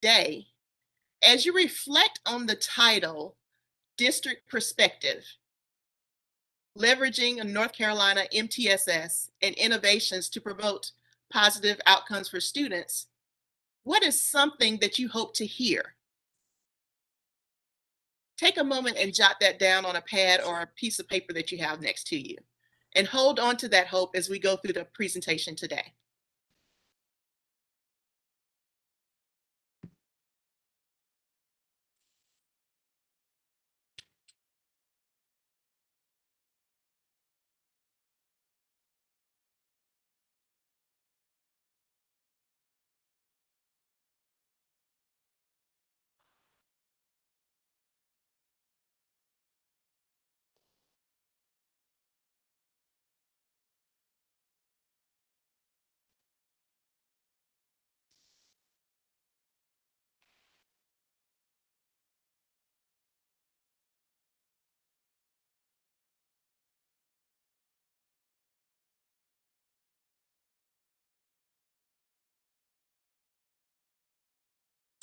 today, as you reflect on the title, District Perspective, Leveraging a North Carolina MTSS and Innovations to Promote Positive Outcomes for Students, what is something that you hope to hear? Take a moment and jot that down on a pad or a piece of paper that you have next to you, and hold on to that hope as we go through the presentation today.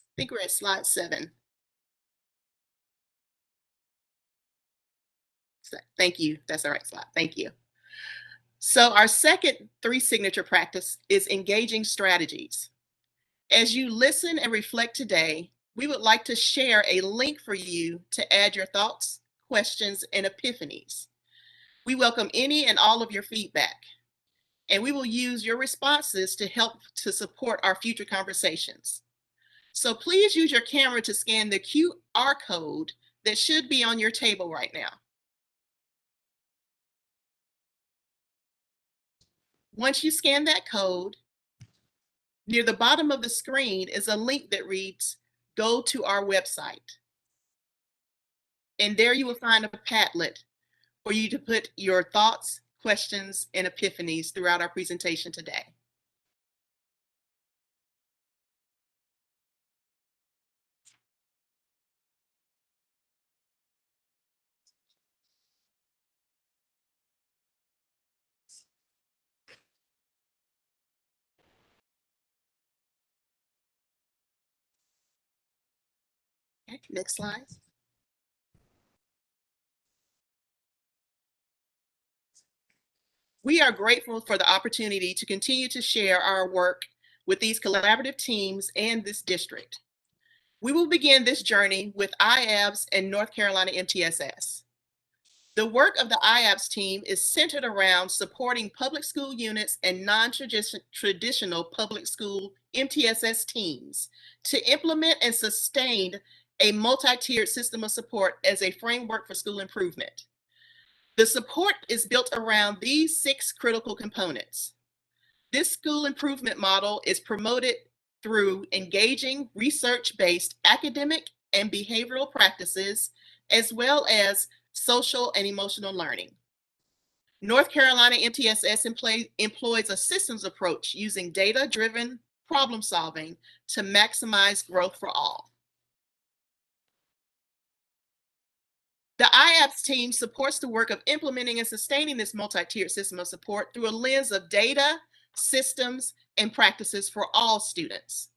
I think we're at slide 7. Thank you. That's the right slide. Thank you. So our second 3 signature practice is engaging strategies. As you listen and reflect today, we would like to share a link for you to add your thoughts, questions, and epiphanies. We welcome any and all of your feedback, and we will use your responses to help to support our future conversations. So please use your camera to scan the QR code that should be on your table right now. Once you scan that code, near the bottom of the screen is a link that reads, "Go to our website." And there you will find a Padlet for you to put your thoughts, questions, and epiphanies throughout our presentation today. Okay, next slide. We are grateful for the opportunity to continue to share our work with these collaborative teams and this district. We will begin this journey with IABS and North Carolina MTSS. The work of the IABS team is centered around supporting public school units and non-traditional public school MTSS teams to implement and sustain a multi-tiered system of support as a framework for school improvement. The support is built around these 6 critical components. This school improvement model is promoted through engaging research-based academic and behavioral practices, as well as social and emotional learning. North Carolina MTSS employs a systems approach using data-driven problem solving to maximize growth for all. The IABS team supports the work of implementing and sustaining this multi-tiered system of support through a lens of data, systems, and practices for all students.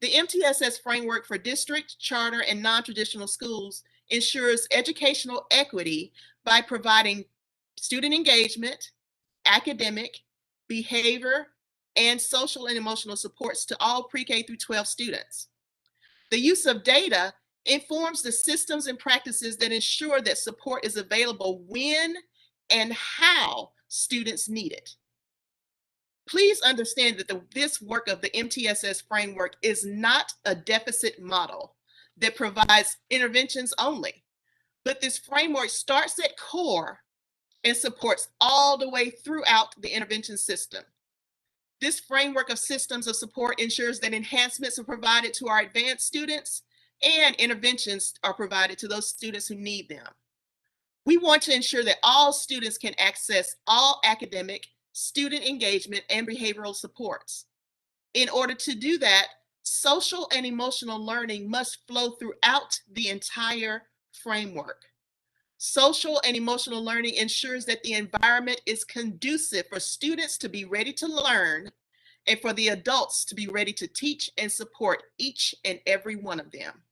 The MTSS framework for district, charter, and non-traditional schools ensures educational equity by providing student engagement, academic, behavior, and social and emotional supports to all pre-K through 12 students. The use of data informs the systems and practices that ensure that support is available when and how students need it. Please understand that this work of the MTSS framework is not a deficit model that provides interventions only, but this framework starts at core and supports all the way throughout the intervention system. This framework of systems of support ensures that enhancements are provided to our advanced students and interventions are provided to those students who need them. We want to ensure that all students can access all academic, student engagement, and behavioral supports. In order to do that, social and emotional learning must flow throughout the entire framework. Social and emotional learning ensures that the environment is conducive for students to be ready to learn and for the adults to be ready to teach and support each and every one of them.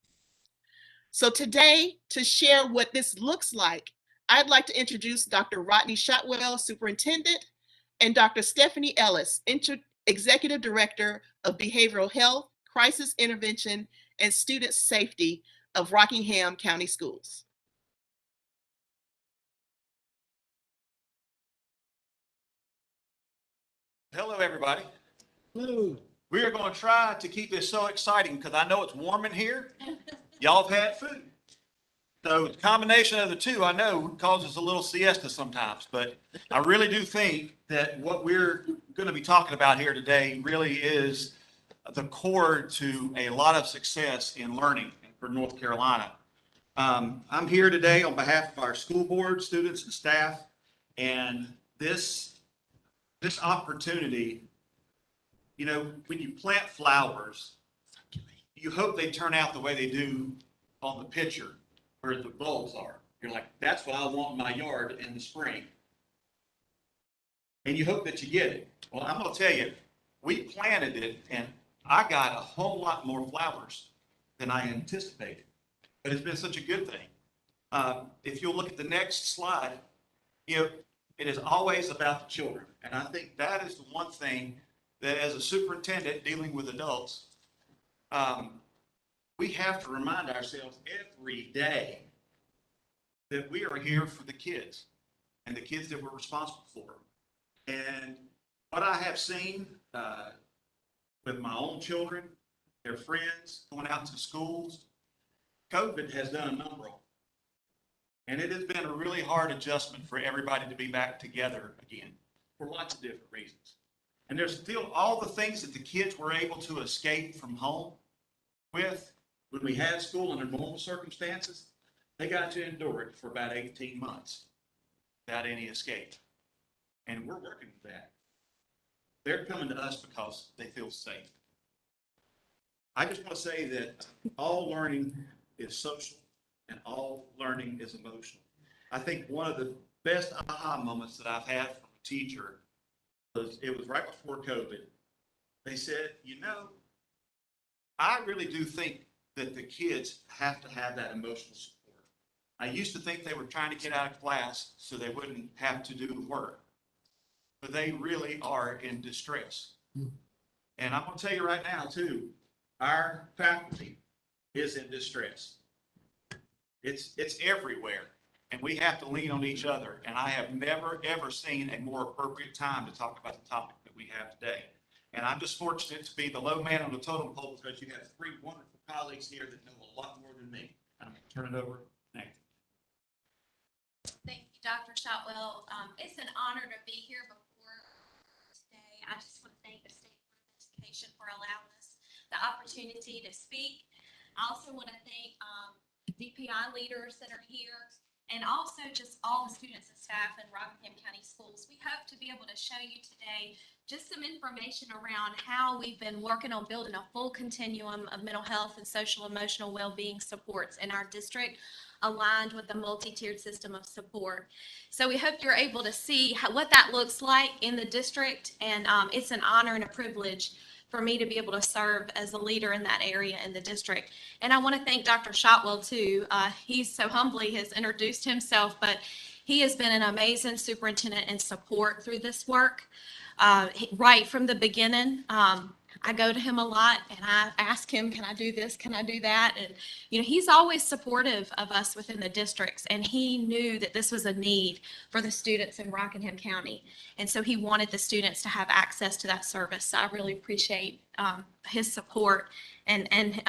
So today, to share what this looks like, I'd like to introduce Dr. Rodney Shotwell, Superintendent, and Dr. Stephanie Ellis, Executive Director of Behavioral Health, Crisis Intervention, and Student Safety of Rockingham County Schools. Hello, everybody. Hello. We are going to try to keep this so exciting because I know it's warm in here. Y'all have had food. So the combination of the two, I know, causes a little siesta sometimes, but I really do think that what we're going to be talking about here today really is the core to a lot of success in learning for North Carolina. I'm here today on behalf of our school board, students, and staff, and this opportunity, you know, when you plant flowers, you hope they turn out the way they do on the picture where the bulbs are. You're like, that's what I want in my yard in the spring. And you hope that you get it. Well, I'm going to tell you, we planted it and I got a whole lot more flowers than I anticipated. But it's been such a good thing. If you'll look at the next slide, you know, it is always about the children. And I think that is the one thing that as a superintendent dealing with adults, we have to remind ourselves every day that we are here for the kids and the kids that we're responsible for. And what I have seen with my own children, their friends, going out to schools, COVID has done a number on them. And it has been a really hard adjustment for everybody to be back together again for lots of different reasons. And there's still all the things that the kids were able to escape from home with when we had school under normal circumstances. They got to endure it for about 18 months without any escape. And we're working with that. They're coming to us because they feel safe. I just want to say that all learning is social and all learning is emotional. I think one of the best aha moments that I've had from a teacher was, it was right before COVID. They said, you know, I really do think that the kids have to have that emotional support. I used to think they were trying to get out of class so they wouldn't have to do the work, but they really are in distress. And I'm going to tell you right now too, our faculty is in distress. It's everywhere, and we have to lean on each other. And I have never, ever seen a more appropriate time to talk about the topic that we have today. And I'm just fortunate to be the low man on the totem pole because you have three wonderful colleagues here that know a lot more than me. I'm going to turn it over next. Thank you, Dr. Shotwell. It's an honor to be here before today. I just want to thank the State Board of Education for allowing us the opportunity to speak. I also want to thank DPI leaders that are here, and also just all the students and staff in Rockingham County Schools. We hope to be able to show you today just some information around how we've been working on building a full continuum of mental health and social emotional well-being supports in our district, aligned with the multi-tiered system of support. So we hope you're able to see what that looks like in the district, and it's an honor and a privilege for me to be able to serve as a leader in that area in the district. And I want to thank Dr. Shotwell too. He's so humbly has introduced himself, but he has been an amazing superintendent and support through this work. Right from the beginning, I go to him a lot and I ask him, can I do this? Can I do that? And, you know, he's always supportive of us within the districts, and he knew that this was a need for the students in Rockingham County. And so he wanted the students to have access to that service. So I really appreciate his support and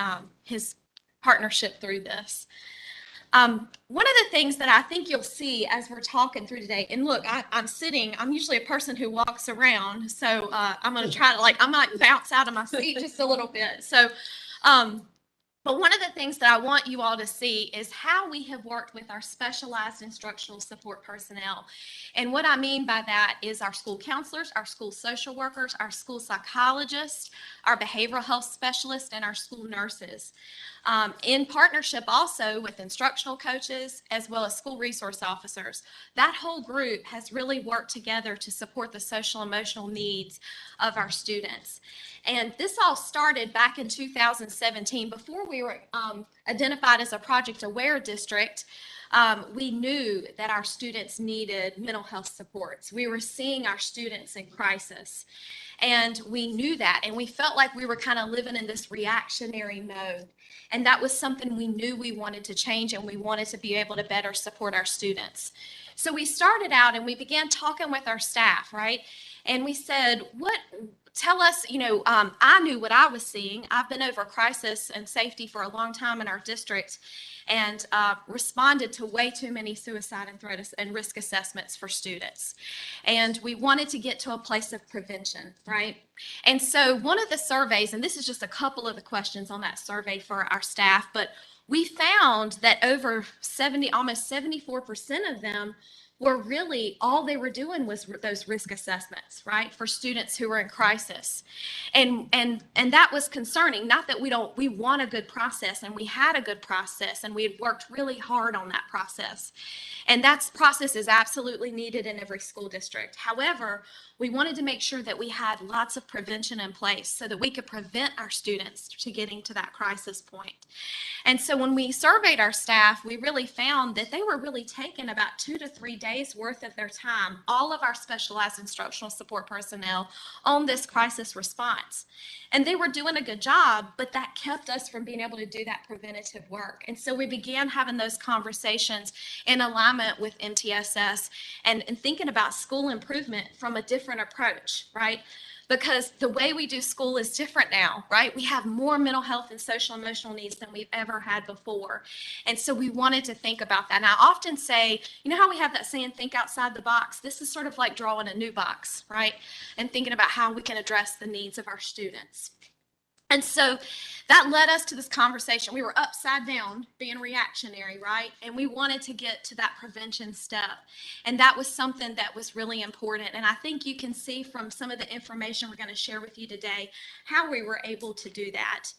his partnership through this. One of the things that I think you'll see as we're talking through today, and look, I'm usually a person who walks around, so I'm going to try to, I might bounce out of my seat just a little bit. So But one of the things that I want you all to see is how we have worked with our specialized instructional support personnel. And what I mean by that is our school counselors, our school social workers, our school psychologists, our behavioral health specialists, and our school nurses. In partnership also with instructional coaches as well as school resource officers. That whole group has really worked together to support the social emotional needs of our students. And this all started back in 2017. Before we were identified as a Project Aware district, we knew that our students needed mental health supports. We were seeing our students in crisis. And we knew that, and we felt like we were kind of living in this reactionary mode. And that was something we knew we wanted to change, and we wanted to be able to better support our students. So we started out and we began talking with our staff, right? And we said, tell us, I knew what I was seeing. I've been over crisis and safety for a long time in our district, and responded to way too many suicide and threat and risk assessments for students. And we wanted to get to a place of prevention, right? And so one of the surveys, and this is just a couple of the questions on that survey for our staff, but we found that over almost 74% of them were really, all they were doing was those risk assessments, right, for students who were in crisis. And that was concerning. Not that we want a good process, and we had a good process, and we had worked really hard on that process. And that process is absolutely needed in every school district. However, we wanted to make sure that we had lots of prevention in place so that we could prevent our students to getting to that crisis point. And so when we surveyed our staff, we really found that they were really taking about 2 to 3 days worth of their time, all of our specialized instructional support personnel, on this crisis response. And they were doing a good job, but that kept us from being able to do that preventative work. And so we began having those conversations in alignment with MTSS and thinking about school improvement from a different approach, right? Because the way we do school is different now, right? We have more mental health and social emotional needs than we've ever had before. And so we wanted to think about that. And I often say, you know how we have that saying, think outside the box? This is sort of like drawing a new box, right? And thinking about how we can address the needs of our students. And so that led us to this conversation. We were upside down, being reactionary, right? And we wanted to get to that prevention step. And that was something that was really important. And I think you can see from some of the information we're going to share with you today how we were able to do that.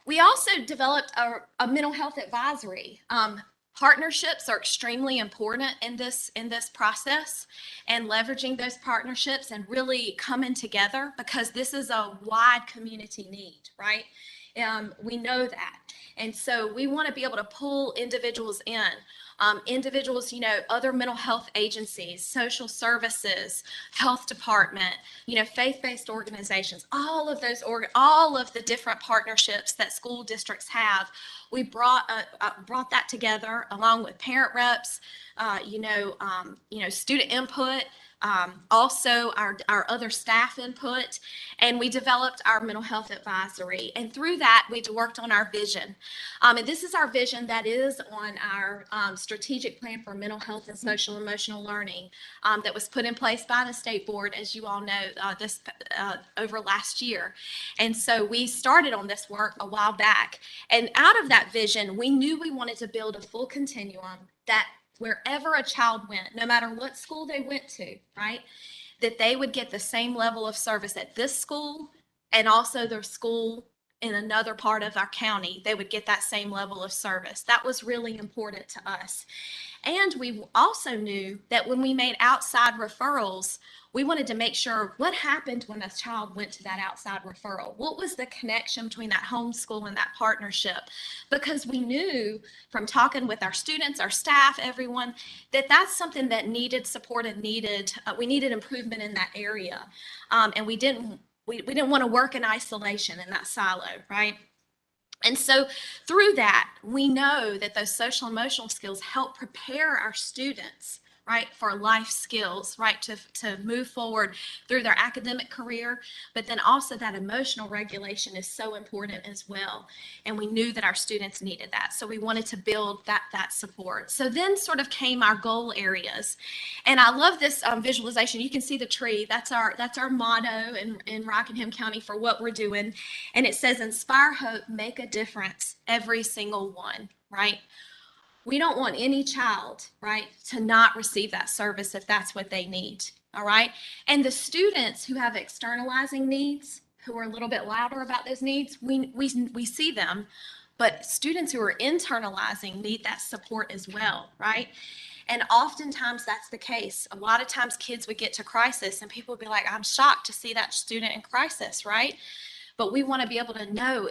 We also developed a mental health advisory. Partnerships are extremely important in this process, and leveraging those partnerships and really coming together, because this is a wide community need, right? We know that. And so we want to be able to pull individuals in, other mental health agencies, social services, health department, faith-based organizations, all of the different partnerships that school districts have. We brought that together along with parent reps, student input, also our other staff input, and we developed our mental health advisory. And through that, we worked on our vision. And this is our vision that is on our strategic plan for mental health and social emotional learning that was put in place by the state board, as you all know, over last year. And so we started on this work a while back. And out of that vision, we knew we wanted to build a full continuum that wherever a child went, no matter what school they went to, right, that they would get the same level of service at this school and also their school in another part of our county. They would get that same level of service. That was really important to us. And we also knew that when we made outside referrals, we wanted to make sure what happened when a child went to that outside referral. What was the connection between that homeschool and that partnership? Because we knew from talking with our students, our staff, everyone, that that's something that needed support and we needed improvement in that area. And we didn't want to work in isolation in that silo, right? And so through that, we know that those social emotional skills help prepare our students, right, for life skills, right, to move forward through their academic career, but then also that emotional regulation is so important as well. And we knew that our students needed that. So we wanted to build that support. So then sort of came our goal areas. And I love this visualization. You can see the tree. That's our motto in Rockingham County for what we're doing. And it says, inspire hope, make a difference, every single one, right? We don't want any child, right, to not receive that service if that's what they need, all right? And the students who have externalizing needs, who are a little bit louder about those needs, we see them, but students who are internalizing need that support as well, right? And oftentimes that's the case. A lot of times kids would get to crisis and people would be like, I'm shocked to see that student in crisis, right? But we want to be able to know,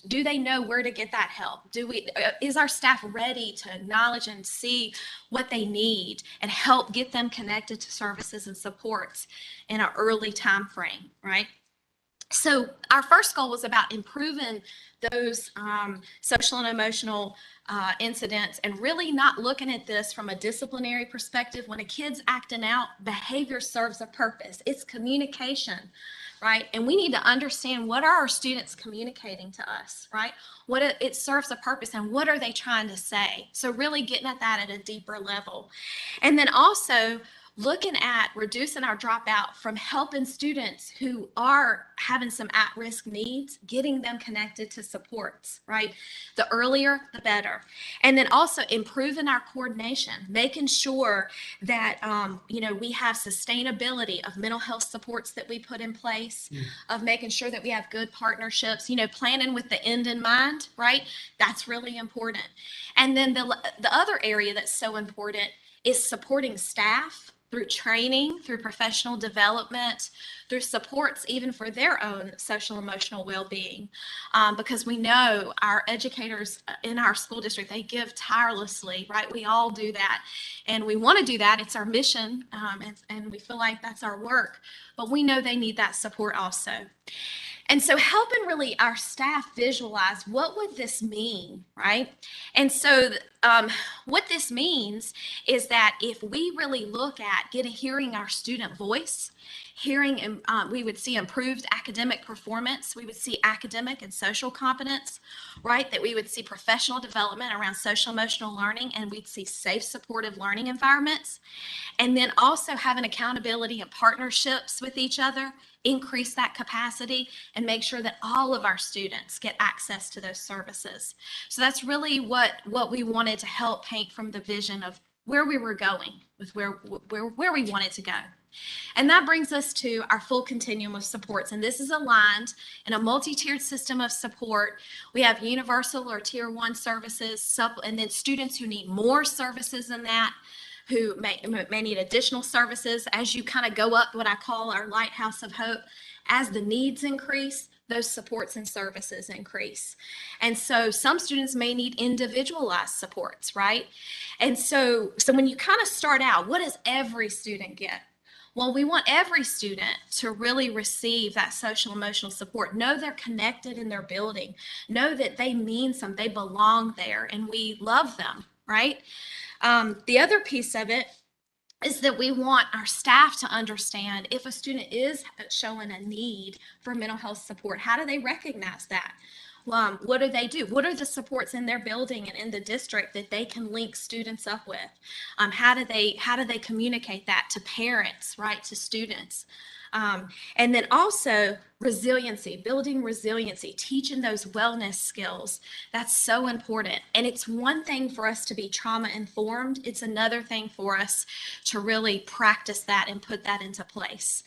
do they know where to get that help? Is our staff ready to acknowledge and see what they need and help get them connected to services and supports in an early time frame, right? So our first goal was about improving those social and emotional incidents and really not looking at this from a disciplinary perspective. When a kid's acting out, behavior serves a purpose. It's communication, right? And we need to understand, what are our students communicating to us, right? What it serves a purpose, and what are they trying to say? So really getting at that at a deeper level. And then also looking at reducing our dropout from helping students who are having some at-risk needs, getting them connected to supports, right? The earlier, the better. And then also improving our coordination, making sure that, we have sustainability of mental health supports that we put in place, of making sure that we have good partnerships, planning with the end in mind, right? That's really important. And then the other area that's so important is supporting staff through training, through professional development, through supports even for their own social emotional well-being. Because we know our educators in our school district, they give tirelessly, right? We all do that. And we want to do that. It's our mission, and we feel like that's our work. But we know they need that support also. And so helping really our staff visualize, what would this mean, right? And so what this means is that if we really look at hearing our student voice, we would see improved academic performance, we would see academic and social competence, right? That we would see professional development around social emotional learning, and we'd see safe, supportive learning environments. And then also having accountability and partnerships with each other, increase that capacity, and make sure that all of our students get access to those services. So that's really what we wanted to help paint from the vision of where we were going with where we wanted to go. And that brings us to our full continuum of supports. And this is aligned in a multi-tiered system of support. We have universal or tier 1 services, and then students who need more services than that, who may need additional services. As you kind of go up what I call our lighthouse of hope, as the needs increase, those supports and services increase. And so some students may need individualized supports, right? And so when you kind of start out, what does every student get? Well, we want every student to really receive that social emotional support, know they're connected in their building, know that they mean something, they belong there, and we love them, right? The other piece of it is that we want our staff to understand if a student is showing a need for mental health support, how do they recognize that? What do they do? What are the supports in their building and in the district that they can link students up with? How do they communicate that to parents, right, to students? And then also resiliency, building resiliency, teaching those wellness skills. That's so important. And it's one thing for us to be trauma informed. It's another thing for us to really practice that and put that into place.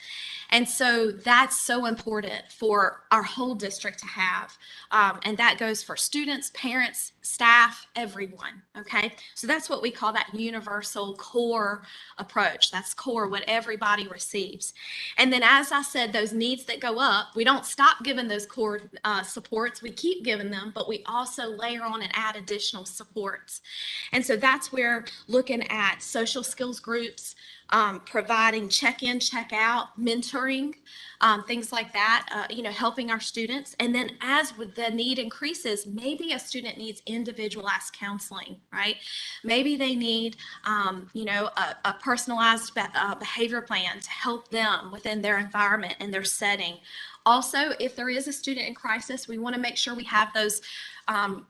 And so that's so important for our whole district to have. And that goes for students, parents, staff, everyone. Okay. So that's what we call that universal core approach. That's core, what everybody receives. And then, as I said, those needs that go up, we don't stop giving those core supports. We keep giving them, but we also layer on and add additional supports. And so that's where looking at social skills groups, providing check-in, check-out, mentoring, things like that, helping our students. And then as with the need increases, maybe a student needs individualized counseling, right? Maybe they need, a personalized behavior plan to help them within their environment and their setting. Also, if there is a student in crisis, we want to make sure we have those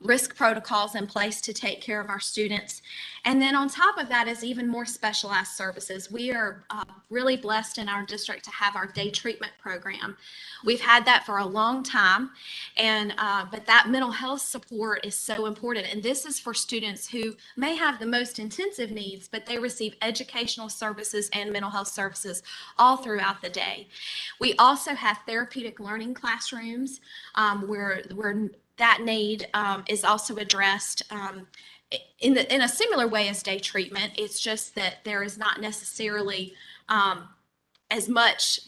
risk protocols in place to take care of our students. And then on top of that is even more specialized services. We are really blessed in our district to have our day treatment program. We've had that for a long time, but that mental health support is so important. And this is for students who may have the most intensive needs, but they receive educational services and mental health services all throughout the day. We also have therapeutic learning classrooms where that need is also addressed in a similar way as day treatment. It's just that there is not necessarily as much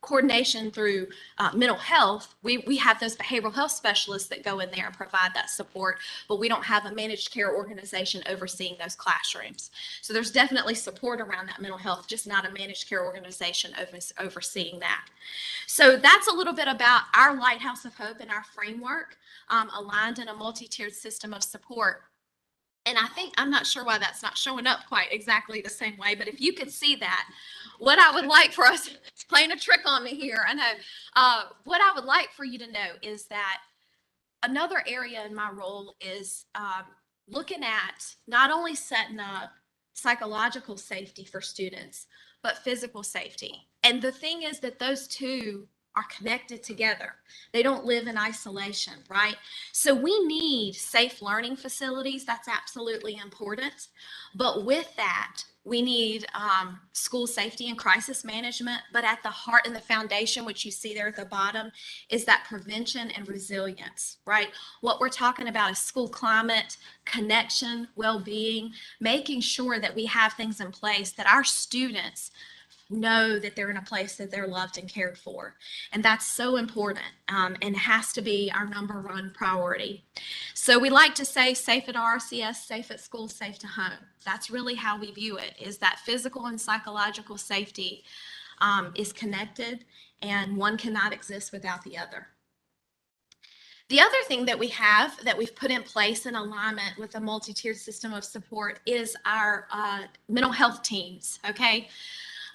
coordination through mental health. We have those behavioral health specialists that go in there and provide that support, but we don't have a managed care organization overseeing those classrooms. So there's definitely support around that mental health, just not a managed care organization overseeing that. So that's a little bit about our Lighthouse of Hope and our framework, aligned in a multi-tiered system of support. And I'm not sure why that's not showing up quite exactly the same way, but if you could see that, what I would like for us, it's playing a trick on me here, I know, what I would like for you to know is that another area in my role is looking at not only setting up psychological safety for students, but physical safety. And the thing is that those two are connected together. They don't live in isolation, right? So we need safe learning facilities. That's absolutely important. But with that, we need school safety and crisis management. But at the heart and the foundation, which you see there at the bottom, is that prevention and resilience, right? What we're talking about is school climate, connection, well-being, making sure that we have things in place that our students know that they're in a place that they're loved and cared for. And that's so important, and has to be our number one priority. So we like to say safe at RCS, safe at school, safe to home. That's really how we view it, is that physical and psychological safety is connected, and one cannot exist without the other. The other thing that we have that we've put in place in alignment with a multi-tiered system of support is our mental health teams, okay?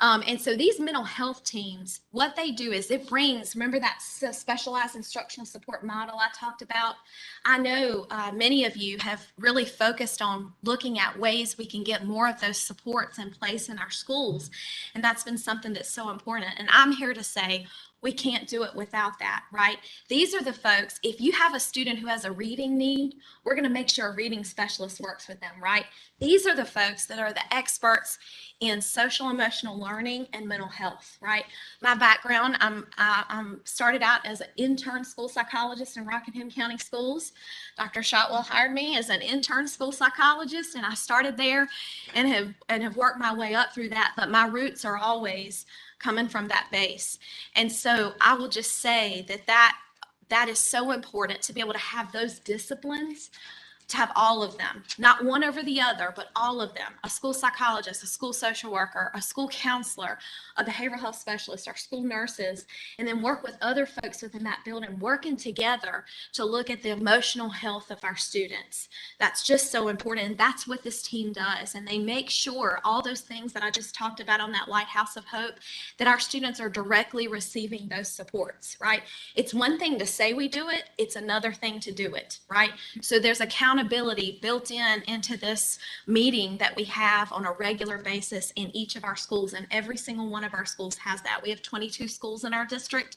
And so these mental health teams, what they do is it brings, remember that specialized instructional support model I talked about? I know many of you have really focused on looking at ways we can get more of those supports in place in our schools. And that's been something that's so important. And I'm here to say, we can't do it without that, right? These are the folks, if you have a student who has a reading need, we're going to make sure a reading specialist works with them, right? These are the folks that are the experts in social emotional learning and mental health, right? My background, I'm started out as an intern school psychologist in Rockingham County Schools. Dr. Shotwell hired me as an intern school psychologist, and I started there and have worked my way up through that, but my roots are always coming from that base. And so I will just say that is so important to be able to have those disciplines, to have all of them, not one over the other, but all of them. A school psychologist, a school social worker, a school counselor, a behavioral health specialist, our school nurses, and then work with other folks within that building, working together to look at the emotional health of our students. That's just so important. And that's what this team does. And they make sure all those things that I just talked about on that Lighthouse of Hope, that our students are directly receiving those supports, right? It's one thing to say we do it. It's another thing to do it, right? So there's accountability built into this meeting that we have on a regular basis in each of our schools, and every single one of our schools has that. We have 22 schools in our district,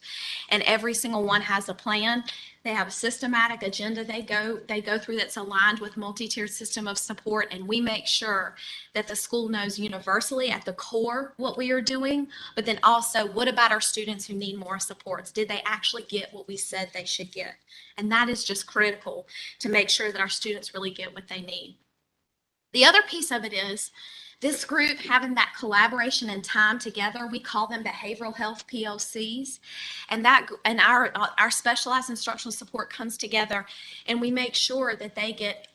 and every single one has a plan. They have a systematic agenda they go through that's aligned with multi-tiered system of support, and we make sure that the school knows universally at the core what we are doing, but then also what about our students who need more supports? Did they actually get what we said they should get? And that is just critical to make sure that our students really get what they need. The other piece of it is this group having that collaboration and time together. We call them behavioral health POCs, and our specialized instructional support comes together, and we make sure that they get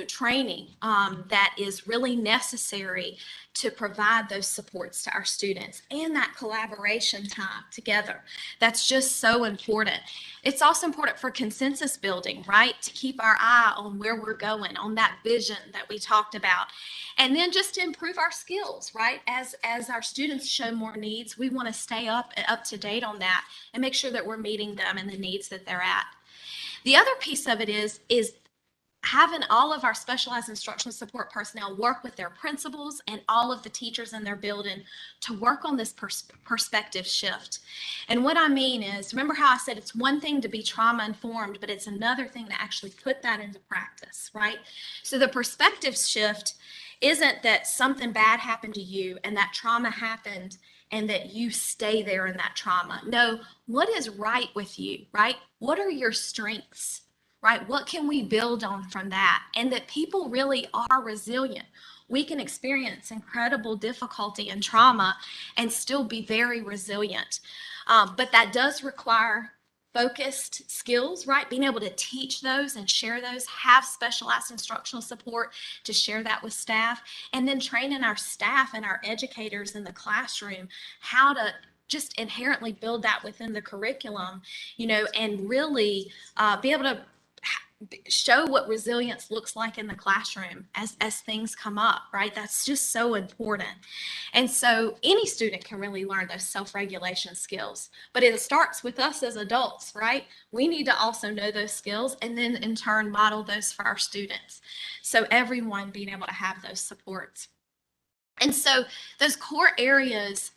training that is really necessary to provide those supports to our students, and that collaboration time together. That's just so important. It's also important for consensus building, right? To keep our eye on where we're going, on that vision that we talked about. And then just to improve our skills, right? As our students show more needs, we want to stay up to date on that and make sure that we're meeting them and the needs that they're at. The other piece of it is having all of our specialized instructional support personnel work with their principals and all of the teachers in their building to work on this perspective shift. And what I mean is, remember how I said it's one thing to be trauma informed, but it's another thing to actually put that into practice, right? So the perspective shift isn't that something bad happened to you and that trauma happened and that you stay there in that trauma. No, what is right with you, right? What are your strengths? Right? What can we build on from that? And that people really are resilient. We can experience incredible difficulty and trauma and still be very resilient. But that does require focused skills, right? Being able to teach those and share those, have specialized instructional support to share that with staff, and then training our staff and our educators in the classroom how to just inherently build that within the curriculum, and really be able to show what resilience looks like in the classroom as things come up, right? That's just so important. And so any student can really learn those self-regulation skills, but it starts with us as adults, right? We need to also know those skills and then in turn model those for our students. So everyone being able to have those supports. And so those core areas,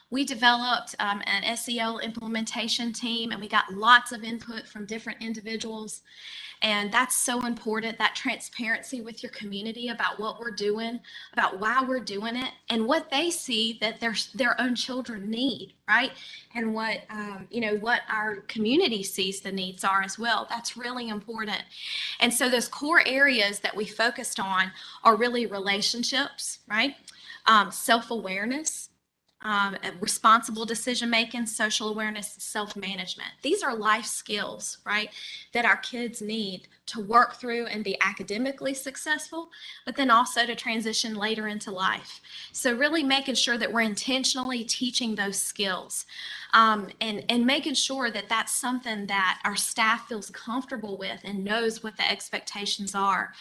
we developed an SEL implementation team, and we got lots of input from different individuals. And that's so important, that transparency with your community about what we're doing, about why we're doing it, and what they see that their own children need, right? And what, what our community sees the needs are as well. That's really important. And so those core areas that we focused on are really relationships, right? Self-awareness, responsible decision-making, social awareness, self-management. These are life skills, right, that our kids need to work through and be academically successful, but then also to transition later into life. So really making sure that we're intentionally teaching those skills, and making sure that that's something that our staff feels comfortable with and knows what the expectations are.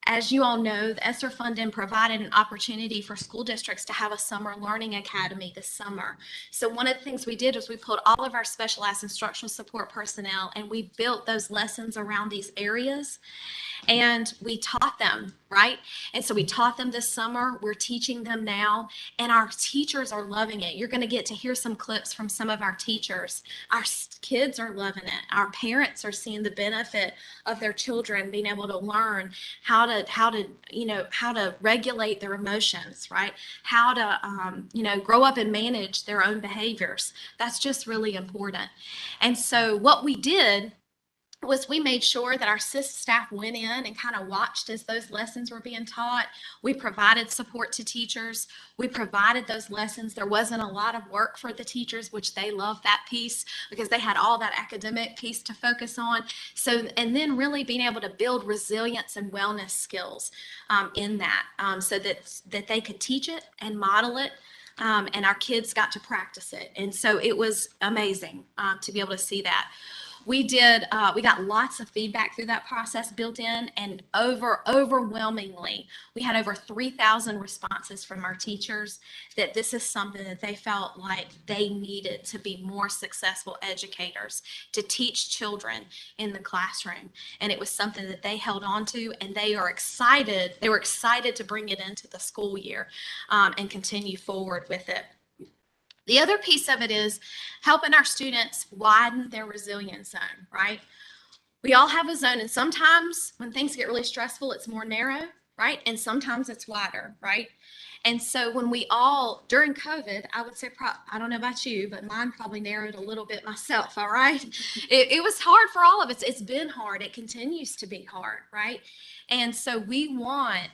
As you all know, the ESSER funding provided an opportunity for school districts to have a summer learning academy this summer. So one of the things we did was we pulled all of our specialized instructional support personnel and we built those lessons around these areas. And we taught them, right? And so we taught them this summer. We're teaching them now, and our teachers are loving it. You're going to get to hear some clips from some of our teachers. Our kids are loving it. Our parents are seeing the benefit of their children being able to learn how to regulate their emotions, right? How to, grow up and manage their own behaviors. That's just really important. And so what we did was we made sure that our SIS staff went in and kind of watched as those lessons were being taught. We provided support to teachers. We provided those lessons. There wasn't a lot of work for the teachers, which they loved that piece because they had all that academic piece to focus on. So, and then really being able to build resilience and wellness skills in that, so that they could teach it and model it. And our kids got to practice it. And so it was amazing to be able to see that. We got lots of feedback through that process built in, and overwhelmingly, we had over 3,000 responses from our teachers that this is something that they felt like they needed to be more successful educators, to teach children in the classroom. And it was something that they held on to, and they were excited to bring it into the school year and continue forward with it. The other piece of it is helping our students widen their resilience zone, right? We all have a zone, and sometimes when things get really stressful, it's more narrow, right? And sometimes it's wider, right? And so when we all, during COVID, I would say, I don't know about you, but mine probably narrowed a little bit myself, all right? It was hard for all of us. It's been hard. It continues to be hard, right? And so we want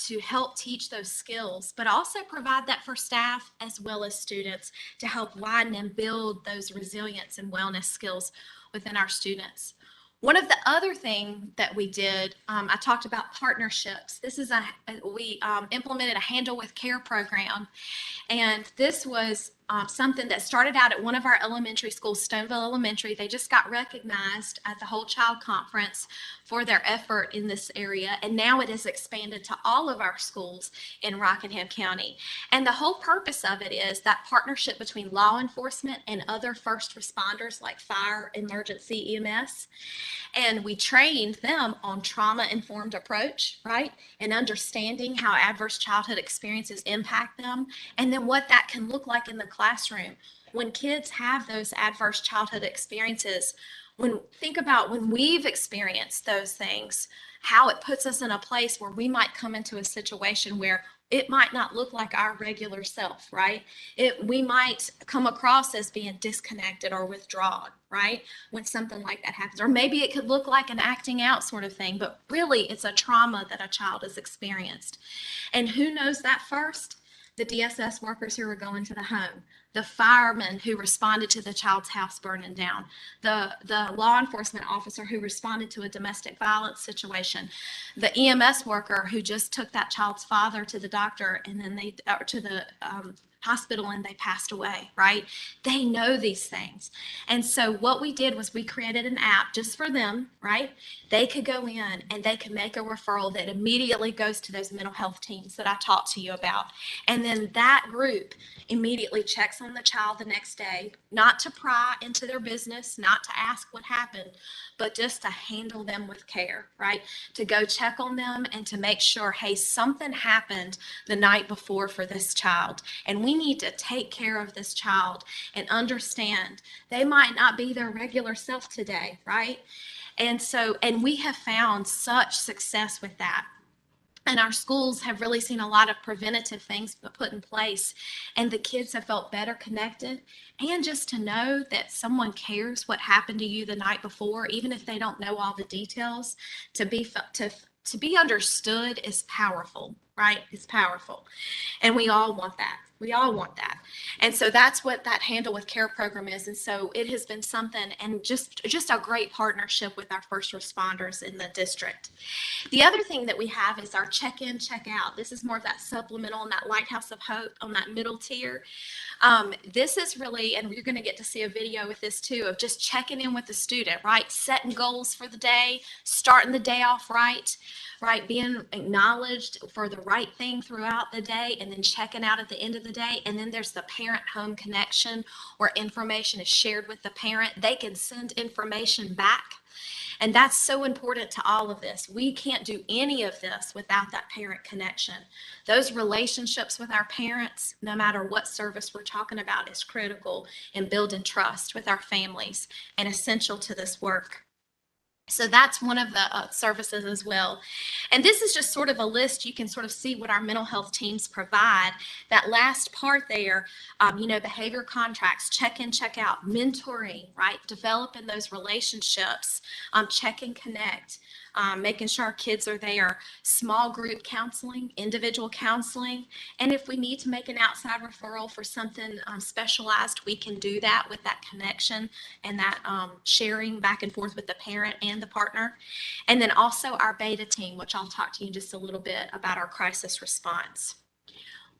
to help teach those skills, but also provide that for staff as well as students to help widen and build those resilience and wellness skills within our students. One of the other thing that we did, I talked about partnerships. This is we implemented a Handle with Care program, and this was something that started out at one of our elementary schools, Stoneville Elementary. They just got recognized at the Whole Child Conference for their effort in this area, and now it has expanded to all of our schools in Rockingham County. And the whole purpose of it is that partnership between law enforcement and other first responders like fire, emergency, EMS. And we trained them on trauma-informed approach, right? And understanding how adverse childhood experiences impact them, and then what that can look like in the classroom. When kids have those adverse childhood experiences, think about when we've experienced those things, how it puts us in a place where we might come into a situation where it might not look like our regular self, right? We might come across as being disconnected or withdrawn, right? When something like that happens. Or maybe it could look like an acting out sort of thing, but really it's a trauma that a child has experienced. And who knows that first? The DSS workers who were going to the home, the firemen who responded to the child's house burning down, the law enforcement officer who responded to a domestic violence situation, the EMS worker who just took that child's father to the doctor and then to the hospital and they passed away, right? They know these things. And so what we did was we created an app just for them, right? They could go in and they could make a referral that immediately goes to those mental health teams that I talked to you about. And then that group immediately checks on the child the next day, not to pry into their business, not to ask what happened, but just to handle them with care, right? To go check on them and to make sure, hey, something happened the night before for this child, and we need to take care of this child and understand they might not be their regular self today, right? And we have found such success with that. And our schools have really seen a lot of preventative things put in place, and the kids have felt better connected. And just to know that someone cares what happened to you the night before, even if they don't know all the details, to be understood is powerful, right? It's powerful. And we all want that. We all want that. And so that's what that Handle with Care program is. And so it has been something, and just a great partnership with our first responders in the district. The other thing that we have is our check-in, check-out. This is more of that supplemental and that Lighthouse of Hope on that middle tier. This is really, and you're going to get to see a video with this too, of just checking in with the student, right? Setting goals for the day, starting the day off right? Being acknowledged for the right thing throughout the day, and then checking out at the end of the day. And then there's the parent-home connection, where information is shared with the parent. They can send information back. And that's so important to all of this. We can't do any of this without that parent connection. Those relationships with our parents, no matter what service we're talking about, is critical in building trust with our families and essential to this work. So that's one of the services as well. And this is just sort of a list. You can sort of see what our mental health teams provide. That last part there, behavior contracts, check in, check out, mentoring, right? Developing those relationships, check and connect, making sure our kids are there, small group counseling, individual counseling. And if we need to make an outside referral for something specialized, we can do that with that connection and that sharing back and forth with the parent and the partner. And then also our beta team, which I'll talk to you in just a little bit about our crisis response.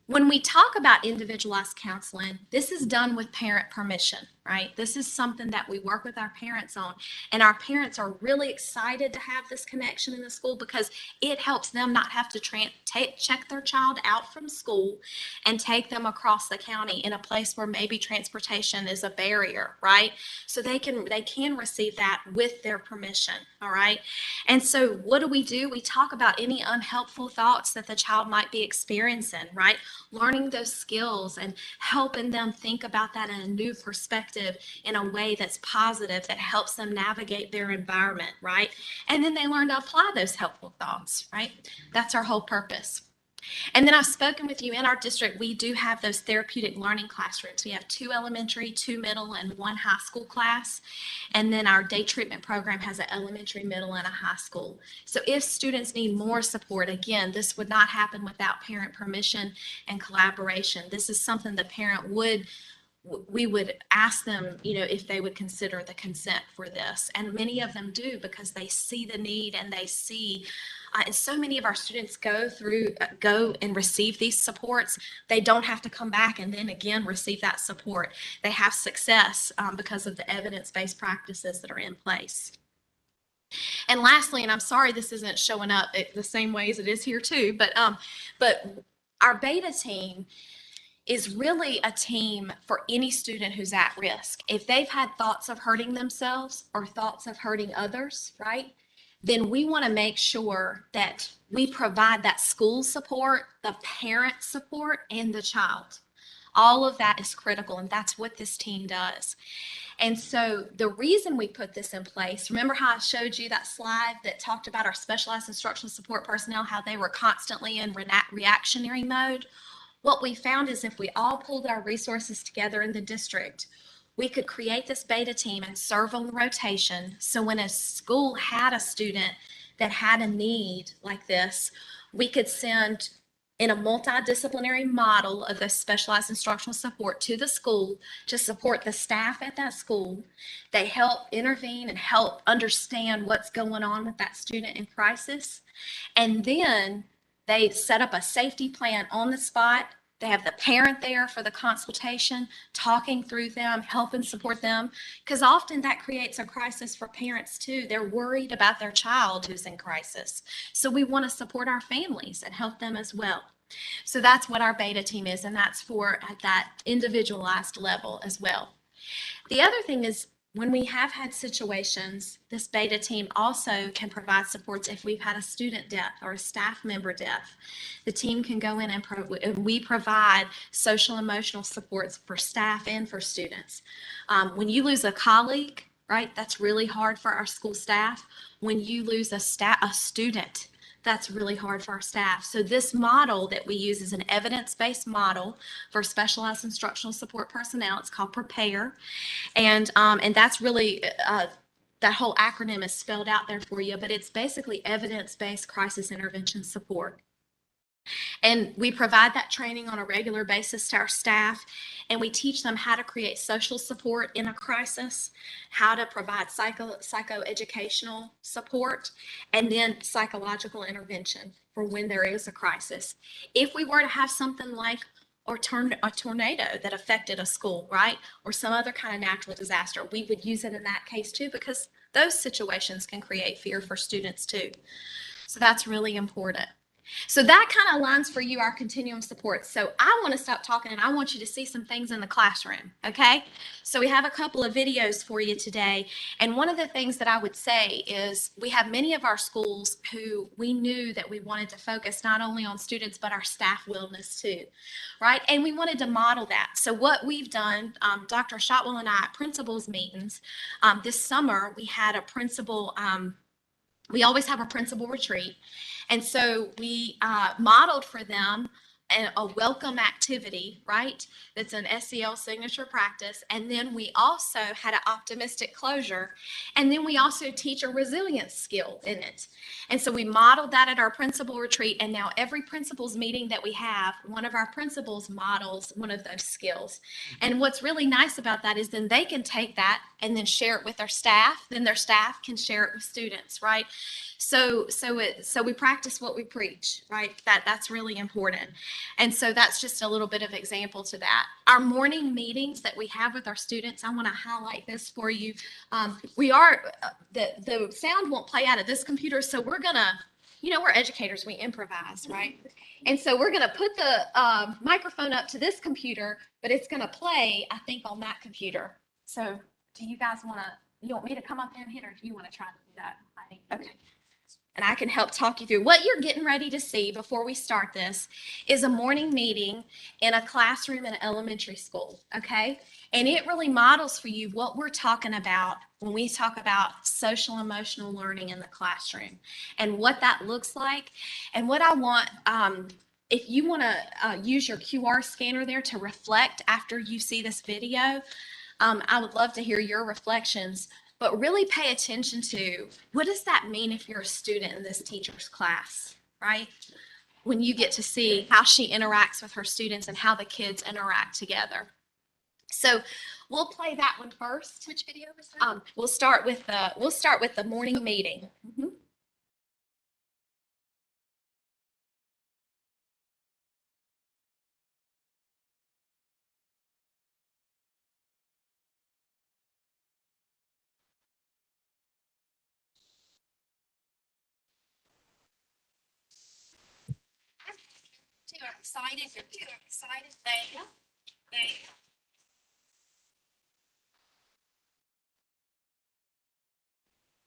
When we talk about individualized counseling, this is done with parent permission, right? This is something that we work with our parents on, and our parents are really excited to have this connection in the school because it helps them not have to check their child out from school and take them across the county in a place where maybe transportation is a barrier, right? So they can receive that with their permission, all right? And so what do? We talk about any unhelpful thoughts that the child might be experiencing, right? Learning those skills and helping them think about that in a new perspective, in a way that's positive, that helps them navigate their environment, right? And then they learn to apply those helpful thoughts, right? That's our whole purpose. And then I've spoken with you, in our district, we do have those therapeutic learning classrooms. We have 2 elementary, 2 middle, and 1 high school class. And then our day treatment program has an elementary, middle, and a high school. So if students need more support, again, this would not happen without parent permission and collaboration. This is something the parent would we would ask them, if they would consider the consent for this. And many of them do, because they see the need and they see, and so many of our students go and receive these supports. They don't have to come back and then again receive that support. They have success because of the evidence-based practices that are in place. And lastly, and I'm sorry this isn't showing up the same way as it is here too, but our beta team is really a team for any student who's at risk. If they've had thoughts of hurting themselves or thoughts of hurting others, right, then we want to make sure that we provide that school support, the parent support, and the child. All of that is critical, and that's what this team does. And so the reason we put this in place, remember how I showed you that slide that talked about our specialized instructional support personnel, how they were constantly in reactionary mode? What we found is if we all pulled our resources together in the district, we could create this beta team and serve on rotation. So when a school had a student that had a need like this, we could send in a multidisciplinary model of the specialized instructional support to the school to support the staff at that school. They help intervene and help understand what's going on with that student in crisis. And then they set up a safety plan on the spot. They have the parent there for the consultation, talking through them, helping support them, because often that creates a crisis for parents too. They're worried about their child who's in crisis. So we want to support our families and help them as well. So that's what our beta team is, and that's for at that individualized level as well. The other thing is, when we have had situations, this beta team also can provide supports if we've had a student death or a staff member death. The team can go in and we provide social emotional supports for staff and for students. When you lose a colleague, right, that's really hard for our school staff. When you lose a student, that's really hard for our staff. So this model that we use is an evidence-based model for specialized instructional support personnel. It's called PREPARE. And that's really, that whole acronym is spelled out there for you, but it's basically evidence-based crisis intervention support. And we provide that training on a regular basis to our staff, and we teach them how to create social support in a crisis, how to provide psychoeducational support, and then psychological intervention for when there is a crisis. If we were to have something like a tornado that affected a school, right, or some other kind of natural disaster, we would use it in that case too, because those situations can create fear for students too. So that's really important. So that kind of aligns for you our continuum support. So I want to stop talking and I want you to see some things in the classroom, okay? So we have a couple of videos for you today. And one of the things that I would say is we have many of our schools who we knew that we wanted to focus not only on students, but our staff wellness too, right? And we wanted to model that. So what we've done, Dr. Shotwell and I at principals meetings, this summer we had a principal, we always have a principal retreat. And so we modeled for them a welcome activity, right? That's an SEL signature practice. And then we also had an optimistic closure. And then we also teach a resilience skill in it. And so we modeled that at our principal retreat. And now every principal's meeting that we have, one of our principals models one of those skills. And what's really nice about that is then they can take that and then share it with their staff. Then their staff can share it with students, right? So we practice what we preach, right? That's really important. And so that's just a little bit of example to that. Our morning meetings that we have with our students, I want to highlight this for you. The sound won't play out of this computer, so we're gonna, we're educators, we improvise, right? And so we're gonna put the microphone up to this computer, but it's gonna play, I think, on that computer. So do you guys you want me to come up there and hit, or do you want to try to do that? I think, okay. And I can help talk you through. What you're getting ready to see before we start this is a morning meeting in a classroom in an elementary school, okay? And it really models for you what we're talking about when we talk about social emotional learning in the classroom and what that looks like. And what I want, if you want to use your QR scanner there to reflect after you see this video, I would love to hear your reflections. But really pay attention to, what does that mean if you're a student in this teacher's class, right? When you get to see how she interacts with her students and how the kids interact together. So we'll play that one first. Which video was that? We'll start with the morning meeting. Mhm. Too excited. You're too excited. Thank you. Thank you.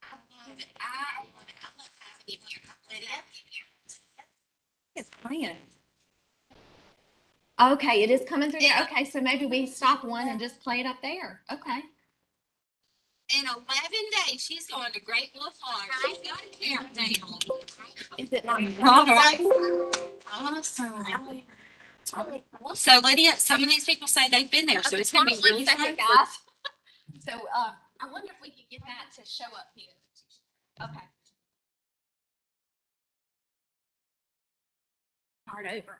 I love it. I love it. I love having you here. Lydia. It's playing. Okay, it is coming through there. Okay, so maybe we stop one and just play it up there. Okay. In 11 days, she's going to Great Wolf Lodge. She's got a countdown. Is it not? Awesome. So Lydia, some of these people say they've been there, so it's going to be really fun, guys. So I wonder if we could get that to show up here. Okay. Start over.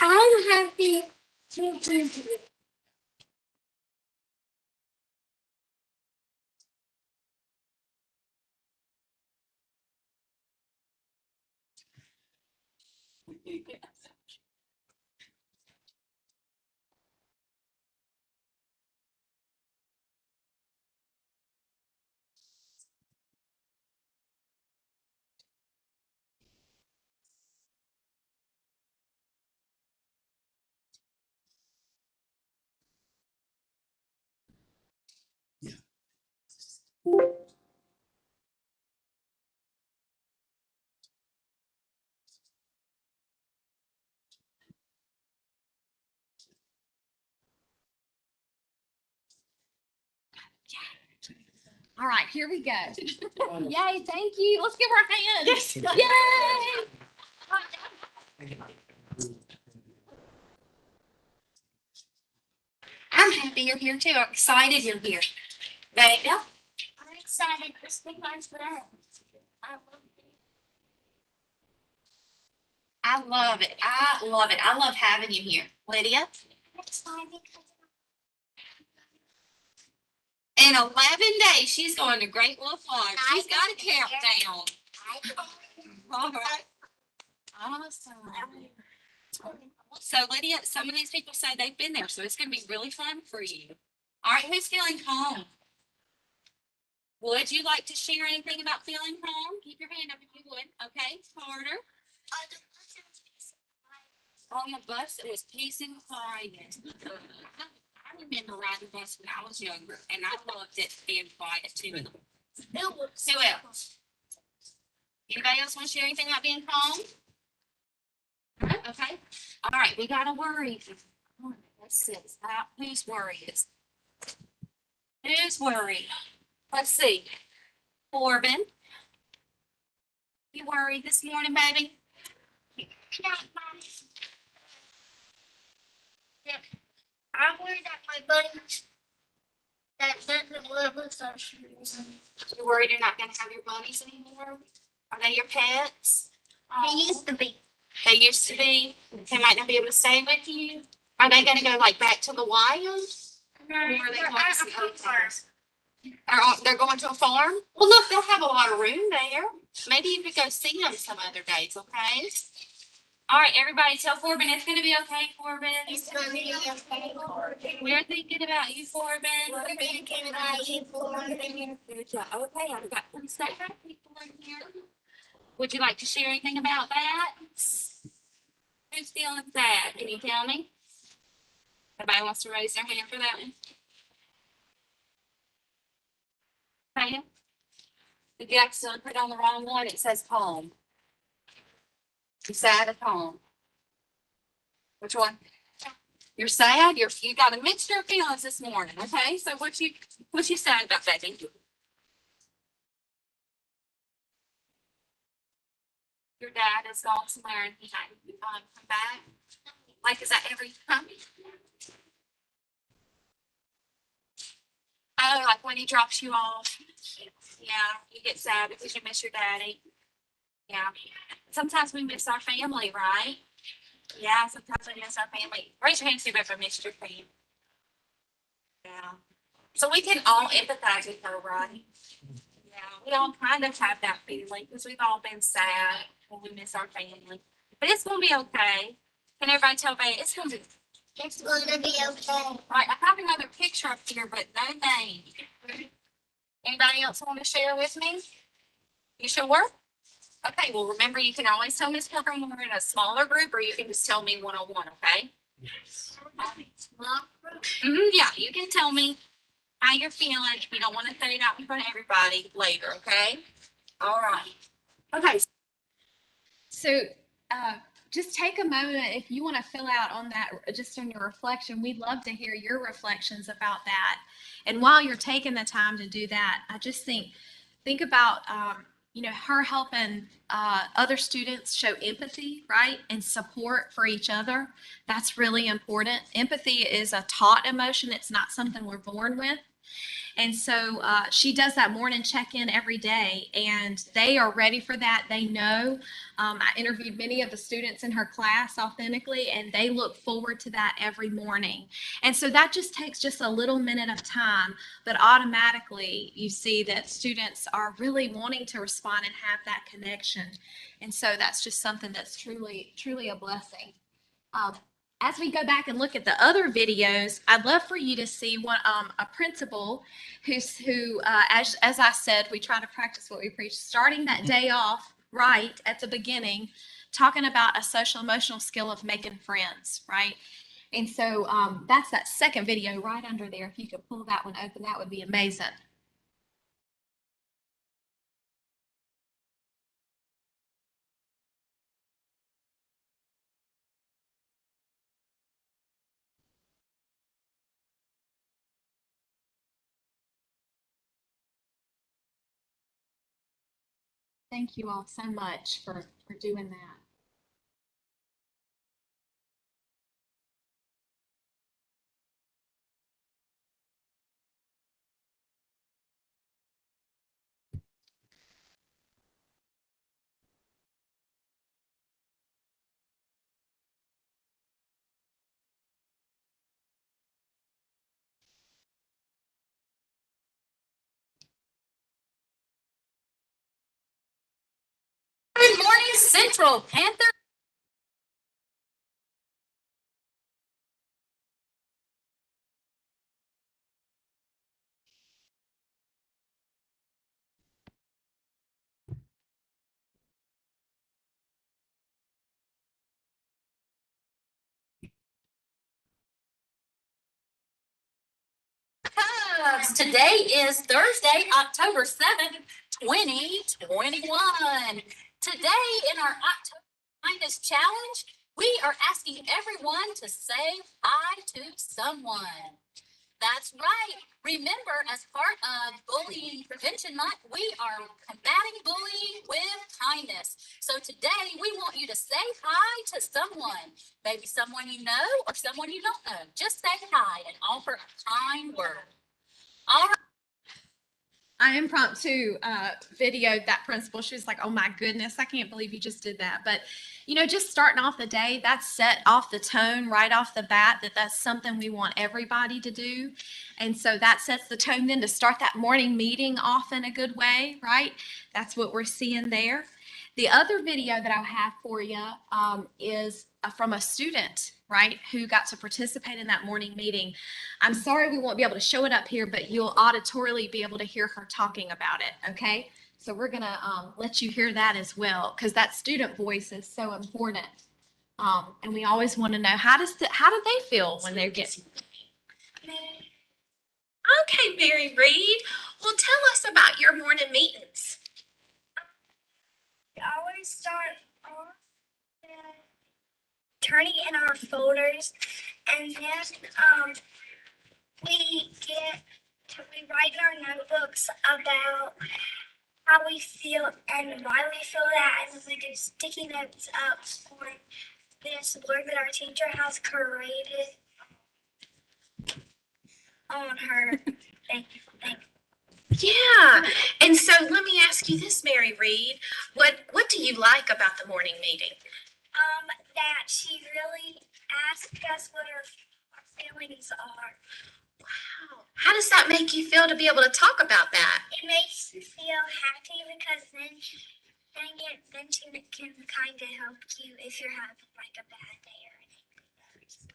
I'm happy. All right, here we go. Yay, thank you. Let's give her a hand. Yes. Yay. I'm happy you're here too. I'm excited you're here. Baby. I'm excited. This big one's for us. I love it. I love it. I love having you here. Lydia? I'm excited. In 11 days, she's going to Great Wolf Lodge. She's got a countdown. All right. Awesome. So Lydia, some of these people say they've been there, so it's going to be really fun for you. All right, who's feeling calm? Would you like to share anything about feeling calm? Keep your hand up if you would. Okay, Carter. on the bus, it was peace and quiet. I remember riding the bus when I was younger, and I loved it being quiet too. Who else? Anybody else want to share anything about being calm? Okay. All right, we gotta worry. Let's see. Who's worried? Who's worried? Let's see. Corbin, you worried this morning, baby? I'm worried that my buddies that doesn't live with us. You're worried you're not gonna have your bunnies anymore? Are they your pets? They used to be. They used to be. They might not be able to stay with you. Are they gonna go like back to the wild? Or are they They're going to at some a other farm. place? They're going to a farm? Well, look, they'll have a lot of room there. Maybe you could go see them some other days, okay? All right, everybody, tell Corbin it's gonna be okay, Corbin. It's gonna be okay. We're thinking about you, Corbin. We're thinking about you, Corbin. Good job. Okay, I've got some sad people in here. Would you like to share anything about that? Who's feeling sad? Can you tell me? Everybody wants to raise their hand for that one? Okay. If you accidentally put on the wrong one, it says home. You sad at home. Which one? You're sad. You got a mixture of feelings this morning. Okay, so what you sad about, baby? Your dad has gone somewhere and he hadn't come back. Like, is that every time? Oh, like when he drops you off. Yeah, you get sad because you miss your daddy. Yeah. Sometimes we miss our family, right? Yeah, sometimes we miss our family. Raise your hand if you've ever missed your family. Yeah. So we can all empathize with her, right? Yeah, we all kind of have that feeling because we've all been sad when we miss our family. But it's gonna be okay. Can everybody tell me it's gonna be It's gonna be okay. right? I have another picture up here, but no name. Anybody else want to share with me? You sure? Okay, well, remember, you can always tell Miss Pilgrim when we're in a smaller group, or you can just tell me one-on-one, okay? Yeah, you can tell me how you're feeling. If you don't want to say it out in front of everybody later, okay? All right. Okay. So just take a moment if you want to fill out on that, just on your reflection. We'd love to hear your reflections about that. And while you're taking the time to do that, I just think about her helping other students show empathy, right, and support for each other. That's really important. Empathy is a taught emotion. It's not something we're born with. And so she does that morning check-in every day, and they are ready for that. They know. I interviewed many of the students in her class authentically, and they look forward to that every morning. And so that just takes just a little minute of time, but automatically you see that students are really wanting to respond and have that connection. And so that's just something that's truly, truly a blessing. As we go back and look at the other videos, I'd love for you to see a principal who as I said, we try to practice what we preach, starting that day off right at the beginning, talking about a social emotional skill of making friends, right? And so that's that second video right under there. If you could pull that one open, that would be amazing. Thank you all so much for doing that. Good morning, Central Panther. Labs. Today is Thursday, October 7th, 2021. Today in our October Kindness Challenge, we are asking everyone to say hi to someone. That's right. Remember, as part of Bullying Prevention Month, we are combating bullying with kindness. So today we want you to say hi to someone, maybe someone you know or someone you don't know. Just say hi and offer a kind word. All right. I impromptu videoed that principal. She was like, oh my goodness, I can't believe you just did that. But, you know, just starting off the day, that's set off the tone right off the bat that that's something we want everybody to do. And so that sets the tone then to start that morning meeting off in a good way, right? That's what we're seeing there. The other video that I'll have for you is from a student, right, who got to participate in that morning meeting. I'm sorry we won't be able to show it up here, but you'll auditorily be able to hear her talking about it, okay? So we're gonna let you hear that as well, because that student voice is so important. And we always want to know, how do they feel when they're getting. Okay, Mary Reed. Well, tell us about your morning meetings. We always start off turning in our folders, and then we write in our notebooks about how we feel and why we feel that, and then we do sticky notes up on this board that our teacher has created on her thing. Yeah. And so let me ask you this, Mary Reed. What do you like about the morning meeting? That she really asked us what our feelings are. Wow. How does that make you feel to be able to talk about that? It makes me feel happy because then she can kind of help you if you're having like a bad day or anything.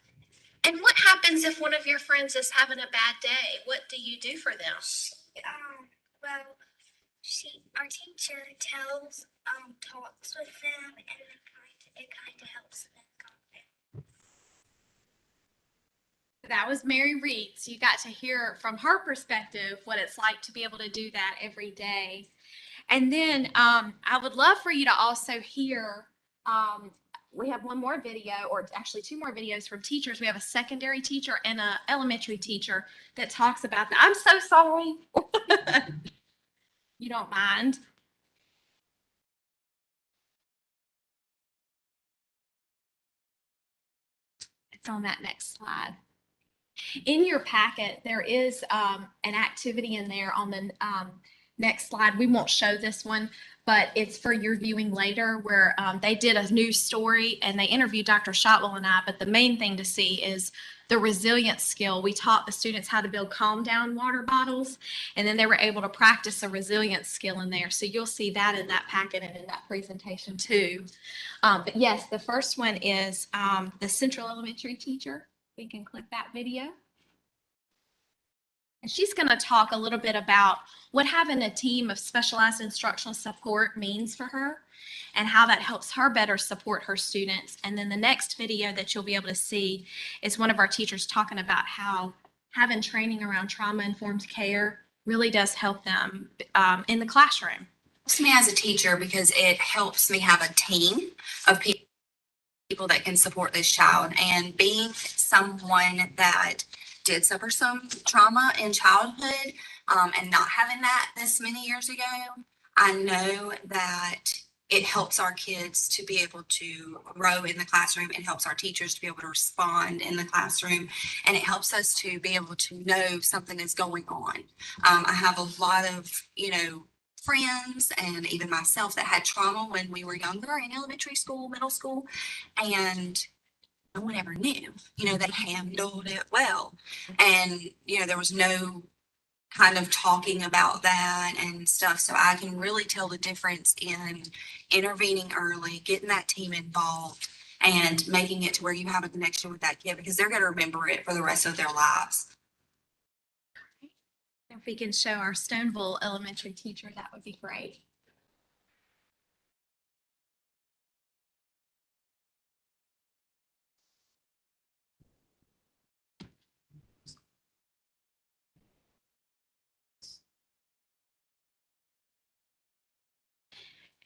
And what happens if one of your friends is having a bad day? What do you do for them? Well, our teacher talks with them, and it kind of helps them calm down. That was Mary Reed. So you got to hear from her perspective what it's like to be able to do that every day. And then I would love for you to also hear, we have one more video, or actually two more videos from teachers. We have a secondary teacher and an elementary teacher that talks about that. I'm so sorry. You don't mind? It's on that next slide. In your packet, there is an activity in there on the next slide. We won't show this one, but it's for your viewing later, where they did a news story and they interviewed Dr. Shotwell and I, but the main thing to see is the resilience skill. We taught the students how to build calm down water bottles, and then they were able to practice a resilience skill in there. So you'll see that in that packet and in that presentation too. But yes, the first one is the Central Elementary teacher. We can click that video. And she's going to talk a little bit about what having a team of specialized instructional support means for her and how that helps her better support her students. And then the next video that you'll be able to see is one of our teachers talking about how having training around trauma-informed care really does help them in the classroom. It helps me as a teacher because it helps me have a team of people that can support this child, and being someone that did suffer some trauma in childhood and not having that this many years ago, I know that it helps our kids to be able to grow in the classroom. It helps our teachers to be able to respond in the classroom, and it helps us to be able to know something is going on. I have a lot of, friends and even myself that had trauma when we were younger in elementary school, middle school, and no one ever knew. They handled it well, and there was no kind of talking about that and stuff. So I can really tell the difference in intervening early, getting that team involved, and making it to where you have a connection with that kid, because they're going to remember it for the rest of their lives. If we can show our Stoneville elementary teacher, that would be great.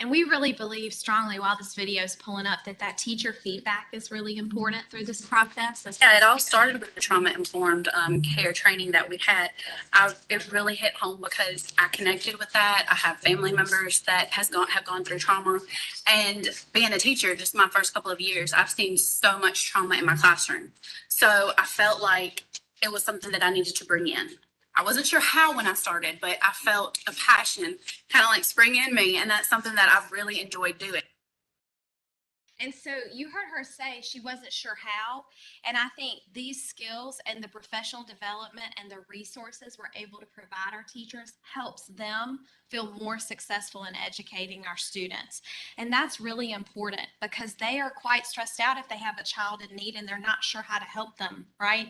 And we really believe strongly while this video is pulling up that teacher feedback is really important through this process. Yeah, it all started with the trauma-informed care training that we had. It really hit home because I connected with that. I have family members that have gone through trauma. And being a teacher, just my first couple of years, I've seen so much trauma in my classroom. So I felt like it was something that I needed to bring in. I wasn't sure how when I started, but I felt a passion kind of like spring in me. And that's something that I've really enjoyed doing. And so you heard her say she wasn't sure how. And I think these skills and the professional development and the resources we're able to provide our teachers helps them feel more successful in educating our students. And that's really important because they are quite stressed out if they have a child in need and they're not sure how to help them, right?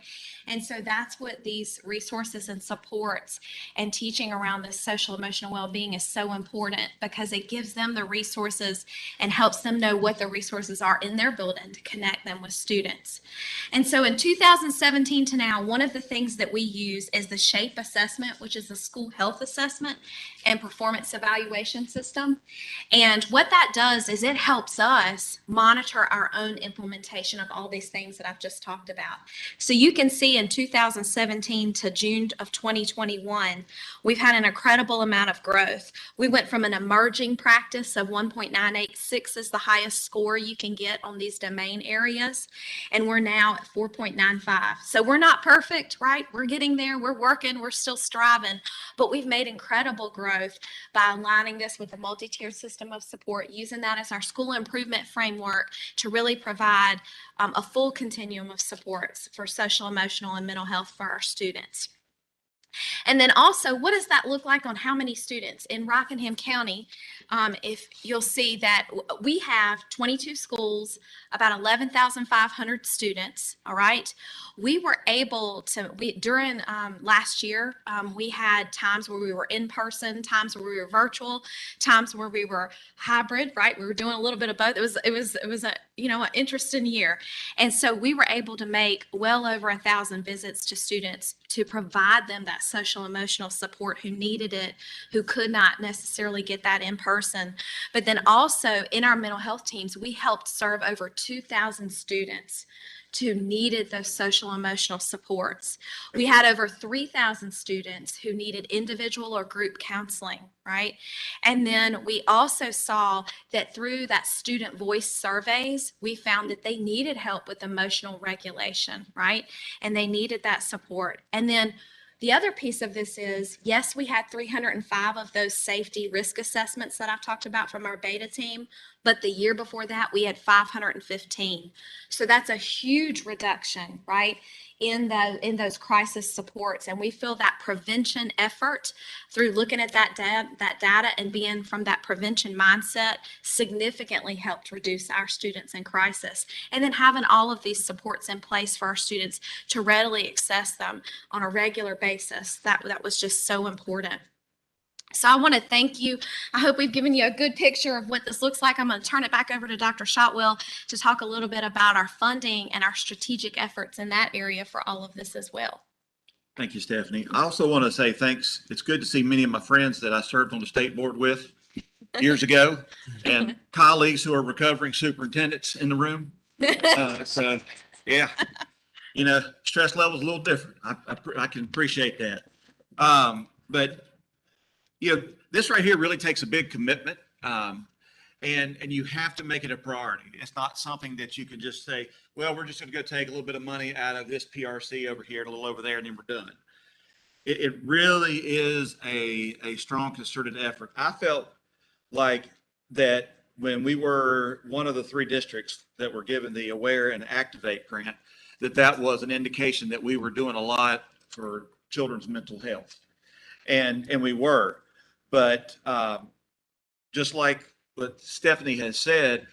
And so that's what these resources and supports and teaching around this social emotional well-being is so important, because it gives them the resources and helps them know what the resources are in their building to connect them with students. And so in 2017 to now, one of the things that we use is the SHAPE assessment, which is the school health assessment and performance evaluation system. And what that does is it helps us monitor our own implementation of all these things that I've just talked about. So you can see in 2017 to June of 2021, we've had an incredible amount of growth. We went from an emerging practice of 1.986 is the highest score you can get on these domain areas, and we're now at 4.95. So we're not perfect, right? We're getting there. We're working. We're still striving, but we've made incredible growth by aligning this with a multi-tiered system of support, using that as our school improvement framework to really provide a full continuum of supports for social, emotional, and mental health for our students. And then also, what does that look like on how many students? In Rockingham County, if you'll see that we have 22 schools, about 11,500 students, all right? We were able to, during last year, we had times where we were in person, times where we were virtual, times where we were hybrid, right? We were doing a little bit of both. It was a, an interesting year. And so we were able to make well over 1,000 visits to students to provide them that social emotional support who needed it, who could not necessarily get that in person. But then also in our mental health teams, we helped serve over 2,000 students who needed those social emotional supports. We had over 3,000 students who needed individual or group counseling, right? And then we also saw that through that student voice surveys, we found that they needed help with emotional regulation, right? And they needed that support. And then the other piece of this is, yes, we had 305 of those safety risk assessments that I've talked about from our beta team, but the year before that, we had 515. So that's a huge reduction, right, in those crisis supports. And we feel that prevention effort through looking at that data and being from that prevention mindset significantly helped reduce our students in crisis. And then having all of these supports in place for our students to readily access them on a regular basis, that was just so important. So I want to thank you. I hope we've given you a good picture of what this looks like. I'm going to turn it back over to Dr. Shotwell to talk a little bit about our funding and our strategic efforts in that area for all of this as well. Thank you, Stephanie. I also want to say thanks. It's good to see many of my friends that I served on the state board with years ago, and colleagues who are recovering superintendents in the room. So, yeah, stress level is a little different. I can appreciate that. But this right here really takes a big commitment, and you have to make it a priority. It's not something that you can just say, well, we're just going to go take a little bit of money out of this PRC over here and a little over there, and then we're done. It really is a strong concerted effort. I felt like that when we were one of the 3 districts that were given the Aware and Activate grant, that was an indication that we were doing a lot for children's mental health. And we were. But just like what Stephanie has said,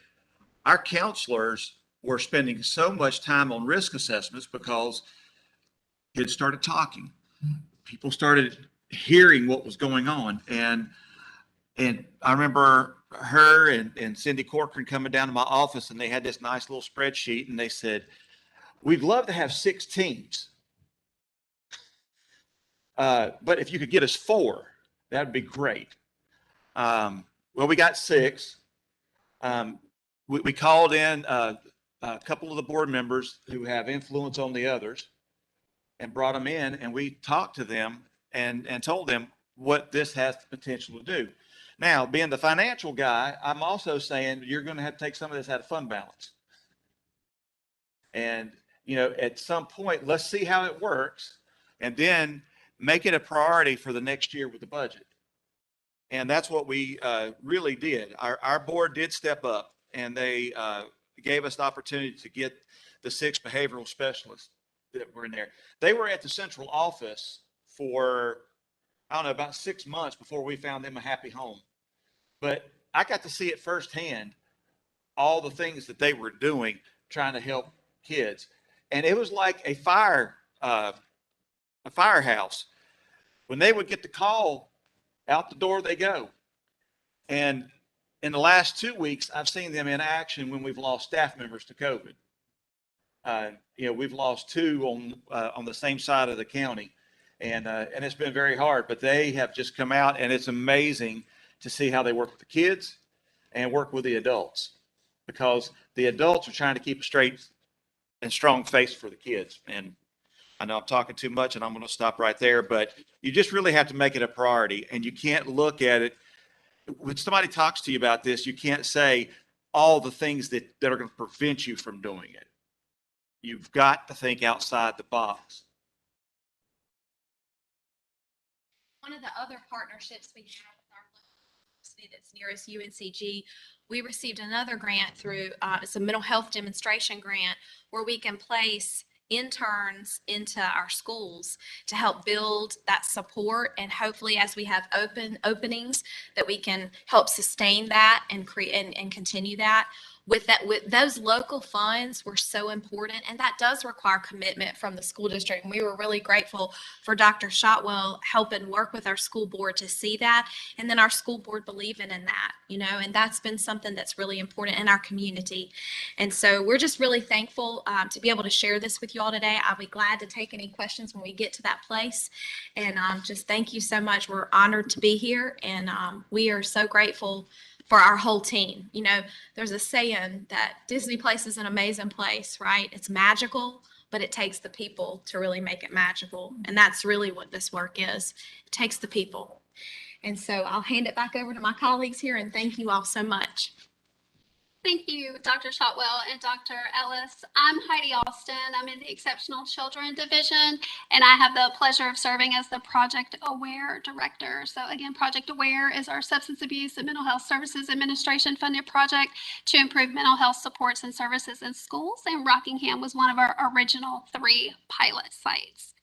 our counselors were spending so much time on risk assessments because kids started talking. People started hearing what was going on. And I remember her and Cindy Corcoran coming down to my office, and they had this nice little spreadsheet, and they said, we'd love to have 6 teams. But if you could get us 4, that'd be great. Well, we got 6. We called in a couple of the board members who have influence on the others and brought them in, and we talked to them and told them what this has the potential to do. Now, being the financial guy, I'm also saying you're going to have to take some of this out of fund balance. And, at some point, let's see how it works, and then make it a priority for the next year with the budget. And that's what we really did. Our board did step up, and they gave us the opportunity to get the 6 behavioral specialists that were in there. They were at the central office for, I don't know, about 6 months before we found them a happy home. But I got to see it firsthand, all the things that they were doing, trying to help kids. And it was like a firehouse. When they would get the call, out the door they go. And in the last 2 weeks, I've seen them in action when we've lost staff members to COVID. We've lost 2 on the same side of the county, and it's been very hard. But they have just come out, and it's amazing to see how they work with the kids and work with the adults, because the adults are trying to keep a straight and strong face for the kids. And I know I'm talking too much, and I'm going to stop right there, but you just really have to make it a priority, and you can't look at it. When somebody talks to you about this, you can't say all the things that are going to prevent you from doing it. You've got to think outside the box. One of the other partnerships we have with our university that's nearest UNCG, we received another grant through, it's a mental health demonstration grant, where we can place interns into our schools to help build that support, and hopefully as we have openings that we can help sustain that and create and continue that. With those local funds were so important, and that does require commitment from the school district. And we were really grateful for Dr. Shotwell helping work with our school board to see that, and then our school board believing in that, and that's been something that's really important in our community. And so we're just really thankful to be able to share this with you all today. I'll be glad to take any questions when we get to that place. And just thank you so much. We're honored to be here, and we are so grateful for our whole team. There's a saying that Disney Place is an amazing place, right? It's magical, but it takes the people to really make it magical. And that's really what this work is. It takes the people. And so I'll hand it back over to my colleagues here, and thank you all so much. Thank you, Dr. Shotwell and Dr. Ellis. I'm Heidi Austin. I'm in the Exceptional Children Division, and I have the pleasure of serving as the Project Aware Director. So again, Project Aware is our Substance Abuse and Mental Health Services Administration funded project to improve mental health supports and services in schools, and Rockingham was one of our original 3 pilot sites.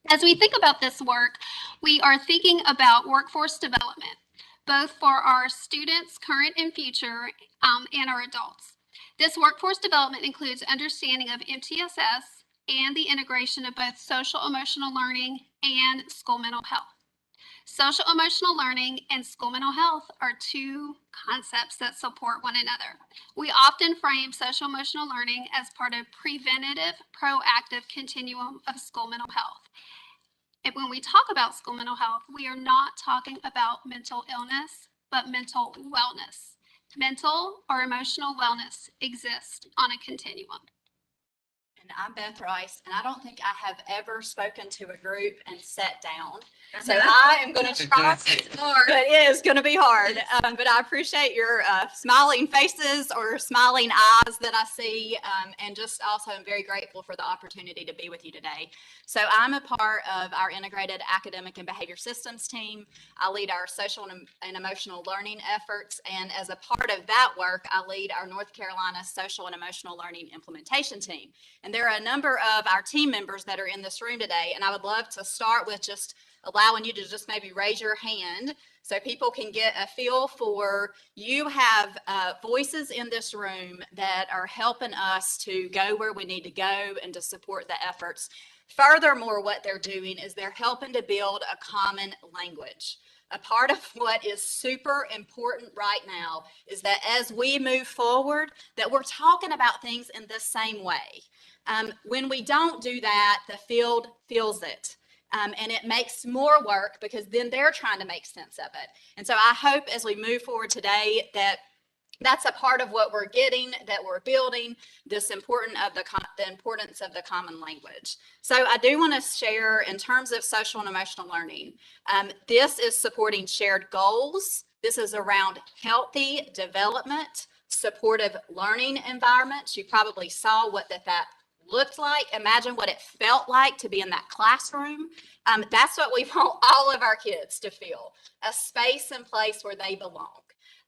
As we think about this work, we are thinking about workforce development, both for our students, current and future, and our adults. This workforce development includes understanding of MTSS and the integration of both social emotional learning and school mental health. Social emotional learning and school mental health are 2 concepts that support one another. We often frame social emotional learning as part of preventative, proactive continuum of school mental health. And when we talk about school mental health, we are not talking about mental illness, but mental wellness. Mental or emotional wellness exists on a continuum. And I'm Beth Rice, and I don't think I have ever spoken to a group and sat down. So I am going to try, but it is going to be hard. But I appreciate your smiling faces or smiling eyes that I see, and just also I'm very grateful for the opportunity to be with you today. So I'm a part of our integrated academic and behavior systems team. I lead our social and emotional learning efforts, and as a part of that work, I lead our North Carolina social and emotional learning implementation team. And there are a number of our team members that are in this room today, and I would love to start with just allowing you to just maybe raise your hand so people can get a feel for, you have voices in this room that are helping us to go where we need to go and to support the efforts. Furthermore, what they're doing is they're helping to build a common language. A part of what is super important right now is that as we move forward, that we're talking about things in the same way. When we don't do that, the field feels it. And it makes more work because then they're trying to make sense of it. And so I hope as we move forward today that that's a part of what we're getting, that we're building this the importance of the common language. So I do want to share in terms of social and emotional learning. This is supporting shared goals. This is around healthy development, supportive learning environments. You probably saw what that looked like. Imagine what it felt like to be in that classroom. That's what we want all of our kids to feel, a space and place where they belong.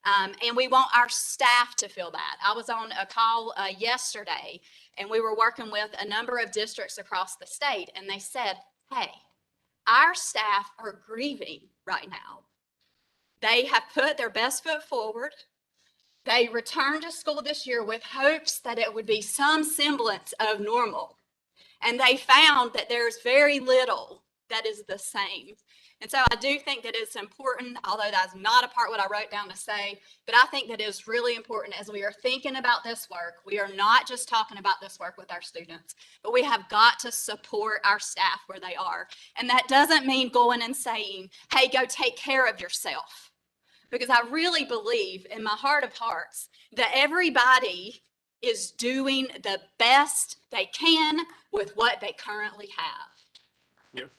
And we want our staff to feel that. I was on a call yesterday, and we were working with a number of districts across the state, and they said, hey, our staff are grieving right now. They have put their best foot forward. They returned to school this year with hopes that it would be some semblance of normal. And they found that there's very little that is the same. And so I do think that it's important, although that's not a part what I wrote down to say, but I think that is really important as we are thinking about this work. We are not just talking about this work with our students, but we have got to support our staff where they are. And that doesn't mean going and saying, hey, go take care of yourself. Because I really believe in my heart of hearts that everybody is doing the best they can with what they currently have. Yep.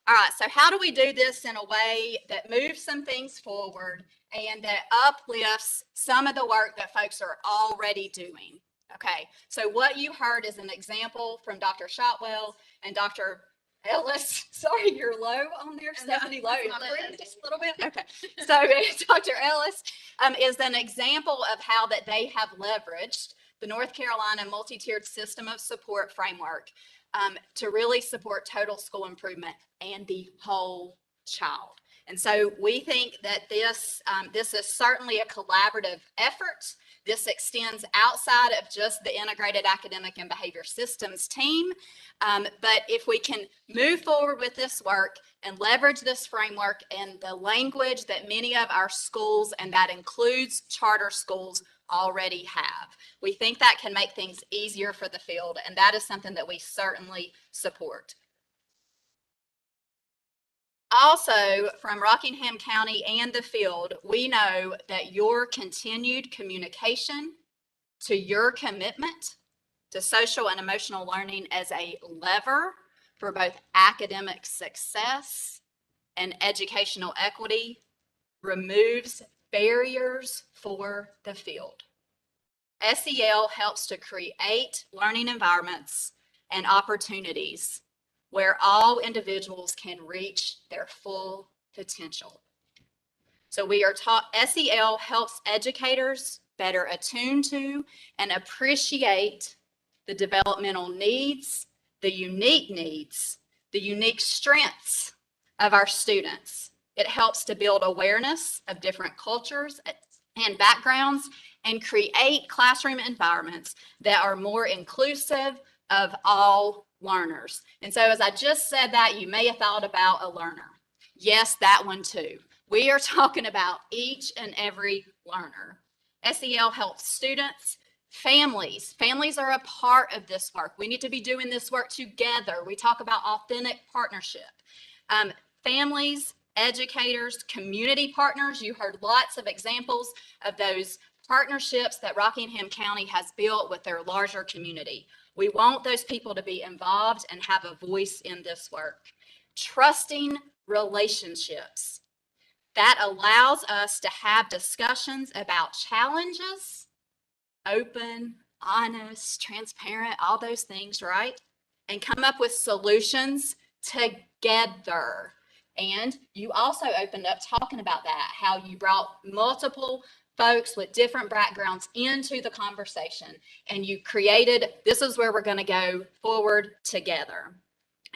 All right, so how do we do this in a way that moves some things forward and that uplifts some of the work that folks are already doing? Okay, so what you heard is an example from Dr. Shotwell and Dr. Ellis. Sorry, you're low on there, Stephanie. Low, just a little bit. Okay, so Dr. Ellis is an example of how that they have leveraged the North Carolina multi-tiered system of support framework to really support total school improvement and the whole child. And so we think that this is certainly a collaborative effort. This extends outside of just the integrated academic and behavior systems team. But if we can move forward with this work and leverage this framework and the language that many of our schools, and that includes charter schools, already have, we think that can make things easier for the field. And that is something that we certainly support. Also, from Rockingham County and the field, we know that your continued communication to your commitment to social and emotional learning as a lever for both academic success and educational equity removes barriers for the field. SEL helps to create learning environments and opportunities where all individuals can reach their full potential. So we are taught, SEL helps educators better attune to and appreciate the developmental needs, the unique strengths of our students. It helps to build awareness of different cultures and backgrounds and create classroom environments that are more inclusive of all learners. And so as I just said that, you may have thought about a learner. Yes, that one too. We are talking about each and every learner. SEL helps students, families. Families are a part of this work. We need to be doing this work together. We talk about authentic partnership. Families, educators, community partners. You heard lots of examples of those partnerships that Rockingham County has built with their larger community. We want those people to be involved and have a voice in this work. Trusting relationships. That allows us to have discussions about challenges, open, honest, transparent, all those things, right? And come up with solutions together. And you also opened up talking about that, how you brought multiple folks with different backgrounds into the conversation, and you created, this is where we're going to go forward together.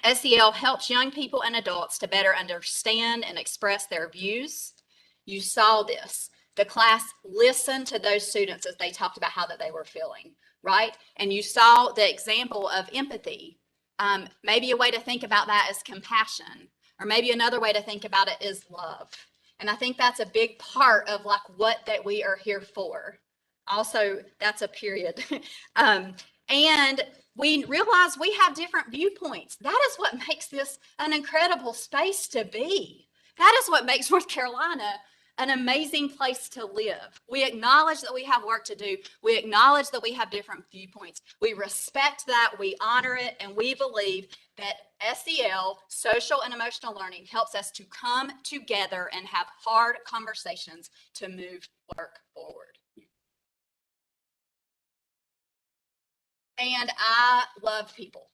SEL helps young people and adults to better understand and express their views. You saw this. The class listened to those students as they talked about how that they were feeling, right? And you saw the example of empathy. Maybe a way to think about that is compassion, or maybe another way to think about it is love. And I think that's a big part of like what that we are here for. Also, that's a period. And we realize we have different viewpoints. That is what makes this an incredible space to be. That is what makes North Carolina an amazing place to live. We acknowledge that we have work to do. We acknowledge that we have different viewpoints. We respect that, we honor it, and we believe that SEL, social and emotional learning, helps us to come together and have hard conversations to move work forward. And I love people.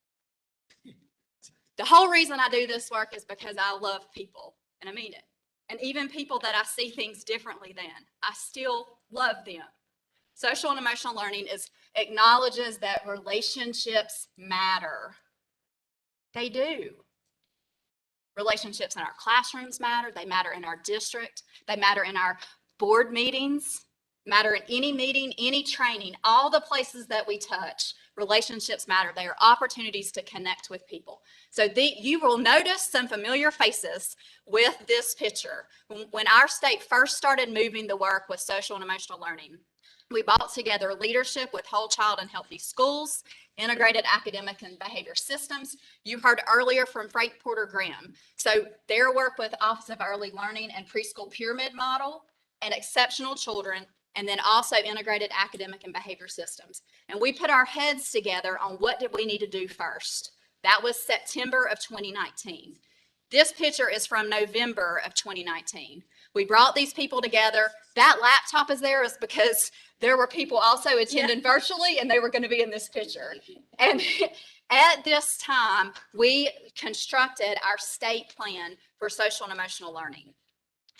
The whole reason I do this work is because I love people, and I mean it. And even people that I see things differently than, I still love them. Social and emotional learning acknowledges that relationships matter. They do. Relationships in our classrooms matter. They matter in our district. They matter in our board meetings, matter in any meeting, any training, all the places that we touch. Relationships matter. They are opportunities to connect with people. So you will notice some familiar faces with this picture. When our state first started moving the work with social and emotional learning, we brought together leadership with whole child and healthy schools, integrated academic and behavior systems. You heard earlier from Frank Porter Graham. So their work with Office of Early Learning and Preschool Pyramid Model and Exceptional Children, and then also integrated academic and behavior systems. And we put our heads together on what did we need to do first. That was September of 2019. This picture is from November of 2019. We brought these people together. That laptop is there is because there were people also attending virtually, and they were going to be in this picture. And at this time, we constructed our state plan for social and emotional learning.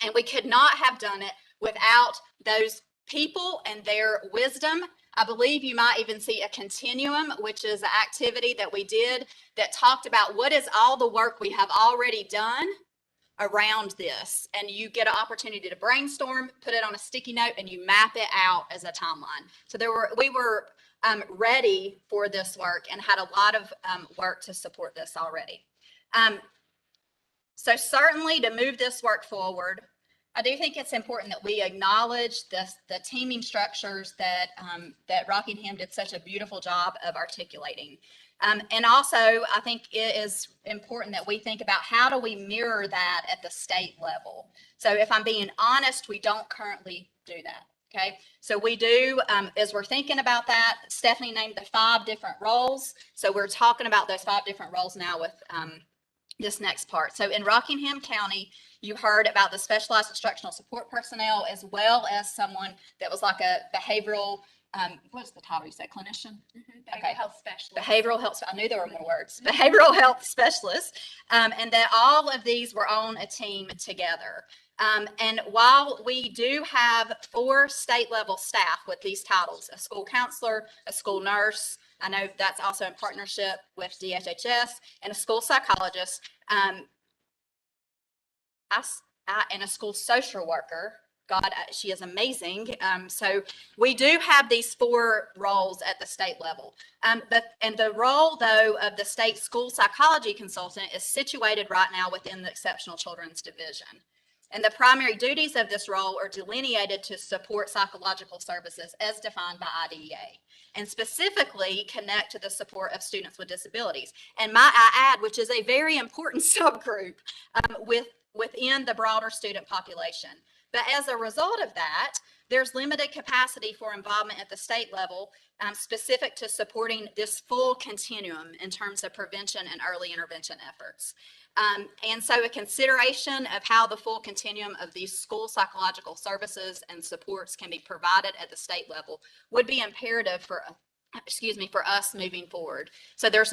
And we could not have done it without those people and their wisdom. I believe you might even see a continuum, which is an activity that we did that talked about what is all the work we have already done around this. And you get an opportunity to brainstorm, put it on a sticky note, and you map it out as a timeline. So we were ready for this work and had a lot of work to support this already. So certainly to move this work forward, I do think it's important that we acknowledge the teaming structures that Rockingham did such a beautiful job of articulating. And also, I think it is important that we think about how do we mirror that at the state level. So if I'm being honest, we don't currently do that. Okay, so we do, as we're thinking about that, Stephanie named the 5 different roles. So we're talking about those 5 different roles now with this next part. So in Rockingham County, you heard about the specialized instructional support personnel, as well as someone that was like a behavioral, what's the title you said, clinician? Mm-hmm. Okay. Health specialist. Behavioral health, I knew there were more words. Behavioral health specialist, and that all of these were on a team together. And while we do have 4 state level staff with these titles, a school counselor, a school nurse, I know that's also in partnership with DHHS, and a school psychologist, and a school social worker. God, she is amazing. So we do have these 4 roles at the state level. And the role, though, of the state school psychology consultant is situated right now within the Exceptional Children's Division. And the primary duties of this role are delineated to support psychological services as defined by IDEA, and specifically connect to the support of students with disabilities. And might I add, which is a very important subgroup within the broader student population. But as a result of that, there's limited capacity for involvement at the state level specific to supporting this full continuum in terms of prevention and early intervention efforts. And so a consideration of how the full continuum of these school psychological services and supports can be provided at the state level would be imperative for us moving forward. So there is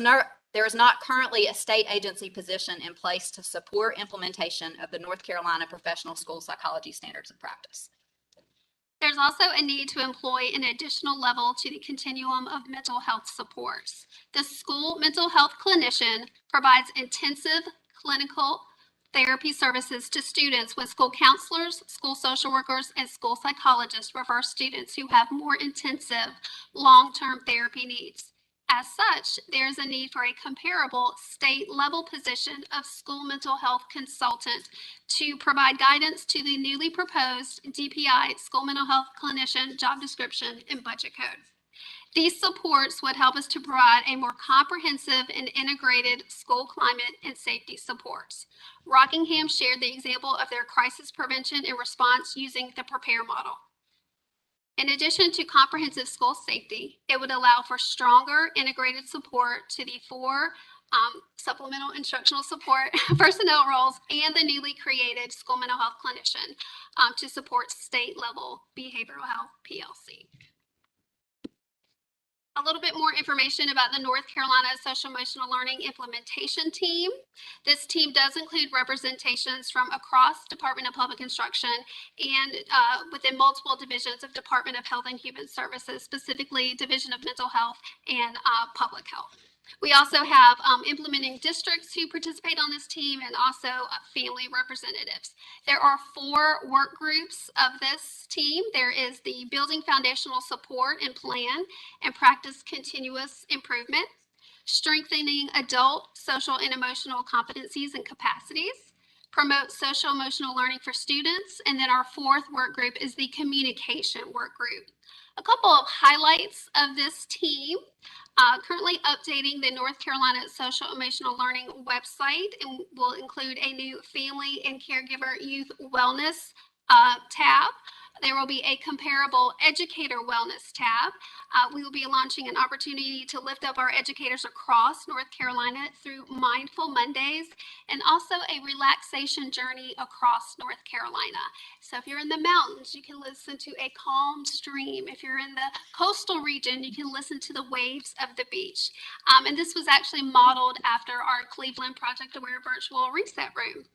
not currently a state agency position in place to support implementation of the North Carolina Professional School Psychology Standards of Practice. There's also a need to employ an additional level to the continuum of mental health supports. The school mental health clinician provides intensive clinical therapy services to students when school counselors, school social workers, and school psychologists refer students who have more intensive long-term therapy needs. As such, there is a need for a comparable state-level position of school mental health consultant to provide guidance to the newly proposed DPI school mental health clinician job description and budget code. These supports would help us to provide a more comprehensive and integrated school climate and safety supports. Rockingham shared the example of their crisis prevention and response using the PREPARE model. In addition to comprehensive school safety, it would allow for stronger integrated support to the 4 supplemental instructional support personnel roles and the newly created school mental health clinician to support state level behavioral health PLC. A little bit more information about the North Carolina Social Emotional Learning Implementation Team. This team does include representations from across Department of Public Instruction and within multiple divisions of Department of Health and Human Services, specifically Division of Mental Health and Public Health. We also have implementing districts who participate on this team and also family representatives. There are 4 work groups of this team. There is the Building Foundational Support and Plan and Practice Continuous Improvement, Strengthening Adult Social and Emotional Competencies and Capacities, Promote Social Emotional Learning for Students, and then our 4th work group is the Communication Work Group. A couple of highlights of this team. Currently updating the North Carolina Social Emotional Learning website, and will include a new Family and Caregiver Youth Wellness tab. There will be a comparable Educator Wellness tab. We will be launching an opportunity to lift up our educators across North Carolina through Mindful Mondays, and also a relaxation journey across North Carolina. So if you're in the mountains, you can listen to a calm stream. If you're in the coastal region, you can listen to the waves of the beach. And this was actually modeled after our Cleveland Project Aware virtual reset room.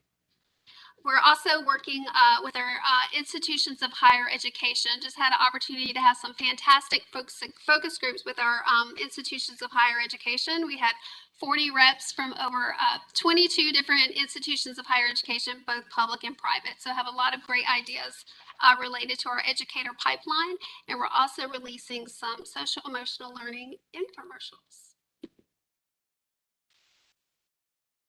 We're also working with our institutions of higher education. Just had an opportunity to have some fantastic focus groups with our institutions of higher education. We had 40 reps from over 22 different institutions of higher education, both public and private. So have a lot of great ideas related to our educator pipeline. And we're also releasing some social emotional learning infomercials.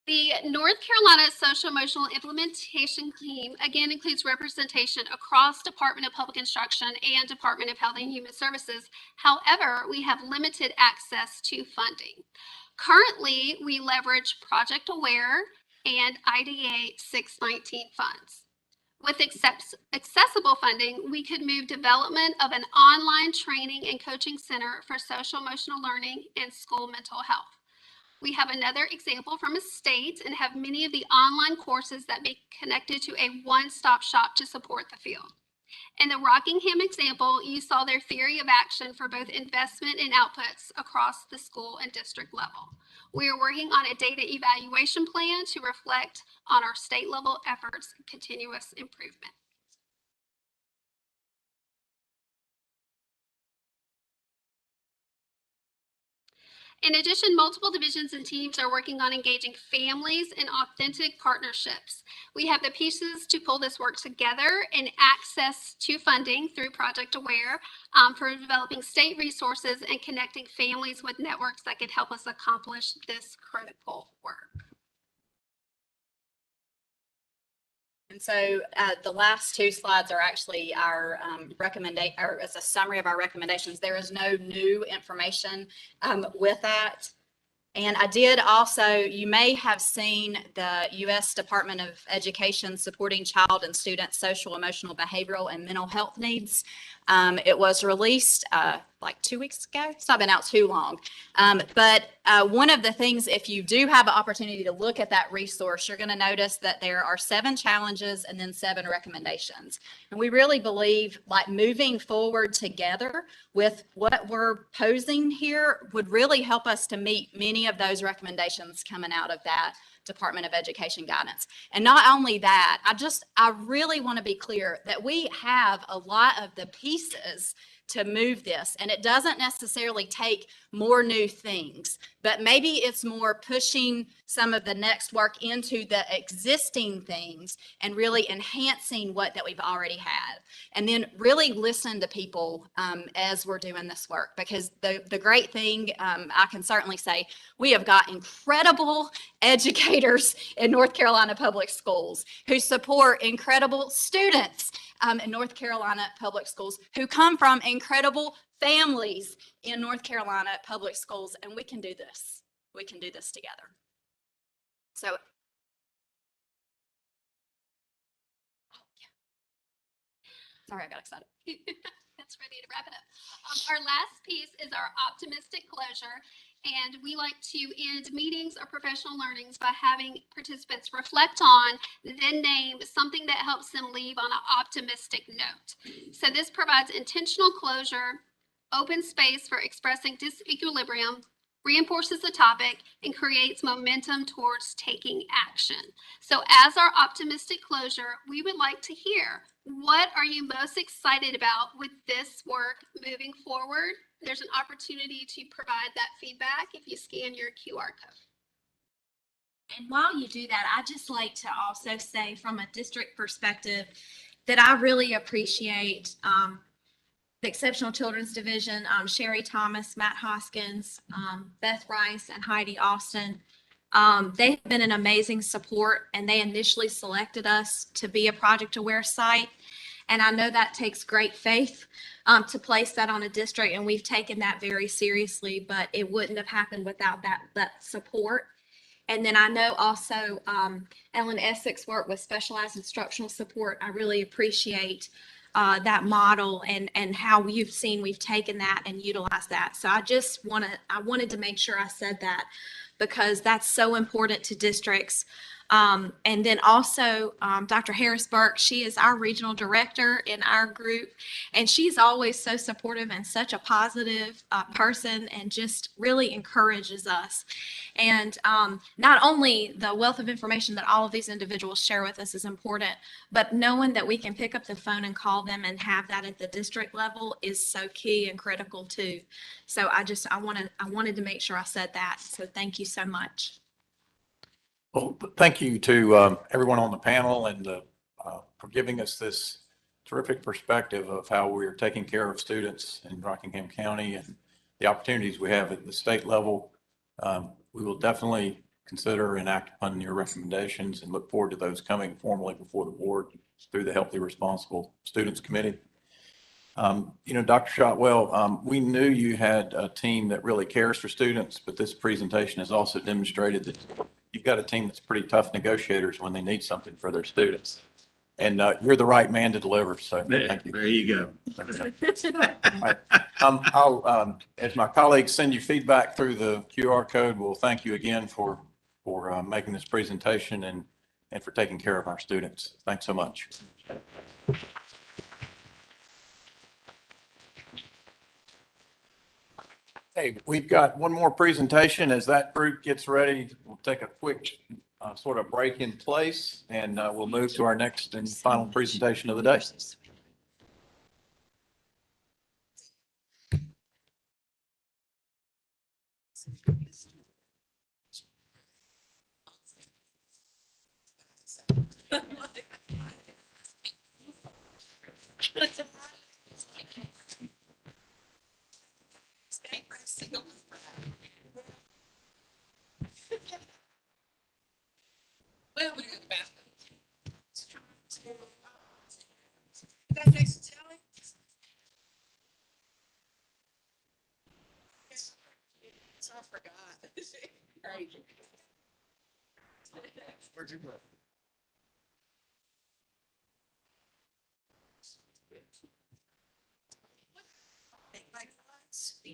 The North Carolina Social Emotional Implementation Team again includes representation across Department of Public Instruction and Department of Health and Human Services. However, we have limited access to funding. Currently, we leverage Project Aware and IDA 619 funds. With accessible funding, we could move development of an online training and coaching center for social emotional learning and school mental health. We have another example from a state and have many of the online courses that be connected to a one-stop shop to support the field. In the Rockingham example, you saw their theory of action for both investment and outputs across the school and district level. We are working on a data evaluation plan to reflect on our state level efforts and continuous improvement. In addition, multiple divisions and teams are working on engaging families in authentic partnerships. We have the pieces to pull this work together and access to funding through Project Aware for developing state resources and connecting families with networks that could help us accomplish this critical work. And so the last 2 slides are actually our or as a summary of our recommendations. There is no new information with that. And I did also, you may have seen the U.S. Department of Education supporting child and student social, emotional, behavioral, and mental health needs. It was released like 2 weeks ago. It's not been out too long. But one of the things, if you do have an opportunity to look at that resource, you're going to notice that there are 7 challenges and then 7 recommendations. And we really believe like moving forward together with what we're posing here would really help us to meet many of those recommendations coming out of that Department of Education guidance. And not only that, I really want to be clear that we have a lot of the pieces to move this, and it doesn't necessarily take more new things, but maybe it's more pushing some of the next work into the existing things and really enhancing what that we've already had, and then really listen to people as we're doing this work, because the great thing, I can certainly say, we have got incredible educators in North Carolina public schools who support incredible students in North Carolina public schools who come from incredible families in North Carolina public schools, and we can do this. We can do this together. So, sorry, I got excited. That's ready to wrap it up. Our last piece is our optimistic closure. And we like to end meetings or professional learnings by having participants reflect on, then name something that helps them leave on an optimistic note. So this provides intentional closure, open space for expressing disequilibrium, reinforces the topic, and creates momentum towards taking action. So as our optimistic closure, we would like to hear, what are you most excited about with this work moving forward? There's an opportunity to provide that feedback if you scan your QR code. And while you do that, I just like to also say from a district perspective that I really appreciate the Exceptional Children's Division, Sherry Thomas, Matt Hoskins, Beth Rice, and Heidi Austin. They've been an amazing support, and they initially selected us to be a Project Aware site. And I know that takes great faith to place that on a district, and we've taken that very seriously, but it wouldn't have happened without that support. And then I know also Ellen Essex work with specialized instructional support. I really appreciate that model and how you've seen we've taken that and utilized that. So I wanted to make sure I said that because that's so important to districts. And then also Dr. Harris Burke, she is our regional director in our group, and she's always so supportive and such a positive person and just really encourages us. And not only the wealth of information that all of these individuals share with us is important, but knowing that we can pick up the phone and call them and have that at the district level is so key and critical too. So I wanted to make sure I said that. So thank you so much. Well, thank you to everyone on the panel and for giving us this terrific perspective of how we're taking care of students in Rockingham County and the opportunities we have at the state level. We will definitely consider and act upon your recommendations and look forward to those coming formally before the board through the Healthy Responsible Students Committee. Dr. Shotwell, we knew you had a team that really cares for students, but this presentation has also demonstrated that you've got a team that's pretty tough negotiators when they need something for their students. And you're the right man to deliver. So thank you. There you go. I'll, as my colleagues send you feedback through the QR code, we'll thank you again for making this presentation and for taking care of our students. Thanks so much. Hey, we've got one more presentation. As that group gets ready, we'll take a quick sort of break in place, and we'll move to our next and final presentation of the day. I forgot. Where'd you go?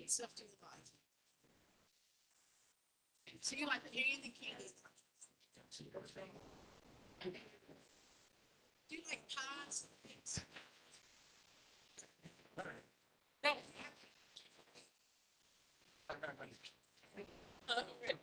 Stuff to the body. So you like the candy? Do you like pies? No. Oh, really?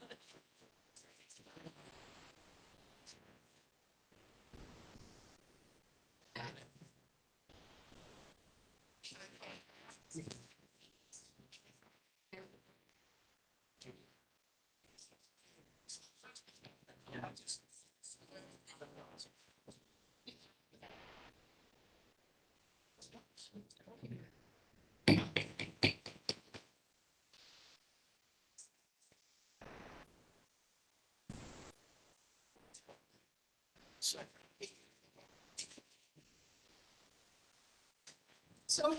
So what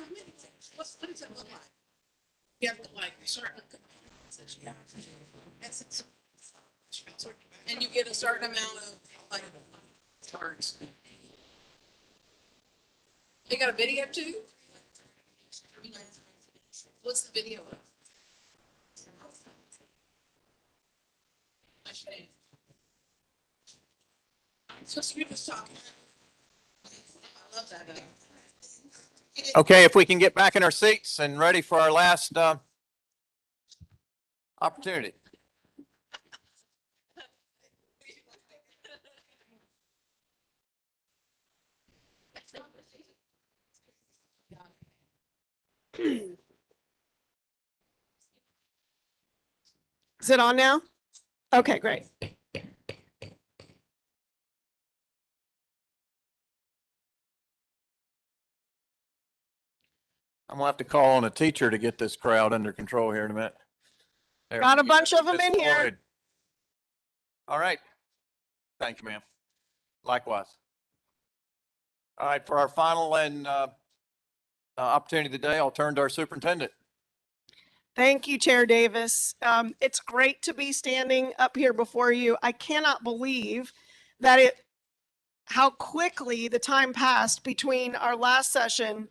does it look like? You have to like certain components that you have to do. And you get a certain amount of like cards. You got a video too? What's the video of? So you're just talking. I love that. Okay, if we can get back in our seats and ready for our last opportunity. Is it on now? Okay, great. I'm gonna have to call on a teacher to get this crowd under control here in a minute. There. Got a bunch of them Miss in here. Floyd. All right. Thank you, ma'am. Likewise. All right, for our final and opportunity of the day, I'll turn to our superintendent. Thank you, Chair Davis. It's great to be standing up here before you. I cannot believe that how quickly the time passed between our last session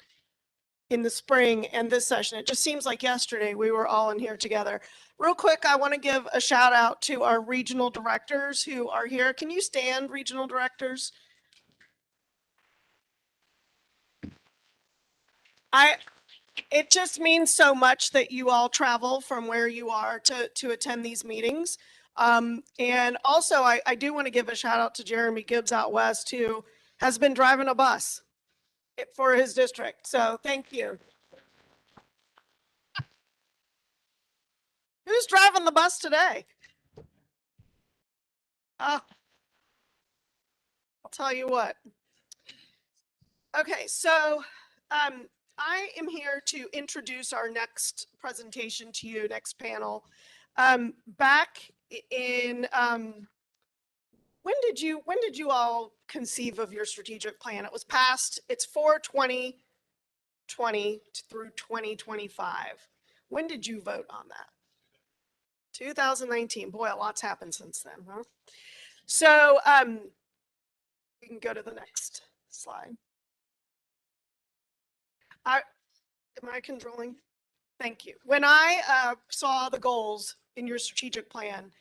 in the spring and this session. It just seems like yesterday we were all in here together. Real quick, I want to give a shout out to our regional directors who are here. Can you stand, regional directors? It just means so much that you all travel from where you are to attend these meetings. And also I do want to give a shout out to Jeremy Gibbs out west, who has been driving a bus for his district. So thank you. Who's driving the bus today? I'll tell you what. Okay, so I am here to introduce our next presentation to you, next panel. Back in when did you all conceive of your strategic plan? It was passed. It's for 2020 through 2025. When did you vote on that? 2019. Boy, a lot's happened since then, huh? So we can go to the next slide. Am I controlling? Thank you. When I saw the goals in your strategic plan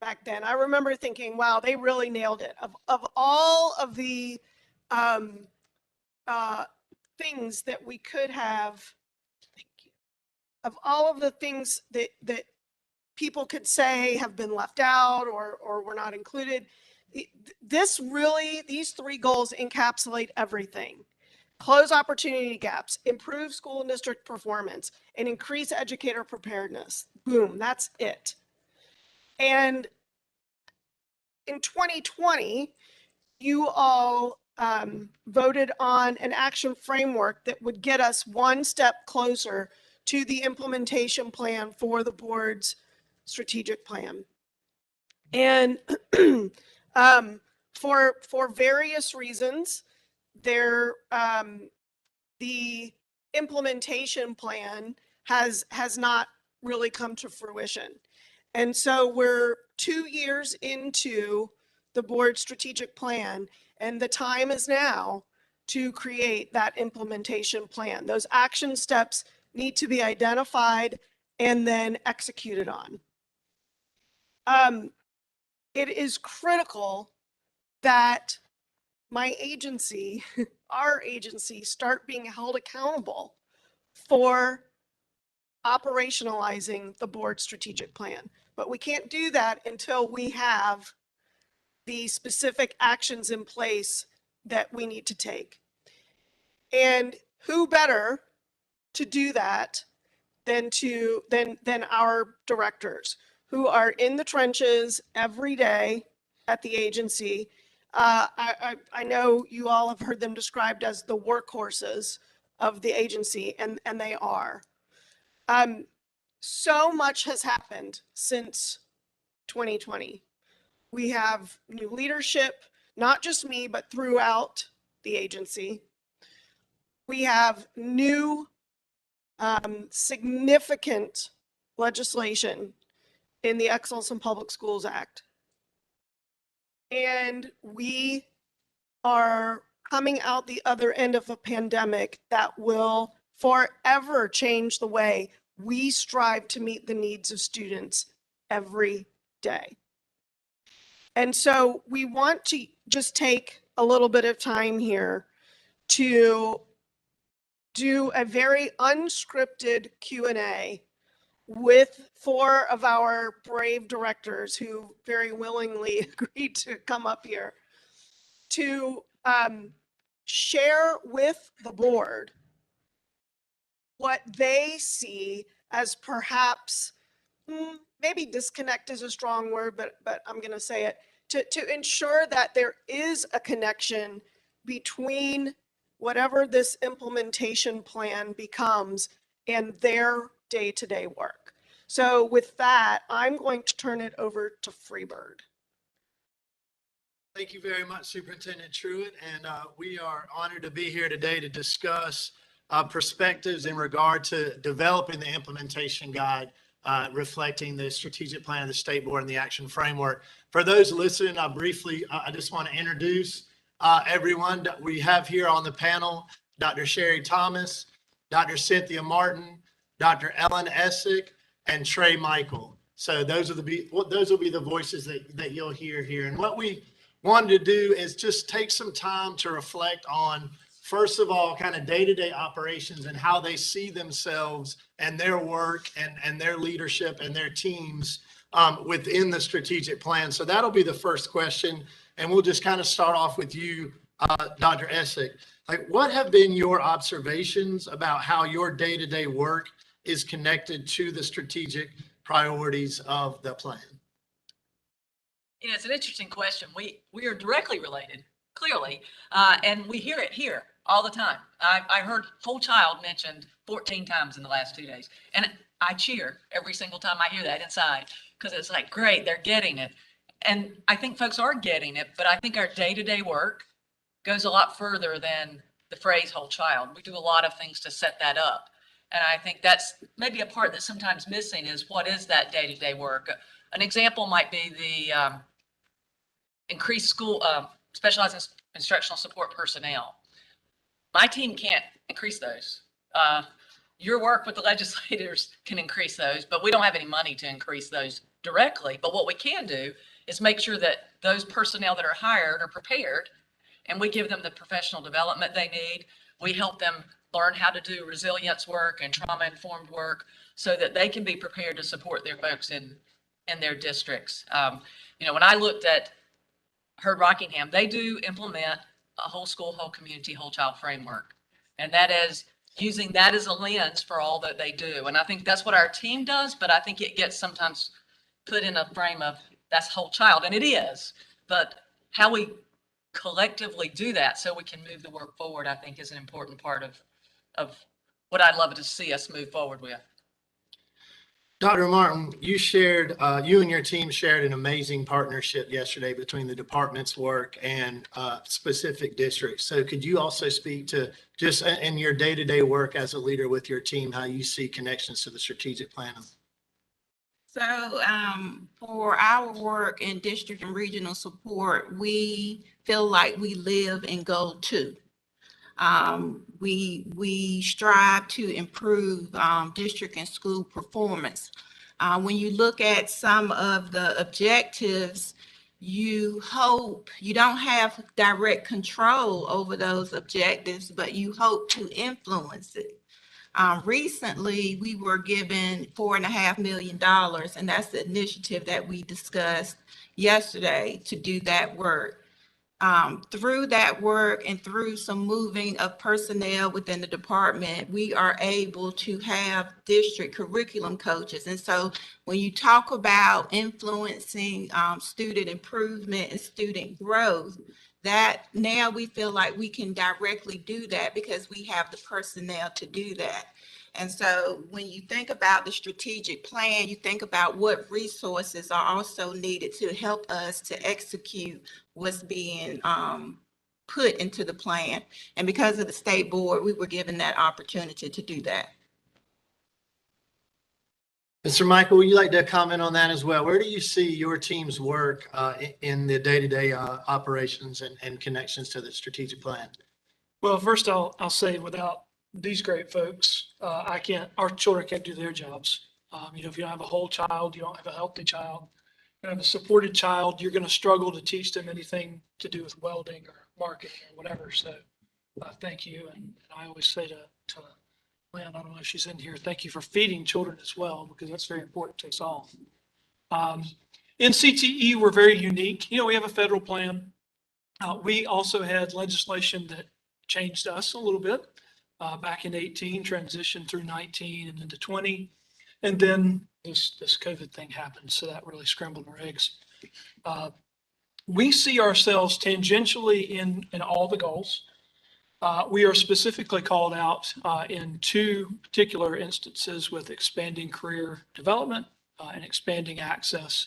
back then, I remember thinking, wow, they really nailed it. Of all of the things that we could have, thank you, of all of the things that people could say have been left out or were not included, these three goals encapsulate everything. Close opportunity gaps, improve school and district performance, and increase educator preparedness. Boom, that's it. And in 2020, you all voted on an action framework that would get us one step closer to the implementation plan for the board's strategic plan. And for various reasons, the implementation plan has not really come to fruition. And so we're 2 years into the board strategic plan, and the time is now to create that implementation plan. Those action steps need to be identified and then executed on. It is critical that my agency, our agency, start being held accountable for operationalizing the board strategic plan. But we can't do that until we have the specific actions in place that we need to take. And who better to do that than our directors, who are in the trenches every day at the agency. I know you all have heard them described as the workhorses of the agency, and they are. So much has happened since 2020. We have new leadership, not just me, but throughout the agency. We have new significant legislation in the Excellence in Public Schools Act. And we are coming out the other end of a pandemic that will forever change the way we strive to meet the needs of students every day. And so we want to just take a little bit of time here to do a very unscripted Q&A with 4 of our brave directors who very willingly agreed to come up here to share with the board what they see as perhaps, maybe disconnect is a strong word, but I'm going to say it, to ensure that there is a connection between whatever this implementation plan becomes and their day-to-day work. So with that, I'm going to turn it over to Freebird. Thank you very much, Superintendent Truitt, and we are honored to be here today to discuss perspectives in regard to developing the implementation guide, reflecting the strategic plan of the state board and the action framework. For those listening, I just want to introduce everyone that we have here on the panel: Dr. Sherry Thomas, Dr. Cynthia Martin, Dr. Ellen Essick, and Trey Michael. So those will be the voices that you'll hear here. And what we wanted to do is just take some time to reflect on, first of all, kind of day-to-day operations and how they see themselves and their work and their leadership and their teams within the strategic plan. So that'll be the first question. And we'll just kind of start off with you, Dr. Essick. Like, what have been your observations about how your day-to-day work is connected to the strategic priorities of the plan? You know, it's an interesting question. We are directly related, clearly, and we hear it here all the time. I heard whole child mentioned 14 times in the last 2 days, and I cheer every single time I hear that inside, because it's like, great, they're getting it. And I think folks are getting it, but I think our day-to-day work goes a lot further than the phrase whole child. We do a lot of things to set that up. And I think that's maybe a part that's sometimes missing, is what is that day-to-day work? An example might be the increased school specialized instructional support personnel. My team can't increase those. Your work with the legislators can increase those, but we don't have any money to increase those directly. But what we can do is make sure that those personnel that are hired are prepared, and we give them the professional development they need. We help them learn how to do resilience work and trauma-informed work so that they can be prepared to support their folks in their districts. You know, when I looked at Heard Rockingham, they do implement a whole school, whole community, whole child framework. And that is using that as a lens for all that they do. And I think that's what our team does, but I think it gets sometimes put in a frame of that's whole child, and it is. But how we collectively do that so we can move the work forward, I think, is an important part of what I'd love to see us move forward with. Dr. Martin, you and your team shared an amazing partnership yesterday between the department's work and specific districts. So could you also speak to, just in your day-to-day work as a leader with your team, how you see connections to the strategic plan? So for our work in district and regional support, we feel like we live in goal 2. We strive to improve district and school performance. When you look at some of the objectives, you hope you don't have direct control over those objectives, but you hope to influence it. Recently, we were given $4.5 million, and that's the initiative that we discussed yesterday to do that work. Through that work and through some moving of personnel within the department, we are able to have district curriculum coaches. And so when you talk about influencing student improvement and student growth, that now we feel like we can directly do that because we have the personnel to do that. And so when you think about the strategic plan, you think about what resources are also needed to help us to execute what's being put into the plan. And because of the state board, we were given that opportunity to do that. Mr. Michael, would you like to comment on that as well? Where do you see your team's work in the day-to-day operations and connections to the strategic plan? Well, first I'll say without these great folks, our children can't do their jobs. If you don't have a whole child, you don't have a healthy child, you don't have a supported child, you're going to struggle to teach them anything to do with welding or marketing or whatever. So thank you. And I always say to Lynn, I don't know if she's in here, thank you for feeding children as well, because that's very important to us all. In CTE, we're very unique. We have a federal plan. We also had legislation that changed us a little bit back in 18, transitioned through 19 and into 20. And then this COVID thing happened. So that really scrambled our eggs. We see ourselves tangentially in all the goals. We are specifically called out in two particular instances with expanding career development and expanding access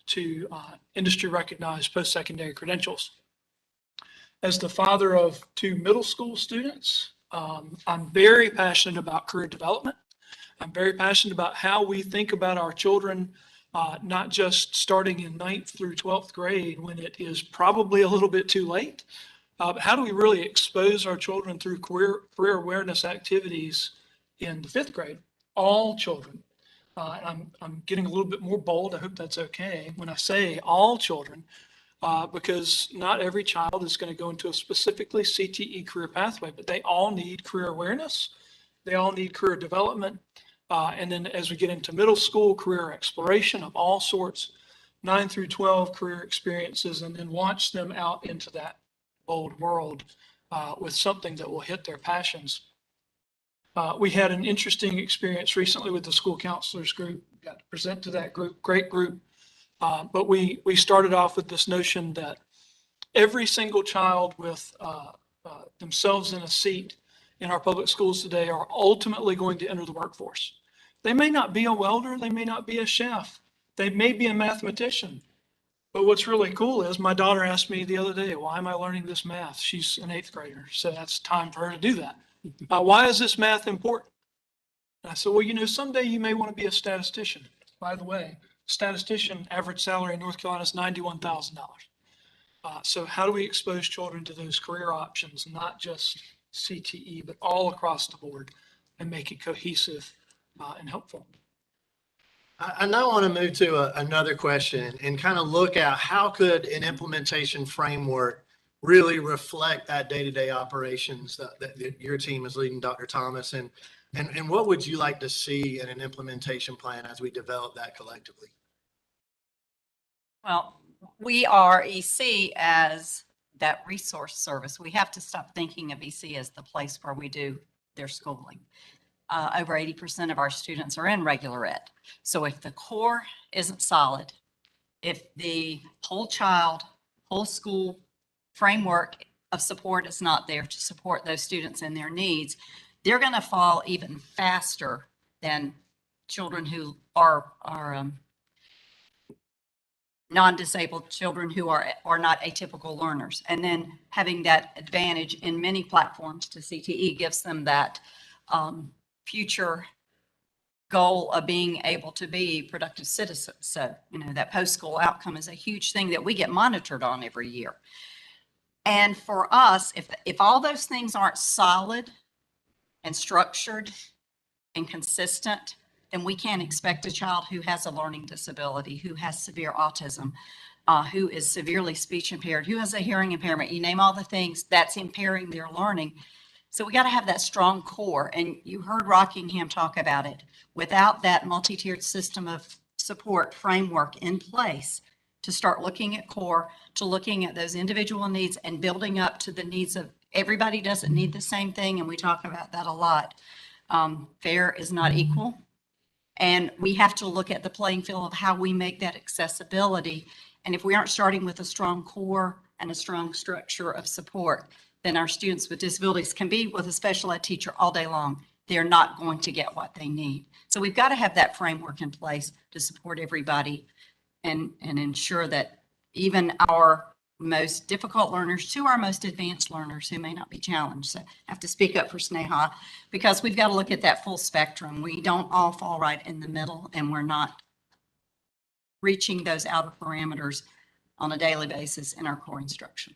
to industry recognized post-secondary credentials. As the father of two middle school students, I'm very passionate about career development. I'm very passionate about how we think about our children, not just starting in 9th through 12th grade when it is probably a little bit too late. How do we really expose our children through career awareness activities in the 5th grade? All children. I'm getting a little bit more bold. I hope that's okay when I say all children, because not every child is going to go into a specifically CTE career pathway, but they all need career awareness. They all need career development. And then as we get into middle school, career exploration of all sorts, 9 through 12 career experiences, and then launch them out into that bold world with something that will hit their passions. We had an interesting experience recently with the school counselors group. Got to present to that group, great group. But we started off with this notion that every single child with themselves in a seat in our public schools today are ultimately going to enter the workforce. They may not be a welder, they may not be a chef, they may be a mathematician. But what's really cool is my daughter asked me the other day, why am I learning this math? She's an 8th grader, so that's time for her to do that. Why is this math important? And I said, well, someday you may want to be a statistician. By the way, statistician average salary in North Carolina is $91,000. So how do we expose children to those career options, not just CTE, but all across the board, and make it cohesive and helpful? I now want to move to another question and kind of look at how could an implementation framework really reflect that day-to-day operations that your team is leading, Dr. Thomas, and what would you like to see in an implementation plan as we develop that collectively? Well, we are EC as that resource service. We have to stop thinking of EC as the place where we do their schooling. Over 80% of our students are in regular ed. So if the core isn't solid, if the whole child, whole school framework of support is not there to support those students and their needs, they're going to fall even faster than children who are non-disabled children who are not atypical learners. And then having that advantage in many platforms to CTE gives them that future goal of being able to be productive citizens. So, that post-school outcome is a huge thing that we get monitored on every year. And for us, if all those things aren't solid and structured and consistent, then we can't expect a child who has a learning disability, who has severe autism, who is severely speech impaired, who has a hearing impairment, you name all the things that's impairing their learning. So we got to have that strong core. And you heard Rockingham talk about it. Without that multi-tiered system of support framework in place to start looking at core, to looking at those individual needs and building up to the needs of everybody doesn't need the same thing. And we talk about that a lot. Fair is not equal. And we have to look at the playing field of how we make that accessibility. And if we aren't starting with a strong core and a strong structure of support, then our students with disabilities can be with a special ed teacher all day long. They're not going to get what they need. So we've got to have that framework in place to support everybody and ensure that even our most difficult learners to our most advanced learners who may not be challenged. So I have to speak up for Sneha because we've got to look at that full spectrum. We don't all fall right in the middle, and we're not reaching those outer parameters on a daily basis in our core instruction.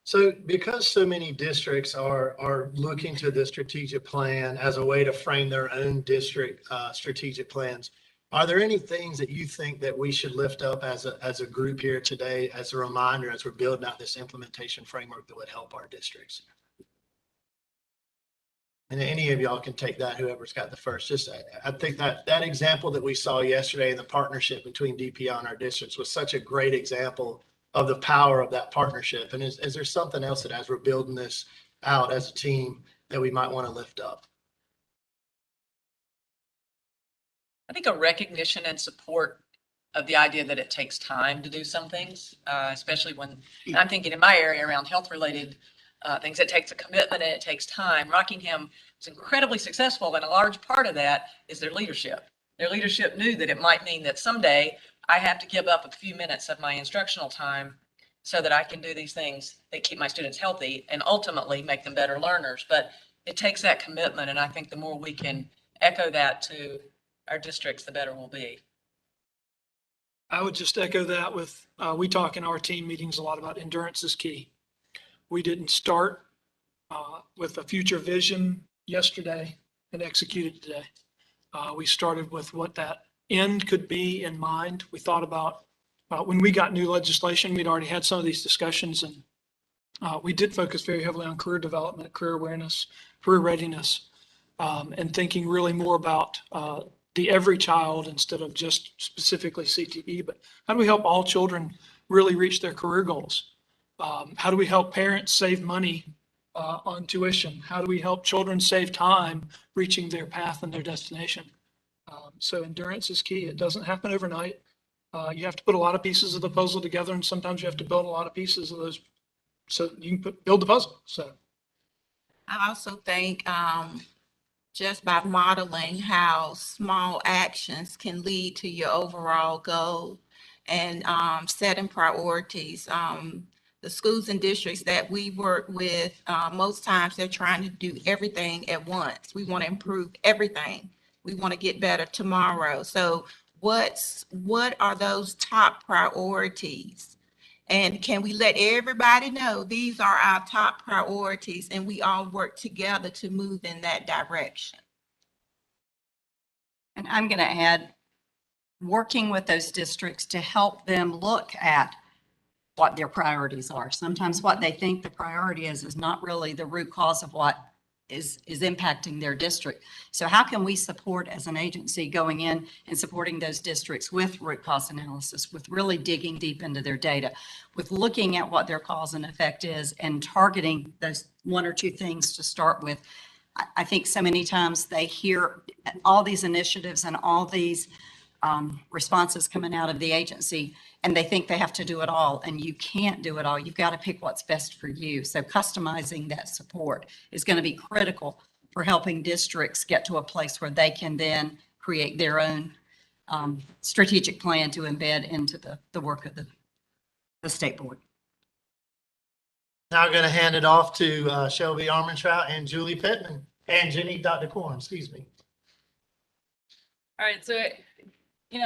So because so many districts are looking to the strategic plan as a way to frame their own district strategic plans, are there any things that you think that we should lift up as a group here today as a reminder as we're building out this implementation framework that would help our districts? And any of y'all can take that, whoever's got the first. Just I think that example that we saw yesterday in the partnership between DPI and our districts was such a great example of the power of that partnership. And is there something else that as we're building this out as a team that we might want to lift up? I think a recognition and support of the idea that it takes time to do some things, especially when I'm thinking in my area around health related things, it takes a commitment and it takes time. Rockingham was incredibly successful, and a large part of that is their leadership. Their leadership knew that it might mean that someday I have to give up a few minutes of my instructional time so that I can do these things that keep my students healthy and ultimately make them better learners. But it takes that commitment, and I think the more we can echo that to our districts, the better we'll be. I would just echo that with, we talk in our team meetings a lot about endurance is key. We didn't start with a future vision yesterday and execute it today. We started with what that end could be in mind. We thought about when we got new legislation, we'd already had some of these discussions, and we did focus very heavily on career development, career awareness, career readiness, and thinking really more about the every child instead of just specifically CTE, but how do we help all children really reach their career goals? How do we help parents save money on tuition? How do we help children save time reaching their path and their destination? So endurance is key. It doesn't happen overnight. You have to put a lot of pieces of the puzzle together, and sometimes you have to build a lot of pieces of those so you can build the puzzle. So I also think just by modeling how small actions can lead to your overall goal and setting priorities. The schools and districts that we work with, most times they're trying to do everything at once. We want to improve everything. We want to get better tomorrow. So what are those top priorities? And can we let everybody know these are our top priorities and we all work together to move in that direction? And I'm going to add, working with those districts to help them look at what their priorities are. Sometimes what they think the priority is not really the root cause of what is impacting their district. So how can we support as an agency going in and supporting those districts with root cause analysis, with really digging deep into their data, with looking at what their cause and effect is and targeting those one or two things to start with. I think so many times they hear all these initiatives and all these responses coming out of the agency, and they think they have to do it all, and you can't do it all. You've got to pick what's best for you. So customizing that support is going to be critical for helping districts get to a place where they can then create their own strategic plan to embed into the work of the state board. Now I'm going to hand it off to Shelby Armentrout and Julie Pittman and Jenny Dr. Corn, excuse me. All right, so,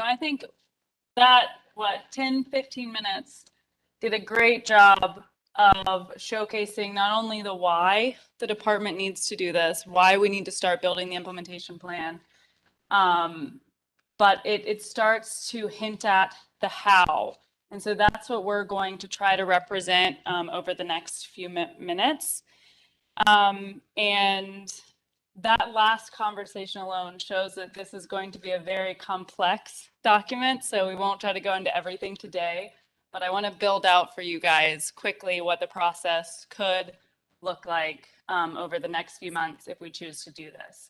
I think that, 10, 15 minutes did a great job of showcasing not only the why the department needs to do this, why we need to start building the implementation plan, but it starts to hint at the how. And so that's what we're going to try to represent over the next few minutes. And that last conversation alone shows that this is going to be a very complex document, so we won't try to go into everything today, but I want to build out for you guys quickly what the process could look like over the next few months if we choose to do this.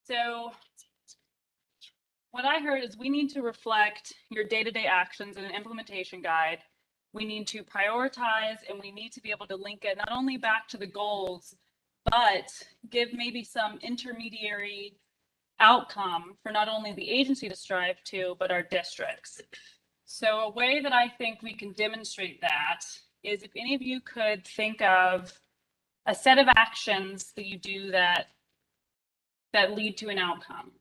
So what I heard is we need to reflect your day-to-day actions in an implementation guide. We need to prioritize, and we need to be able to link it not only back to the goals, but give maybe some intermediary outcome for not only the agency to strive to, but our districts. So a way that I think we can demonstrate that is if any of you could think of a set of actions that you do that lead to an outcome.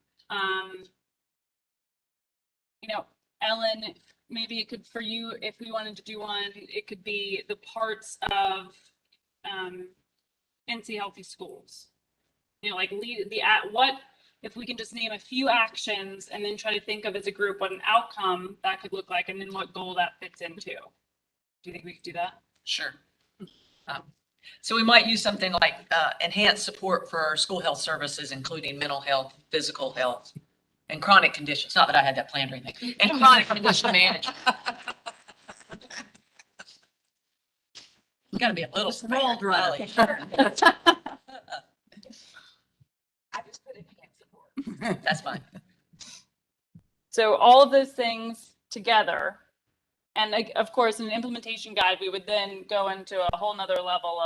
You know, Ellen, maybe it could, for you, if we wanted to do one, it could be the parts of NC Healthy Schools. You know, like lead the what if we can just name a few actions and then try to think of as a group what an outcome that could look like and then what goal that fits into. Do you think we could do that? Sure. So we might use something like enhanced support for school health services, including mental health, physical health, and chronic conditions. Not that I had that planned or anything. And chronic condition management. You got to be a little rolled runner. Sure. I just put enhanced support. That's fine. So all of those things together, and like, of course, in an implementation guide, we would then go into a whole nother level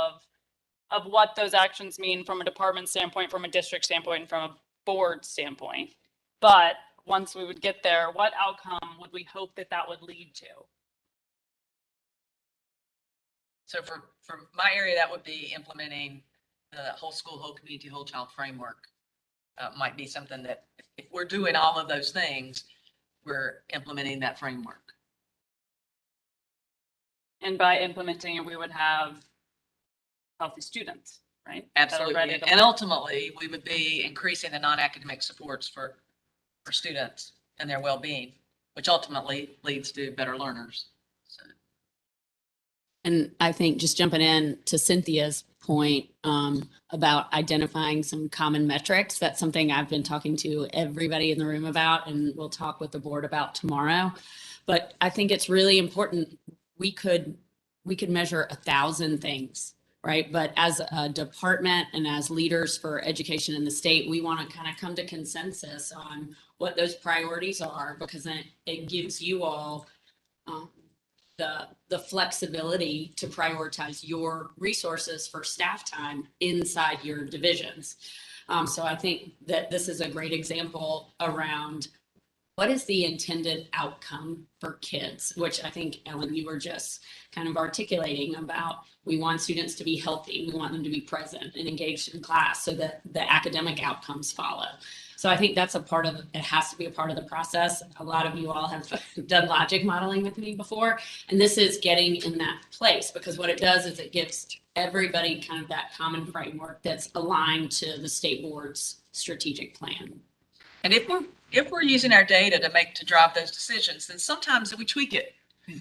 of what those actions mean from a department standpoint, from a district standpoint, and from a board standpoint. But once we would get there, what outcome would we hope that that would lead to? So for my area, that would be implementing the whole school, whole community, whole child framework. Might be something that if we're doing all of those things, we're implementing that framework. And by implementing it, we would have healthy students, right? Absolutely. And ultimately, we would be increasing the non-academic supports for students and their well-being, which ultimately leads to better learners. So. And I think just jumping in to Cynthia's point about identifying some common metrics, that's something I've been talking to everybody in the room about, and we'll talk with the board about tomorrow. But I think it's really important. We could measure 1,000 things, right? But as a department and as leaders for education in the state, we want to kind of come to consensus on what those priorities are, because then it gives you all the flexibility to prioritize your resources for staff time inside your divisions. So I think that this is a great example around what is the intended outcome for kids, which I think, Ellen, you were just kind of articulating about. We want students to be healthy. We want them to be present and engaged in class so that the academic outcomes follow. So I think that's a part of it. It has to be a part of the process. A lot of you all have done logic modeling with me before, and this is getting in that place, because what it does is it gives everybody kind of that common framework that's aligned to the state board's strategic plan. And if we're using our data to drive those decisions, then sometimes we tweak it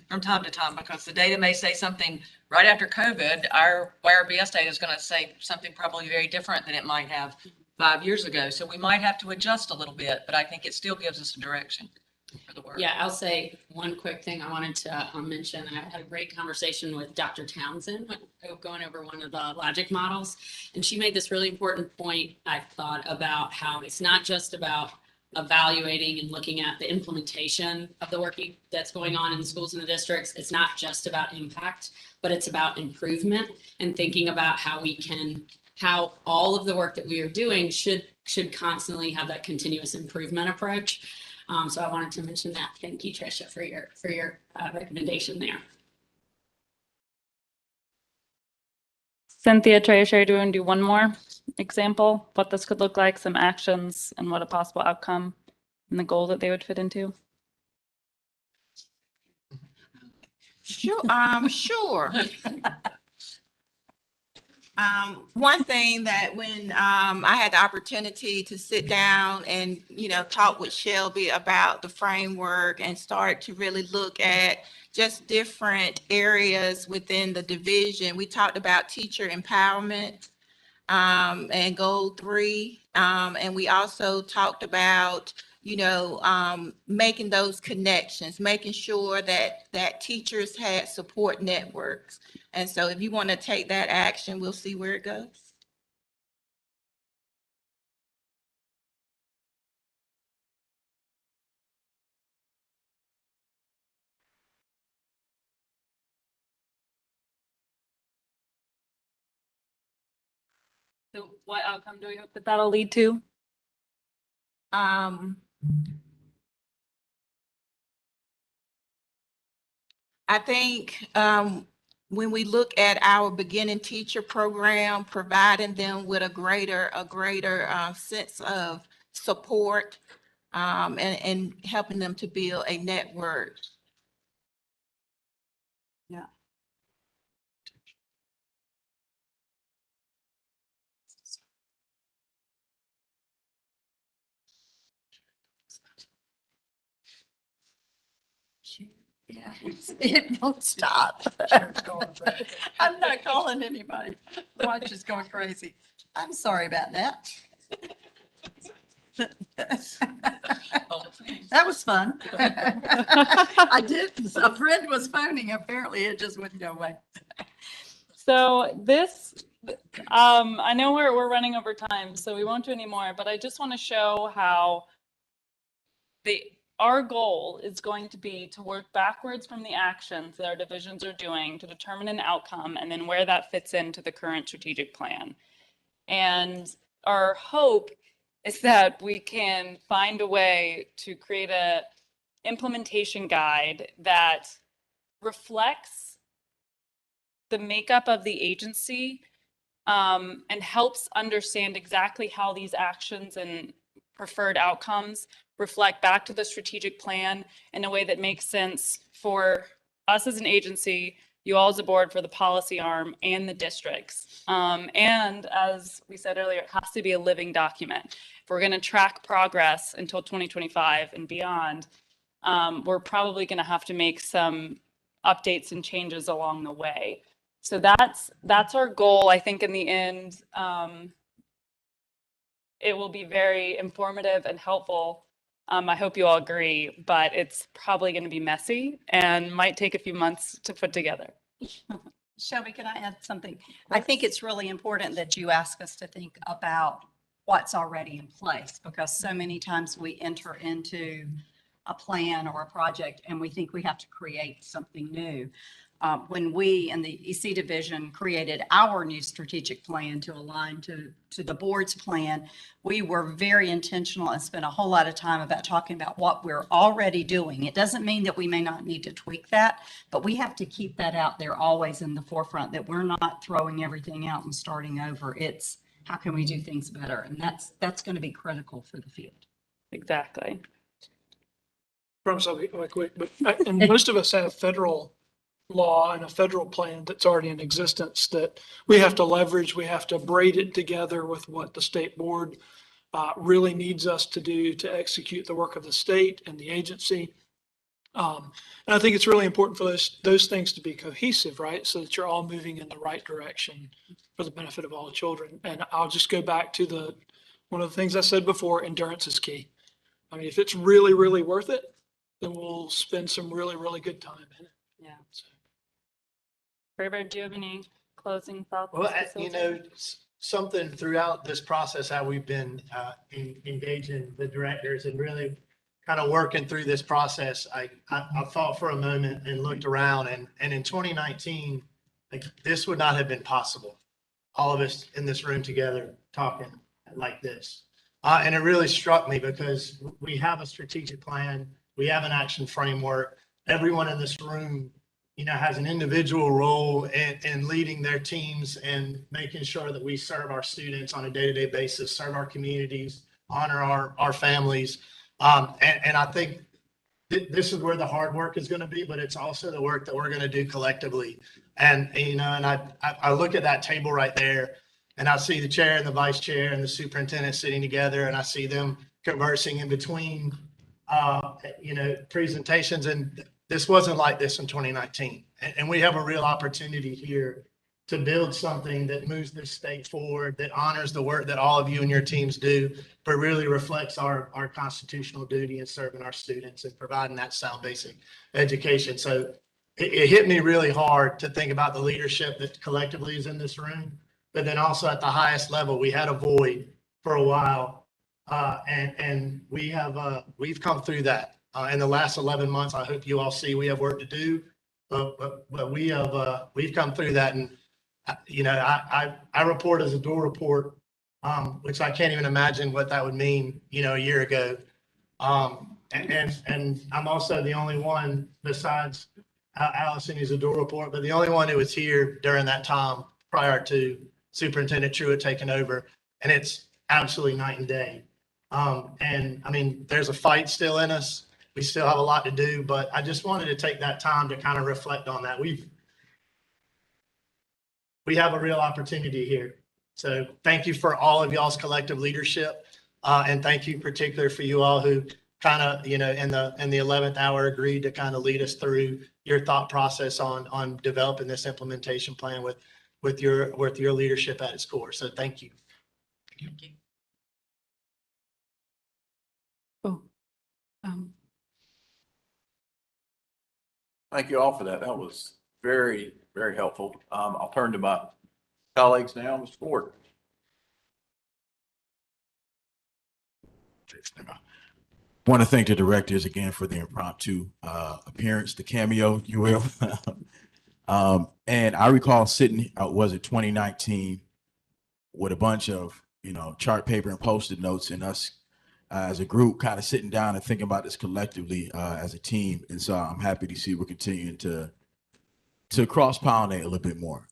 from time to time, because the data may say something right after COVID. Our IABS data is going to say something probably very different than it might have 5 years ago. So we might have to adjust a little bit, but I think it still gives us a direction for the work. Yeah, I'll say one quick thing I wanted to mention. I had a great conversation with Dr. Townsend going over one of the logic models, and she made this really important point, I thought, about how it's not just about evaluating and looking at the implementation of the work that's going on in the schools and the districts. It's not just about impact, but it's about improvement and thinking about how all of the work that we are doing should constantly have that continuous improvement approach. So I wanted to mention that. Thank you, Tricia, for your recommendation there. Cynthia, Treasurer, do you want to do one more example, what this could look like, some actions and what a possible outcome and the goal that they would fit into? Sure. Sure. One thing that when I had the opportunity to sit down and, talk with Shelby about the framework and start to really look at just different areas within the division, we talked about teacher empowerment and goal 3. And we also talked about, making those connections, making sure that teachers had support networks. And so if you want to take that action, we'll see where it goes. So what outcome do we hope that that'll lead to? I think when we look at our beginning teacher program, providing them with a greater sense of support and helping them to build a network. Yeah. Yeah, it won't stop. I'm not calling anybody. The watch is going crazy. I'm sorry about that. That was fun. I did, a friend was phoning, apparently it just wouldn't go away. So this, I know we're running over time, so we won't do any more, but I just want to show how our goal is going to be to work backwards from the actions that our divisions are doing to determine an outcome and then where that fits into the current strategic plan. And our hope is that we can find a way to create a implementation guide that reflects the makeup of the agency and helps understand exactly how these actions and preferred outcomes reflect back to the strategic plan in a way that makes sense for us as an agency, you all as a board, for the policy arm, and the districts. And as we said earlier, it has to be a living document. If we're going to track progress until 2025 and beyond, we're probably going to have to make some updates and changes along the way. So that's our goal. I think in the end, it will be very informative and helpful. I hope you all agree, but it's probably going to be messy and might take a few months to put together. Shelby, can I add something? I think it's really important that you ask us to think about what's already in place, because so many times we enter into a plan or a project and we think we have to create something new. When we in the EC division created our new strategic plan to align to the board's plan, we were very intentional and spent a whole lot of time about talking about what we're already doing. It doesn't mean that we may not need to tweak that, but we have to keep that out there always in the forefront, that we're not throwing everything out and starting over. It's how can we do things better? And that's going to be critical for the field. Exactly. Promise I'll be quick, but and most of us have federal law and a federal plan that's already in existence that we have to leverage. We have to braid it together with what the state board really needs us to do to execute the work of the state and the agency. And I think it's really important for those things to be cohesive, right? So that you're all moving in the right direction for the benefit of all children. And I'll just go back to one of the things I said before, endurance is key. I mean, if it's really, really worth it, then we'll spend some really, really good time in it. Yeah. So. River, do you have any closing thoughts? Well, something throughout this process, how we've been engaging the directors and really kind of working through this process, I thought for a moment and looked around, and in 2019, like, this would not have been possible. All of us in this room together talking like this. And it really struck me because we have a strategic plan. We have an action framework. Everyone in this room, has an individual role in leading their teams and making sure that we serve our students on a day-to-day basis, serve our communities, honor our families. And I think this is where the hard work is going to be, but it's also the work that we're going to do collectively. And, and I look at that table right there, and I see the chair and the vice chair and the superintendent sitting together, and I see them conversing in between, presentations. And this wasn't like this in 2019. And we have a real opportunity here to build something that moves this state forward, that honors the work that all of you and your teams do, but really reflects our constitutional duty in serving our students and providing that sound basic education. So it hit me really hard to think about the leadership that collectively is in this room, but then also at the highest level, we had a void for a while. And we've come through that. In the last 11 months, I hope you all see we have work to do, but we've come through that. And I report as a dual report, which I can't even imagine what that would mean, a year ago. And I'm also the only one besides Allison Isadora report, but the only one who was here during that time prior to Superintendent Truitt taking over. And it's absolutely night and day. And I mean, there's a fight still in us. We still have a lot to do, but I just wanted to take that time to kind of reflect on that. We have a real opportunity here. So thank you for all of y'all's collective leadership. And thank you particularly for you all who kind of, in the 11th hour agreed to kind of lead us through your thought process on developing this implementation plan with your leadership at its core. So thank you. Thank you. Oh, Thank you all for that. That was very, very helpful. I'll turn to my colleagues now. Mr. Ford. Want to thank the directors again for the impromptu appearance, the cameo, you will. And I recall sitting, was it 2019, with a bunch of, chart paper and Post-it notes, and us as a group kind of sitting down and thinking about this collectively as a team. And so I'm happy to see we're continuing to cross-pollinate a little bit more.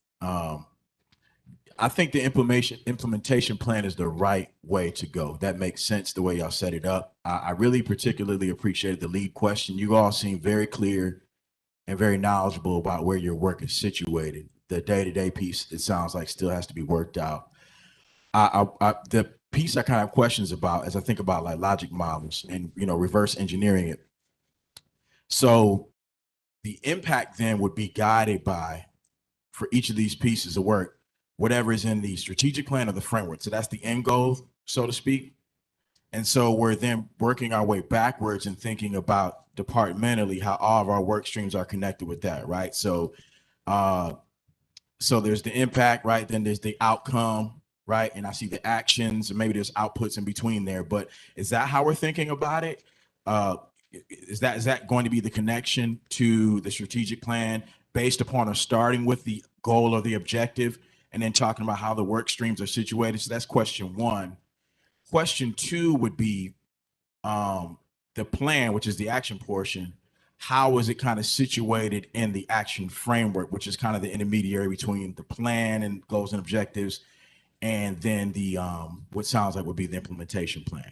I think the implementation plan is the right way to go. That makes sense the way y'all set it up. I really particularly appreciated the lead question. You all seem very clear and very knowledgeable about where your work is situated. The day-to-day piece, it sounds like, still has to be worked out. The piece I kind of have questions about as I think about like logic models and, reverse engineering it. So the impact then would be guided by, for each of these pieces of work, whatever is in the strategic plan or the framework. So that's the end goal, so to speak. And so we're then working our way backwards and thinking about departmentally how all of our work streams are connected with that, right? So, so there's the impact, right? Then there's the outcome, right? And I see the actions, and maybe there's outputs in between there. But is that how we're thinking about it? Is that going to be the connection to the strategic plan based upon or starting with the goal or the objective, and then talking about how the work streams are situated? So that's question one. Question two would be the plan, which is the action portion. How is it kind of situated in the action framework, which is kind of the intermediary between the plan and goals and objectives, and then the what sounds like would be the implementation plan.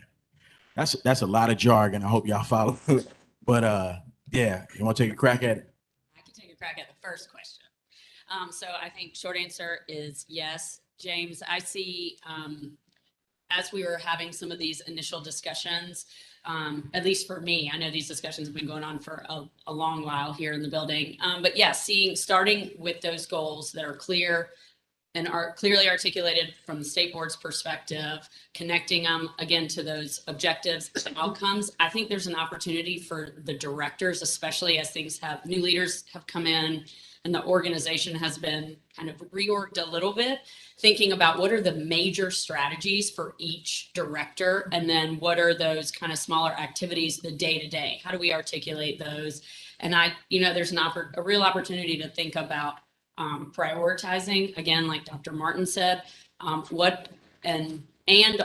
That's a lot of jargon. I hope y'all follow. But yeah, you want to take a crack at it? I can take a crack at the first question. So I think short answer is yes. James, I see, as we were having some of these initial discussions, at least for me, I know these discussions have been going on for a long while here in the building. But yeah, starting with those goals that are clear and are clearly articulated from the state board's perspective, connecting them again to those objectives and outcomes. I think there's an opportunity for the directors, especially as new leaders have come in and the organization has been kind of reorged a little bit, thinking about what are the major strategies for each director, and then what are those kind of smaller activities, the day-to-day, how do we articulate those? And there's a real opportunity to think about prioritizing, again, like Dr. Martin said, and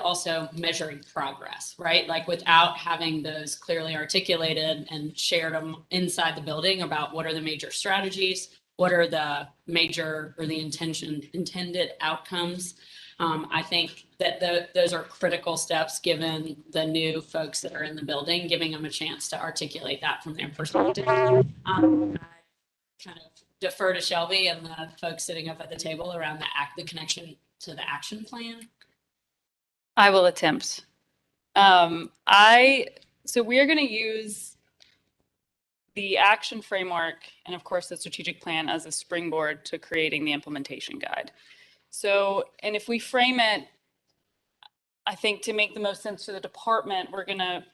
also measuring progress, right? Like without having those clearly articulated and shared them inside the building about what are the major strategies, what are the major or the intended outcomes. I think that those are critical steps given the new folks that are in the building, giving them a chance to articulate that from their perspective. I kind of defer to Shelby and the folks sitting up at the table around the connection to the action plan. I will attempt. So we are going to use the action framework and of course the strategic plan as a springboard to creating the implementation guide. So, and if we frame it, I think to make the most sense to the department, we're going to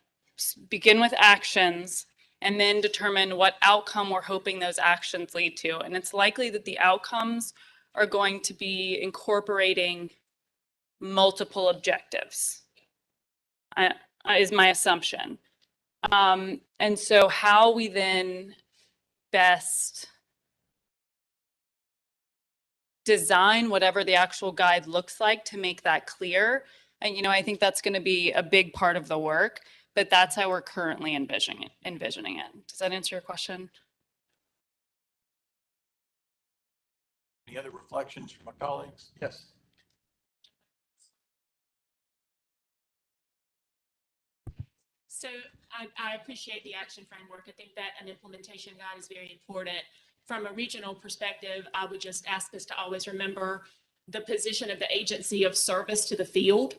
begin with actions and then determine what outcome we're hoping those actions lead to. And it's likely that the outcomes are going to be incorporating multiple objectives, is my assumption. And so how we then best design whatever the actual guide looks like to make that clear. And, I think that's going to be a big part of the work, but that's how we're currently envisioning it. Does that answer your question? Any other reflections from my colleagues? Yes. So I appreciate the action framework. I think that an implementation guide is very important. From a regional perspective, I would just ask us to always remember the position of the agency of service to the field,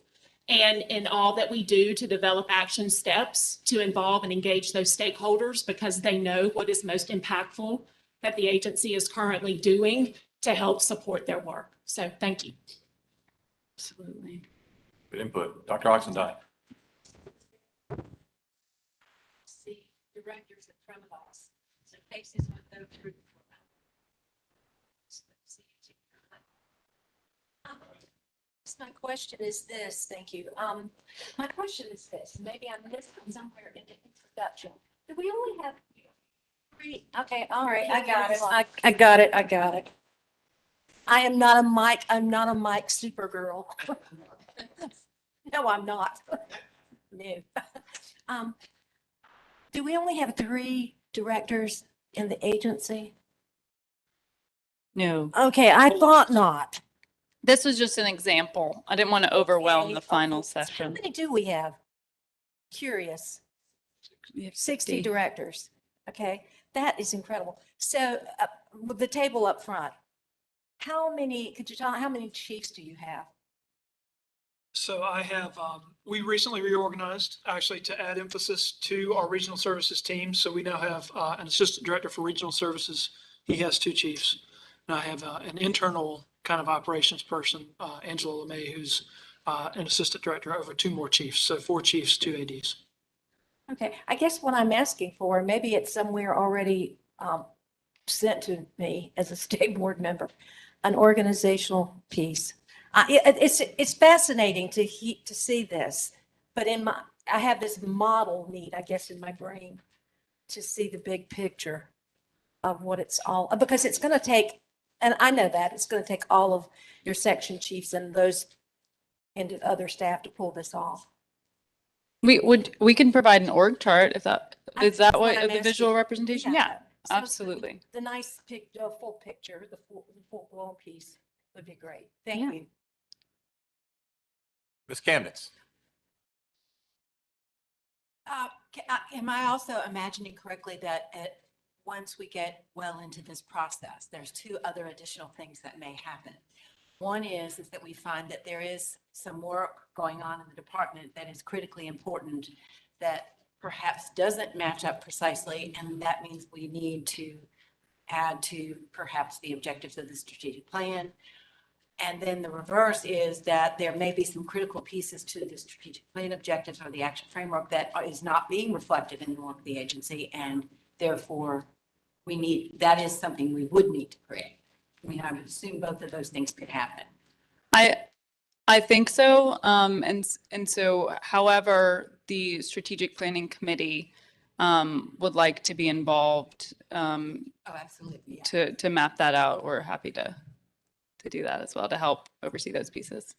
and in all that we do to develop action steps to involve and engage those stakeholders, because they know what is most impactful that the agency is currently doing to help support their work. So thank you. Absolutely. Good input. Dr. Oxendine. See directors in front of us. So cases with no through. My question is this, thank you. My question is this, maybe I missed it somewhere in the introduction. Do we only have three? Okay, all right, I got it. I got it. I got it. I'm not a Mike Supergirl. No, I'm not. No. Do we only have 3 directors in the agency? No. Okay, I thought not. This was just an example. I didn't want to overwhelm the final How session. many do we have? Curious. We have 60 directors. Okay, that is incredible. So with the table up front, could you tell how many chiefs do you have? So I have, we recently reorganized actually to add emphasis to our regional services team. So we now have an assistant director for regional services. He has 2 chiefs. And I have an internal kind of operations person, Angela LeMay, who's an assistant director over 2 more chiefs. So 4 chiefs, 2 ADs. Okay, I guess what I'm asking for, maybe it's somewhere already sent to me as a state board member, an organizational piece. It's fascinating to see this, but I have this model need, I guess, in my brain to see the big picture of what it's all, because it's going to take, and I know that it's going to take all of your section chiefs and those and other staff to pull this off. We can provide an org chart if that is that what I'm the visual asking. representation? Yeah, So absolutely. The nice full picture, the full blown piece would be great. Thank you. Ms. Chemnitz. Am I also imagining correctly that once we get well into this process, there's 2 other additional things that may happen? One is that we find that there is some work going on in the department that is critically important that perhaps doesn't match up precisely, and that means we need to add to perhaps the objectives of the strategic plan. And then the reverse is that there may be some critical pieces to the strategic plan objectives or the action framework that is not being reflected in the work of the agency, and therefore that is something we would need to create. I mean, I would assume both of those things could happen. I think so. And so, however, the strategic planning committee would like to be involved Absolutely. Yeah. to map that out. We're happy to do that as well, to help oversee those pieces.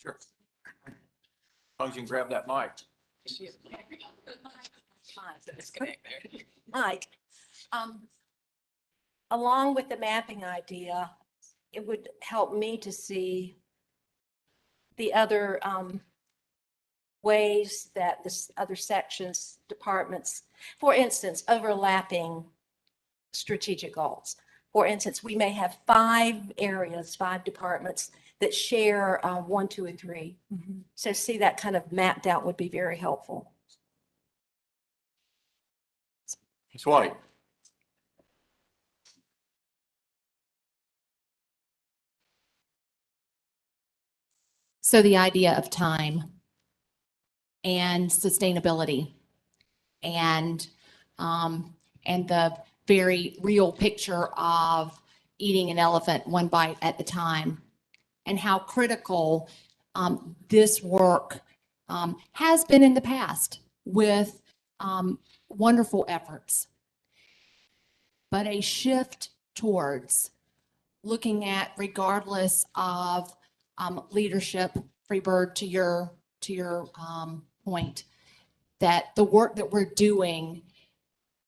Sure. As long as you can grab that mic. Mike, along with the mapping idea, it would help me to see the other ways that the other sections, departments, for instance, overlapping strategic goals. For instance, we may have 5 areas, 5 departments that share 1, 2, and 3. Mm-hmm. So see that kind of mapped out would be very helpful. Ms. White. So the idea of time and sustainability and the very real picture of eating an elephant 1 bite at a time, and how critical this work has been in the past with wonderful efforts. But a shift towards looking at, regardless of leadership, Freebird, to your point, that the work that we're doing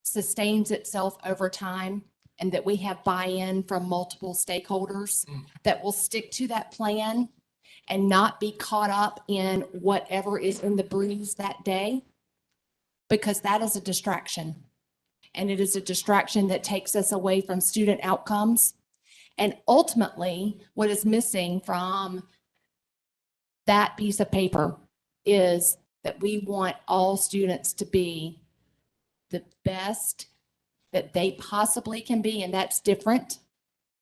sustains itself over time and that we have buy-in from multiple stakeholders that will stick to that plan and not be caught up in whatever is in the breeze that day, because that is a distraction. And it is a distraction that takes us away from student outcomes. And ultimately, what is missing from that piece of paper is that we want all students to be the best that they possibly can be, and that's different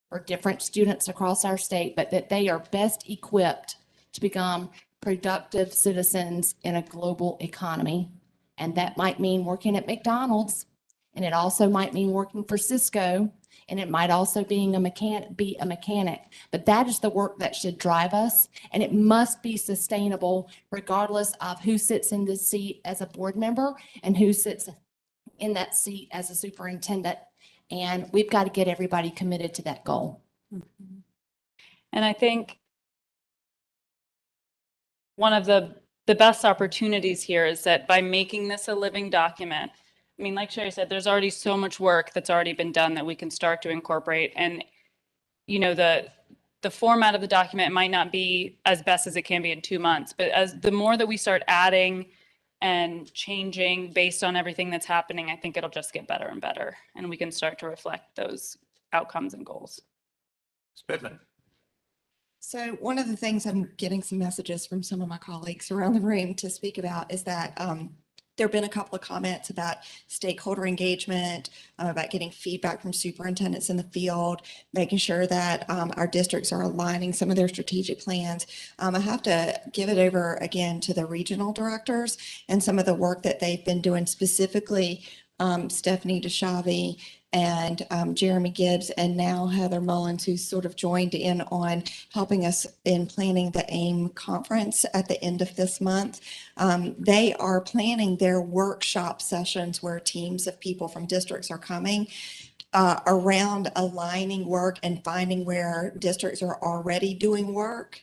for different students across our state, but that they are best equipped to become productive citizens in a global economy. And that might mean working at McDonald's, and it also might mean working for Cisco, and it might also be a mechanic. But that is the work that should drive us, and it must be sustainable regardless of who sits in this seat as a board member and who sits in that seat as a superintendent. And we've got to get everybody committed to that goal. And I think one of the best opportunities here is that by making this a living document, I mean, like Sherry said, there's already so much work that's already been done that we can start to incorporate. And, you know, the format of the document might not be as best as it can be in 2 months, but as the more that we start adding and changing based on everything that's happening, I think it'll just get better and better, and we can start to reflect those outcomes and goals. Spitman. So one of the things I'm getting some messages from some of my colleagues around the room to speak about is that there have been a couple of comments about stakeholder engagement, about getting feedback from superintendents in the field, making sure that our districts are aligning some of their strategic plans. I have to give it over again to the regional directors and some of the work that they've been doing, specifically Stephanie Deshavi and Jeremy Gibbs, and now Heather Mullins, who's sort of joined in on helping us in planning the AIM conference at the end of this month. They are planning their workshop sessions where teams of people from districts are coming around aligning work and finding where districts are already doing work,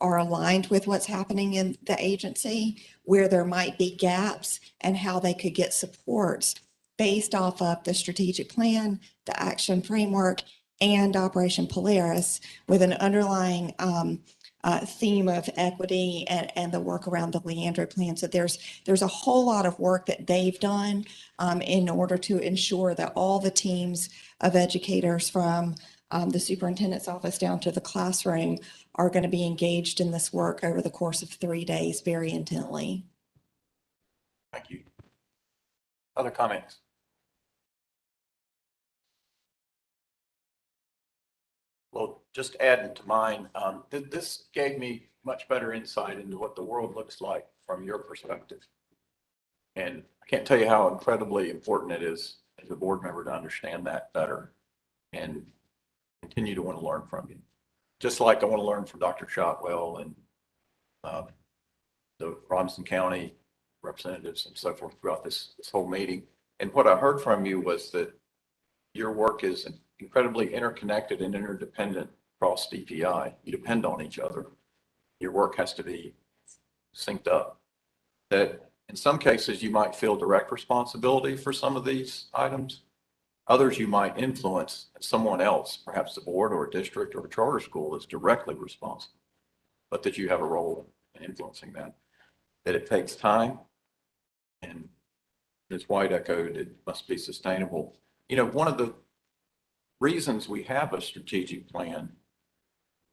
are aligned with what's happening in the agency, where there might be gaps, and how they could get supports based off of the strategic plan, the action framework, and Operation Polaris, with an underlying theme of equity and the work around the Leandro plan. So there's a whole lot of work that they've done in order to ensure that all the teams of educators from the superintendent's office down to the classroom are going to be engaged in this work over the course of 3 days very intently. Thank you. Other comments? Well, just adding to mine, this gave me much better insight into what the world looks like from your perspective. And I can't tell you how incredibly important it is as a board member to understand that better and continue to want to learn from you. Just like I want to learn from Dr. Shotwell and the Robinson County representatives and so forth throughout this whole meeting. And what I heard from you was that your work is incredibly interconnected and interdependent across DPI. You depend on each other. Your work has to be synced up. That in some cases you might feel direct responsibility for some of these items. Others you might influence someone else, perhaps the board or a district or a charter school is directly responsible, but that you have a role in influencing that. That it takes time, and as White echoed, it must be sustainable. You know, one of the reasons we have a strategic plan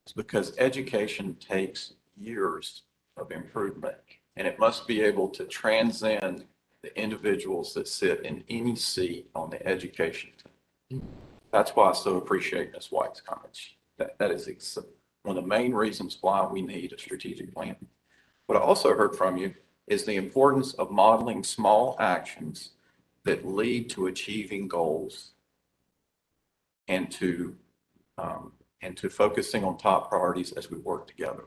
is because education takes years of improvement, and it must be able to transcend the individuals that sit in any seat on the education team. That's why I so appreciate Ms. White's comments. That is one of the main reasons why we need a strategic plan. What I also heard from you is the importance of modeling small actions that lead to achieving goals, and to focusing on top priorities as we work together.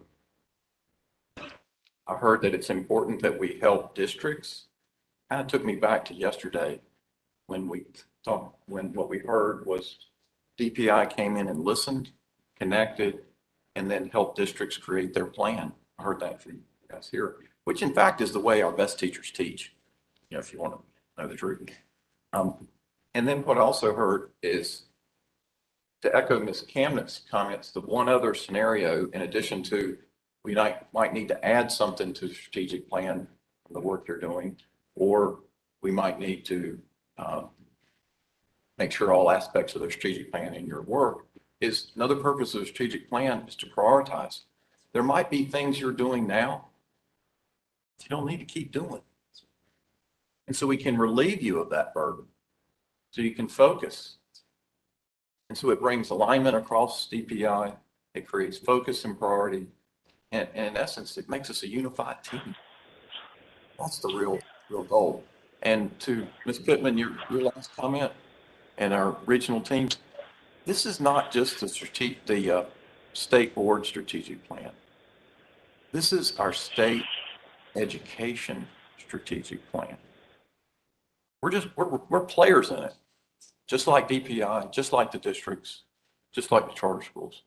I heard that it's important that we help districts. Kind of took me back to yesterday when what we heard was DPI came in and listened, connected, and then helped districts create their plan. I heard that from you guys here, which in fact is the way our best teachers teach, you know, if you want to know the truth. And then what I also heard is to echo Ms. Camnett's comments, the one other scenario, in addition to we might need to add something to the strategic plan, the work you're doing, or we might need to make sure all aspects of the strategic plan in your work is another purpose of the strategic plan is to prioritize. There might be things you're doing now you don't need to keep doing. And so we can relieve you of that burden so you can focus. And so it brings alignment across DPI. It creates focus and priority. And in essence, it makes us a unified team. That's the real goal. And to Ms. Pittman, your last comment and our regional teams, this is not just the state board strategic plan. This is our state education strategic plan. We're players in it, just like DPI, just like the districts, just like the charter schools.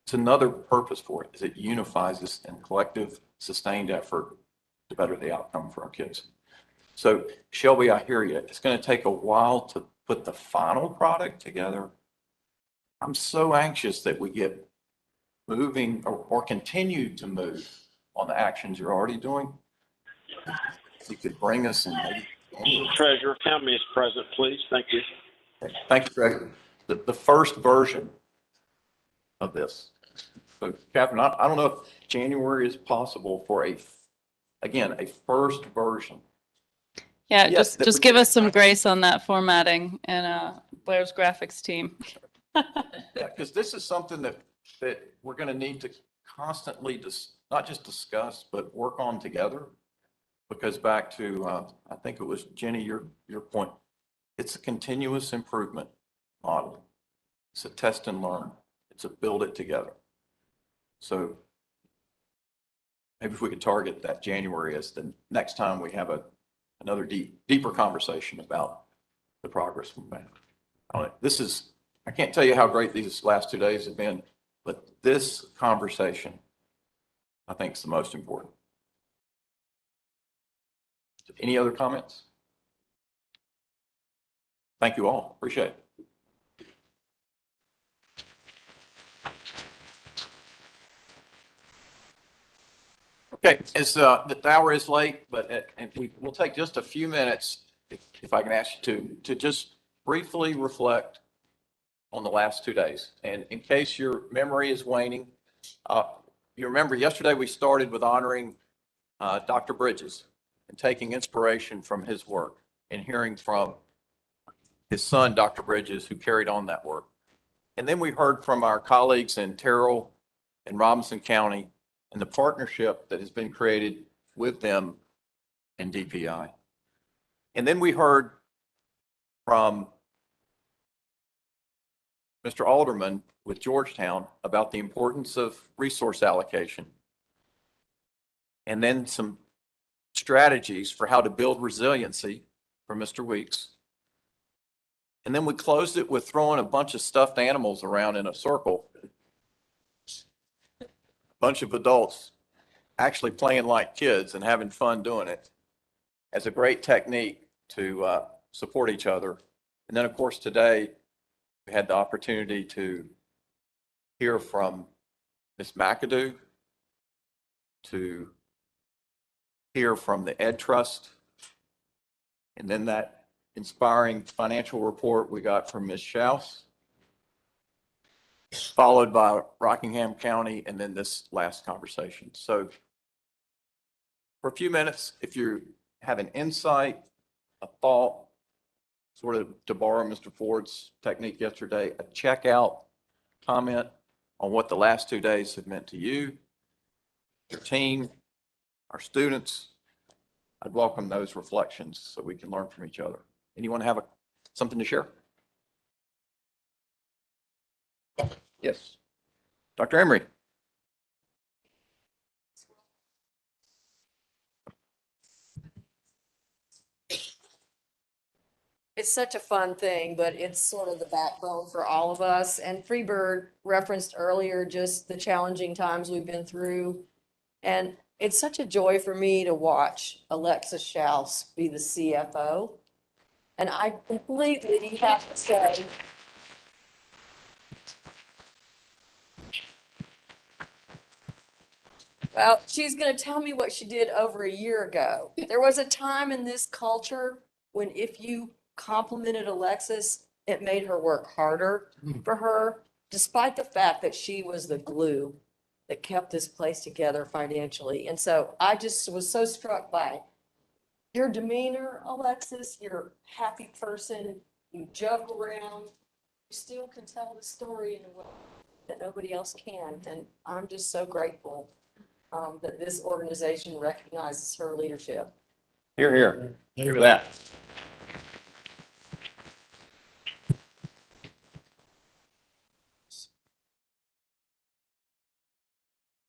It's another purpose for it, is it unifies us in collective, sustained effort to better the outcome for our kids. So Shelby, I hear you. It's going to take a while to put the final product together. I'm so anxious that we get moving or continue to move on the actions you're already doing. If you could bring us in maybe. Treasurer, county is present, please. Thank you. Thank you, Treasurer. The first version of this. So, Catherine, I don't know if January is possible for a first version. Yeah, just give us some grace on that formatting and Blair's graphics team. Yeah, because this is something that we're going to need to constantly not just discuss, but work on together. Because back to, I think it was Jenny, your point, it's a continuous improvement model. It's a test and learn. It's a build it together. So maybe if we could target that January as the next time we have another deeper conversation about the progress we've made. I can't tell you how great these last 2 days have been, but this conversation, I think, is the most important. Any other comments? Thank you all. Appreciate it. Okay, the hour is late, but we'll take just a few minutes, if I can ask you to just briefly reflect on the last 2 days. And in case your memory is waning, you remember yesterday we started with honoring Dr. Bridges and taking inspiration from his work and hearing from his son, Dr. Bridges, who carried on that work. And then we heard from our colleagues in Terrell and Robinson County and the partnership that has been created with them and DPI. And then we heard from Mr. Alderman with Georgetown about the importance of resource allocation. And then some strategies for how to build resiliency from Mr. Weeks. And then we closed it with throwing a bunch of stuffed animals around in a circle. A bunch of adults actually playing like kids and having fun doing it as a great technique to support each other. And then, of course, today we had the opportunity to hear from Ms. McAdoo, to hear from the Ed Trust, and then that inspiring financial report we got from Ms. Schaus, followed by Rockingham County, and then this last conversation. So for a few minutes, if you have an insight, a thought, sort of to borrow Mr. Ford's technique yesterday, a checkout comment on what the last 2 days have meant to you, your team, our students, I'd welcome those reflections so we can learn from each other. Anyone have something to share? Yes. Dr. Emery. It's such a fun thing, but it's sort of the backbone for all of us. And Freebird referenced earlier just the challenging times we've been through. And it's such a joy for me to watch Alexa Schaus be the CFO. And I completely have to say, Well, she's going to tell me what she did over a year ago. There was a time in this culture when if you complimented Alexis, it made her work harder for her, despite the fact that she was the glue that kept this place together financially. And so I just was so struck by your demeanor, Alexis. You're a happy person. You joke around. You still can tell the story in a way that nobody else can. And I'm just so grateful that this organization recognizes her leadership. Here, here. Hear that.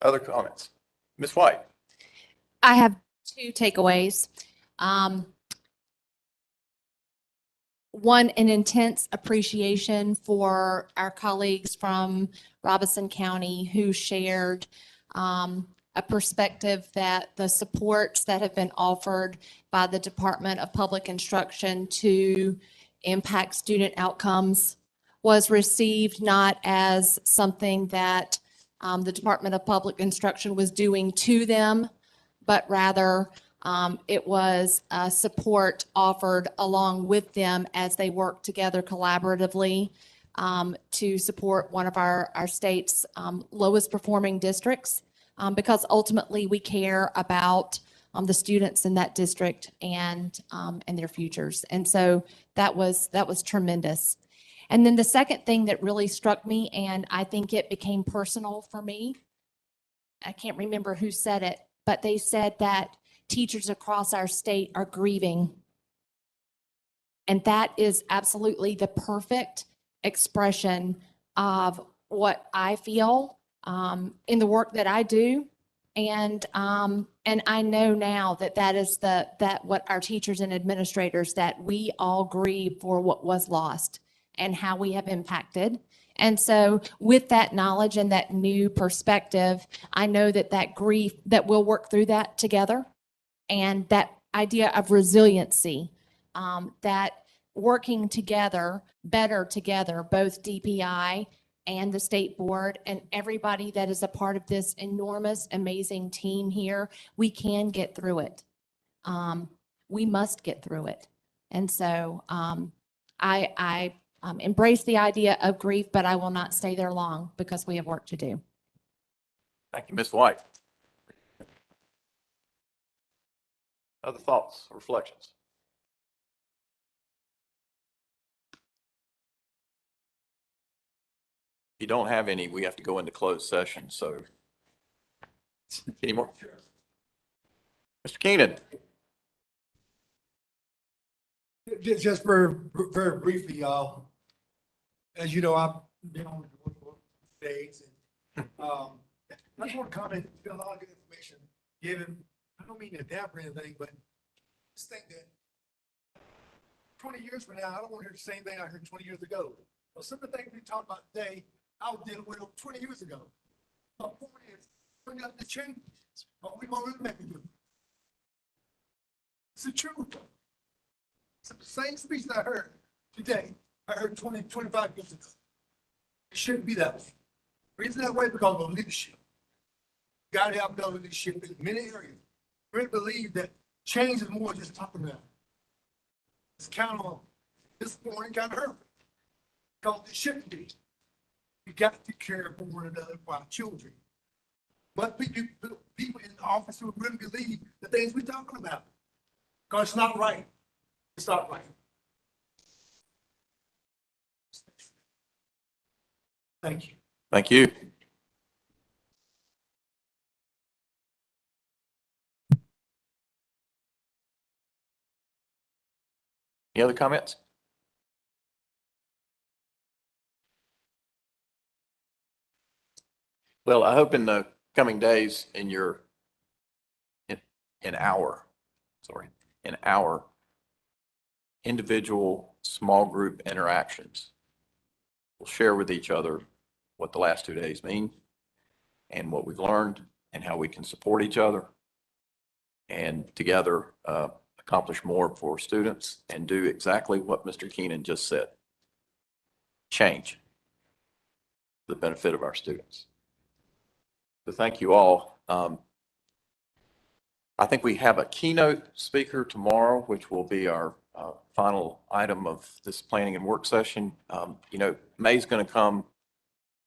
Other comments? Ms. White? I have two takeaways. One, an intense appreciation for our colleagues from Robeson County who shared a perspective that the supports that have been offered by the Department of Public Instruction to impact student outcomes was received not as something that the Department of Public Instruction was doing to them, but rather it was support offered along with them as they work together collaboratively to support one of our state's lowest performing districts, because ultimately we care about the students in that district and their futures. And so that was tremendous. And then the second thing that really struck me, and I think it became personal for me, I can't remember who said it, but they said that teachers across our state are grieving. And that is absolutely the perfect expression of what I feel in the work that I do. And I know now that that is what our teachers and administrators, that we all grieve for what was lost and how we have impacted. And so with that knowledge and that new perspective, I know that grief, that we'll work through that together. And that idea of resiliency, that working together, better together, both DPI and the state board and everybody that is a part of this enormous, amazing team here, we can get through it. We must get through it. And so I embrace the idea of grief, but I will not stay there long because we have work to do. Thank you, Ms. White. Other thoughts or reflections? If you don't have any, we have to go into closed session, so. Any more? Mr. Keenan. Just very briefly, y'all. As you know, I've been on the board for days. And, I just want to comment, there's been a lot of good information given. I don't mean to dampen anything, but just think that 20 years from now, I don't want to hear the same thing I heard 20 years ago. Well, some of the things we talked about today, I was dealing with 20 years ago. My point is, bring up the changes, but we won't make it do. It's the truth. It's the same speech that I heard today, I heard 25 years ago. It shouldn't be that way. The reason that way is because of leadership. Got to have better leadership in many areas. I really believe that change is more than just talking about. It's kind of disappointing, kind of hurt. Because it shouldn't be. You got to care for one another, for our children. But people in the office who really believe the things we're talking about. Because it's not right. It's not right. Thank you. Thank you. Any other comments? Well, I hope in the coming days in our individual small group interactions, we'll share with each other what the last 2 days mean and what we've learned and how we can support each other and together accomplish more for students and do exactly what Mr. Keenan just said. Change for the benefit of our students. So thank you all. I think we have a keynote speaker tomorrow, which will be our final item of this planning and work session. May's going to come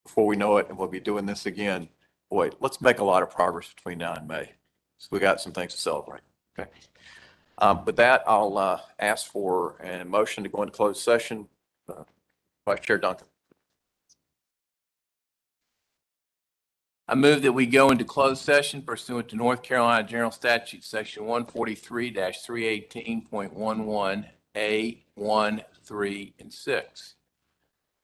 before we know it, and we'll be doing this again. Boy, let's make a lot of progress between now and May. So we got some things to celebrate. Okay. With that, I'll ask for a motion to go into closed session. Vice Chair Duncan. I move that we go into closed session pursuant to North Carolina General Statute, Section 143-318.11, A, 1, 3, and 6.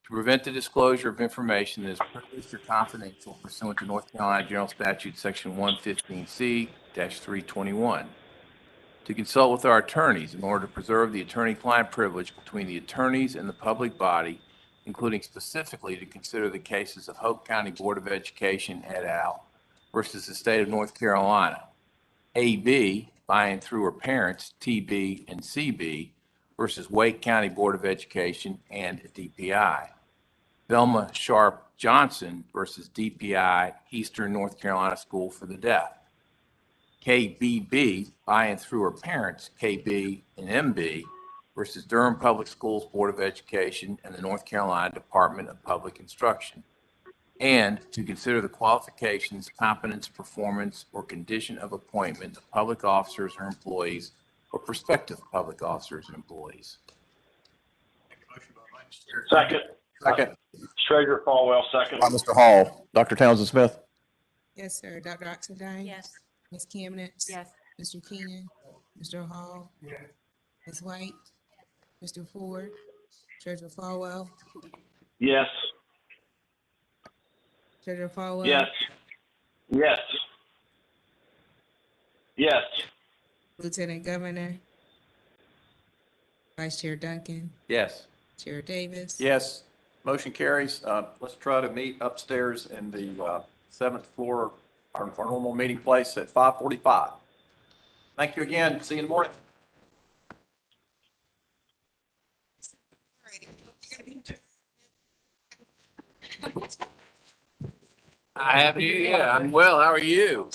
To prevent the disclosure of information that is privileged or confidential pursuant to North Carolina General Statute, Section 115C-321. To consult with our attorneys in order to preserve the attorney-client privilege between the attorneys and the public body, including specifically to consider the cases of Hope County Board of Education et al. Versus the state of North Carolina. AB, by and through her parents, TB and CB, versus Wake County Board of Education and DPI. Velma Sharp Johnson versus DPI, Eastern North Carolina School for the Deaf. KBB, by and through her parents, KB and MB, versus Durham Public Schools Board of Education and the North Carolina Department of Public Instruction. And to consider the qualifications, competence, performance, or condition of appointment of public officers or employees or prospective public officers and employees. Second. Second. Treasurer Falwell, second. By Mr. Hall. Dr. Townsend Smith. Yes, sir. Dr. Oxendine? Yes. Ms. Chemnitz? Yes. Mr. Keenan? Mr. Hall? Yes. Ms. White? Mr. Ford? Treasurer Falwell? Yes. Treasurer Falwell? Yes. Yes. Yes. Lieutenant Governor? Vice Chair Duncan? Yes. Chair Davis? Yes. Motion carries. Let's try to meet upstairs in the 7th floor, our normal meeting place at 5:45. Thank you again. See you in the morning. I have you. Yeah, I'm well. How are you?